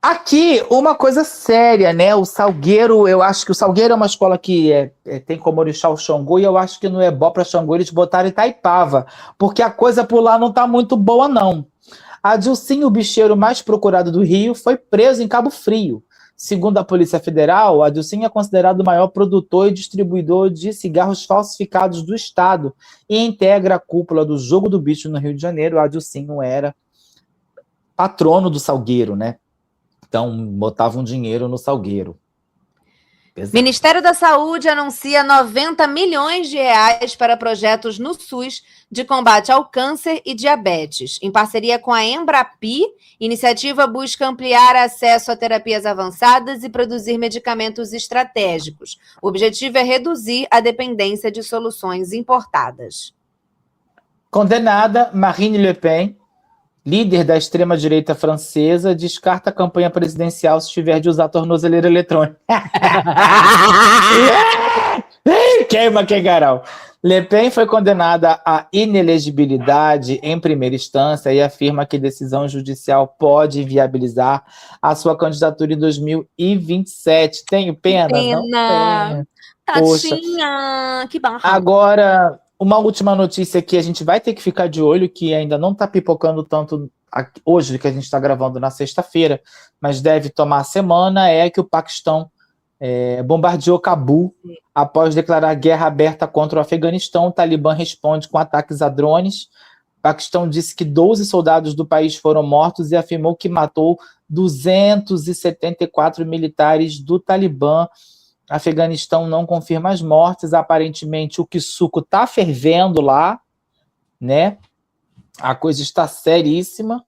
S3: Aqui, uma coisa séria, né? O Salgueiro, eu acho que o Salgueiro é uma escola que tem como orixá o Xangô, e eu acho que no Ebó para Xangô eles botaram Itaipava, porque a coisa por lá não tá muito boa, não. A Dilcinho, o bicheiro mais procurado do Rio, foi preso em Cabo Frio. Segundo a Polícia Federal, a Dilcinho é considerado o maior produtor e distribuidor de cigarros falsificados do estado e integra a cúpula do Jogo do Bicho no Rio de Janeiro. A Dilcinho era patrono do Salgueiro, né? Então, botavam dinheiro no Salgueiro. Pesado.
S1: Ministério da Saúde anuncia 90 milhões de reais para projetos no SUS de combate ao câncer e diabetes. Em parceria com a Embrapi, iniciativa busca ampliar acesso a terapias avançadas e produzir medicamentos estratégicos. O objetivo é reduzir a dependência de soluções importadas.
S3: Condenada, Marine Le Pen, líder da extrema-direita francesa, descarta a campanha presidencial se tiver de usar tornozeleira eletrônica. Queima, Queigaral. Le Pen foi condenada à inelegibilidade em primeira instância e afirma que decisão judicial pode inviabilizar a sua candidatura em 2027. Tenho pena?
S1: Pena. Tadinha, que barra.
S3: Agora, uma última notícia que a gente vai ter que ficar de olho, que ainda não está pipocando tanto hoje, que a gente está gravando na sexta-feira, mas deve tomar a semana, é que o Paquistão bombardeou Cabul após declarar guerra aberta contra o Afeganistão. O Talibã responde com ataques a drones. O Paquistão disse que 12 soldados do país foram mortos e afirmou que matou 274 militares do Talibã. Afeganistão não confirma as mortes. Aparentemente o suco está fervendo lá, né? A coisa está seríssima.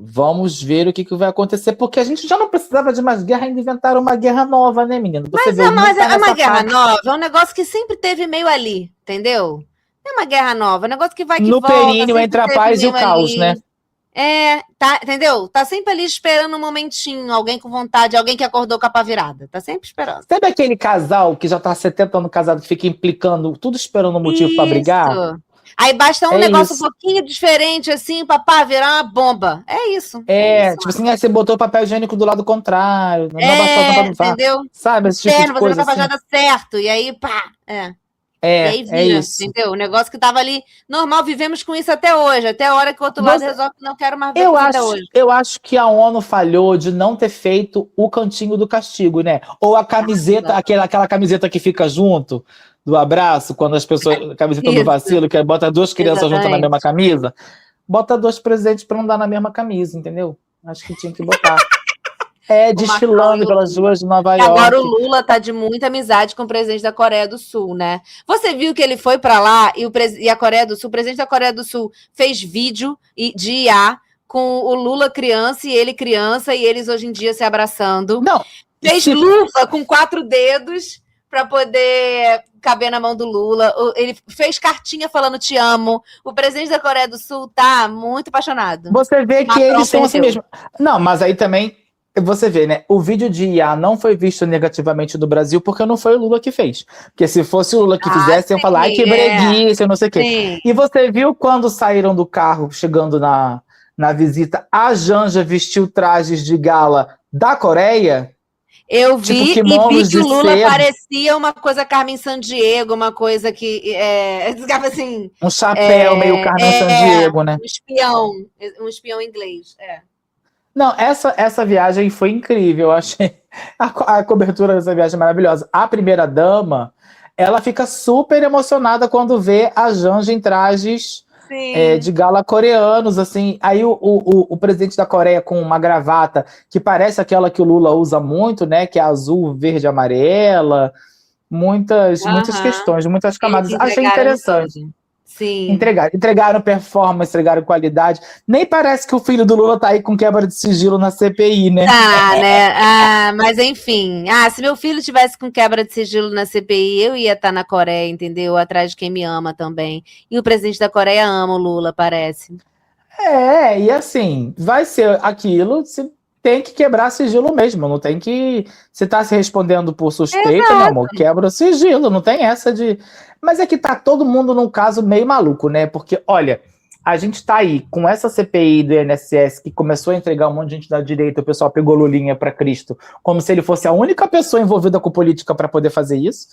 S3: Vamos ver o que vai acontecer, porque a gente já não precisava de mais guerra, ainda inventaram uma guerra nova, né, menino?
S1: Mas é uma guerra nova, é um negócio que sempre teve meio ali, entendeu? É uma guerra nova, é um negócio que vai que
S3: no
S1: volta.
S3: No períneo entre a paz e o caos, né?
S1: Tá, entendeu? Tá sempre ali esperando um momentinho, alguém com vontade, alguém que acordou com a pá virada. Tá sempre esperando.
S3: Sabe aquele casal que já tá 70 anos casado, que fica implicando, tudo esperando um motivo para brigar?
S1: Aí basta um negócio um pouquinho diferente, assim, papá, virar uma bomba. É isso.
S3: É tipo assim, aí você botou o papel higiênico do lado contrário. Não
S1: entendeu?
S3: Sabe, esse tipo de coisa,
S1: você não tá fazendo certo, e aí, pá, e aí vira,
S3: isso.
S1: Entendeu? O negócio que tava ali, normal, vivemos com isso até hoje, até a hora que o outro lado resolve que não quero mais ver até hoje.
S3: Eu acho que a ONU falhou de não ter feito o cantinho do castigo, né? Ou a camiseta, aquela camiseta que fica junto do abraço, quando as pessoas, a camiseta do vacilo, que bota duas crianças juntas na mesma camisa, bota dois presentes para não dar na mesma camisa, entendeu? Acho que tinha que botar. Desfilando pelas ruas de Nova York.
S1: Agora o Lula tá de muita amizade com o presidente da Coreia do Sul, né? Você viu que ele foi para lá e a Coreia do Sul, o presidente da Coreia do Sul fez vídeo de IA com o Lula criança e ele criança, e eles hoje em dia se abraçando.
S3: Não.
S1: Fez luva com 4 dedos para poder caber na mão do Lula. Ele fez cartinha falando te amo. O presidente da Coreia do Sul tá muito apaixonado.
S3: Você vê que eles são assim mesmo. Não, mas aí também você vê, né? O vídeo de IA não foi visto negativamente no Brasil porque não foi o Lula que fez. Porque se fosse o Lula que fizesse, iam falar, ai, que breguice, não sei o quê.
S1: Sim.
S3: E você viu quando saíram do carro, chegando na visita, a Janja vestiu trajes de gala da Coreia?
S1: Eu vi,
S3: tipo,
S1: e vi que o Lula parecia uma coisa Carmen Sandiego, uma coisa que assim,
S3: um chapéu meio Carmen Sandiego, né?
S1: Um espião inglês,
S3: Não, essa viagem foi incrível, eu achei a cobertura dessa viagem maravilhosa. A primeira-dama, ela fica super emocionada quando vê a Janja em trajes de gala coreanos, assim. Aí o presidente da Coreia com uma gravata que parece aquela que o Lula usa muito, né? Que é azul, verde, amarela. Muitas questões, muitas camadas. Achei interessante.
S1: Sim.
S3: Entregaram performance, entregaram qualidade. Nem parece que o filho do Lula tá aí com quebra de sigilo na CPI, né?
S1: Né? Mas enfim. Se meu filho tivesse com quebra de sigilo na CPI, eu ia estar na Coreia, entendeu? Atrás de quem me ama também. E o presidente da Coreia ama o Lula, parece.
S3: E assim, vai ser aquilo, tem que quebrar sigilo mesmo, não tem que... Você tá se respondendo por suspeita, meu amor, quebra o sigilo, não tem essa de... Mas é que tá todo mundo num caso meio maluco, né? Porque, olha, a gente tá aí com essa CPI do INSS que começou a entregar um monte de gente da direita, o pessoal pegou Lulinha para Cristo, como se ele fosse a única pessoa envolvida com política para poder fazer isso.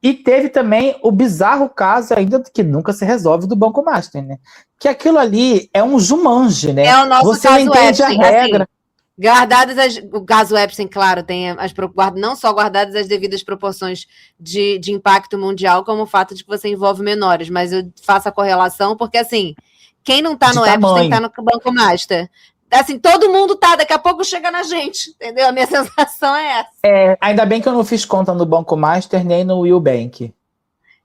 S3: E teve também o bizarro caso, ainda que nunca se resolve, do Banco Master, né? Que aquilo ali é um Jumanji, né?
S1: É o nosso
S3: Você não
S1: caso
S3: entende
S1: Epstein,
S3: a regra.
S1: Assim, o caso Epstein, claro, tem não só guardadas as devidas proporções de impacto mundial, como o fato de que você envolve menores, mas eu faço a correlação porque, assim, quem não tá no Epstein tá no Banco Master. Assim, todo mundo tá, daqui a pouco chega na gente, entendeu? A minha sensação é essa.
S3: Ainda bem que eu não fiz conta no Banco Master nem no Will Bank.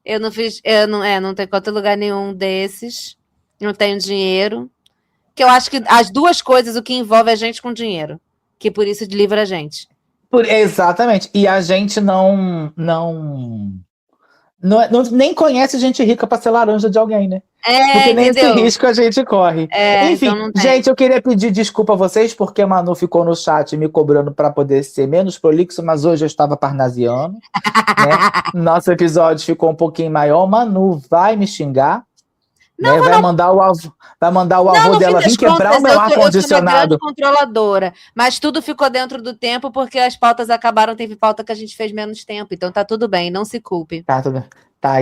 S1: Eu não tenho conta em lugar nenhum desses, não tenho dinheiro. Que eu acho que as duas coisas, o que envolve a gente com dinheiro. Que por isso livra a gente.
S3: Exatamente. E a gente nem conhece gente rica para ser laranja de alguém, né? Porque nem esse risco a gente corre. Enfim,
S1: então
S3: gente, eu queria pedir desculpa a vocês, porque a Manu ficou no chat me cobrando para poder ser menos prolixo, mas hoje eu estava parnasiano. Né? Nosso episódio ficou um pouquinho maior. Manu vai me xingar. Não, né? Vai mandar o avô dela vir quebrar o meu ar-condicionado.
S1: Eu sou uma grande controladora, mas tudo ficou dentro do tempo porque as pautas acabaram, teve pauta que a gente fez menos tempo, então tá tudo bem, não se culpe.
S3: Tá, tudo bem.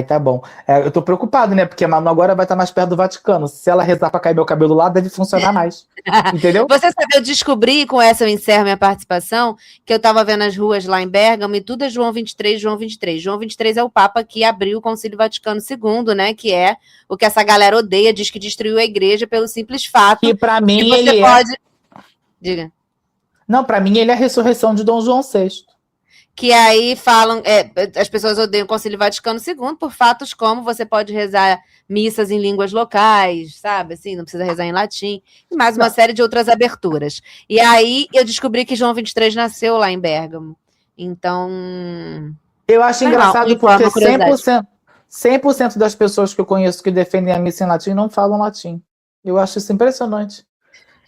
S3: Tá bom. Eu tô preocupado, né? Porque a Manu agora vai estar mais perto do Vaticano. Se ela rezar pra cair meu cabelo lá, deve funcionar mais. Entendeu?
S1: Você sabe, eu descobri, com essa eu encerro minha participação, que eu tava vendo as ruas lá em Bérgamo e tudo é João 23, João 23. João 23 é o Papa que abriu o Concílio Vaticano II, né? Que é o que essa galera odeia, diz que destruiu a igreja pelo simples fato.
S3: E pra mim
S1: que você pode... Diga.
S3: Não, pra mim ele é a ressurreição de Dom João VI.
S1: Que aí falam, as pessoas odeiam o Concílio Vaticano II por fatos como você pode rezar missas em línguas locais, sabe? Assim, não precisa rezar em latim. E mais uma série de outras aberturas. E aí eu descobri que João 23 nasceu lá em Bérgamo. Então...
S3: Eu acho engraçado porque 100% das pessoas que eu conheço que defendem a missa em latim não falam latim. Eu acho isso impressionante.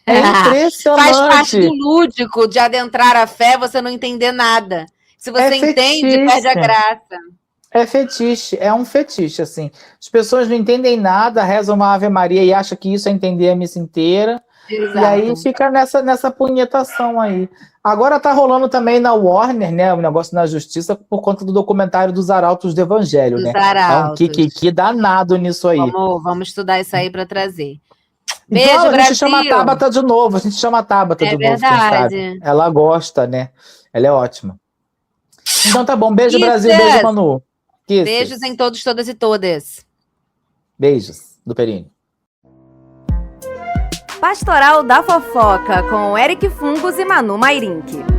S3: É impressionante.
S1: Faz parte do lúdico de adentrar a fé, você não entender nada. Se você entende, perde a graça.
S3: É fetiche, é um fetiche, assim. As pessoas não entendem nada, rezam uma Ave Maria e acham que isso é entender a missa inteira. Exato. E aí fica nessa punhetação aí. Agora tá rolando também na Warner, né, o negócio na justiça por conta do documentário dos Arautos do Evangelho, né?
S1: Arautos.
S3: É um kikiki danado nisso aí.
S1: Vamos estudar isso aí para trazer. Beijo,
S3: então,
S1: Brasil.
S3: A gente chama a Tabata de novo, de novo, quem sabe. Ela gosta, né? Ela é ótima. Então tá bom, beijo Brasil, beijo Manu.
S1: Beijos em todos, todas e todas.
S3: Beijos do Perini.
S4: Pastoral da Fofoca com Eric Fungos e Manu Mairink.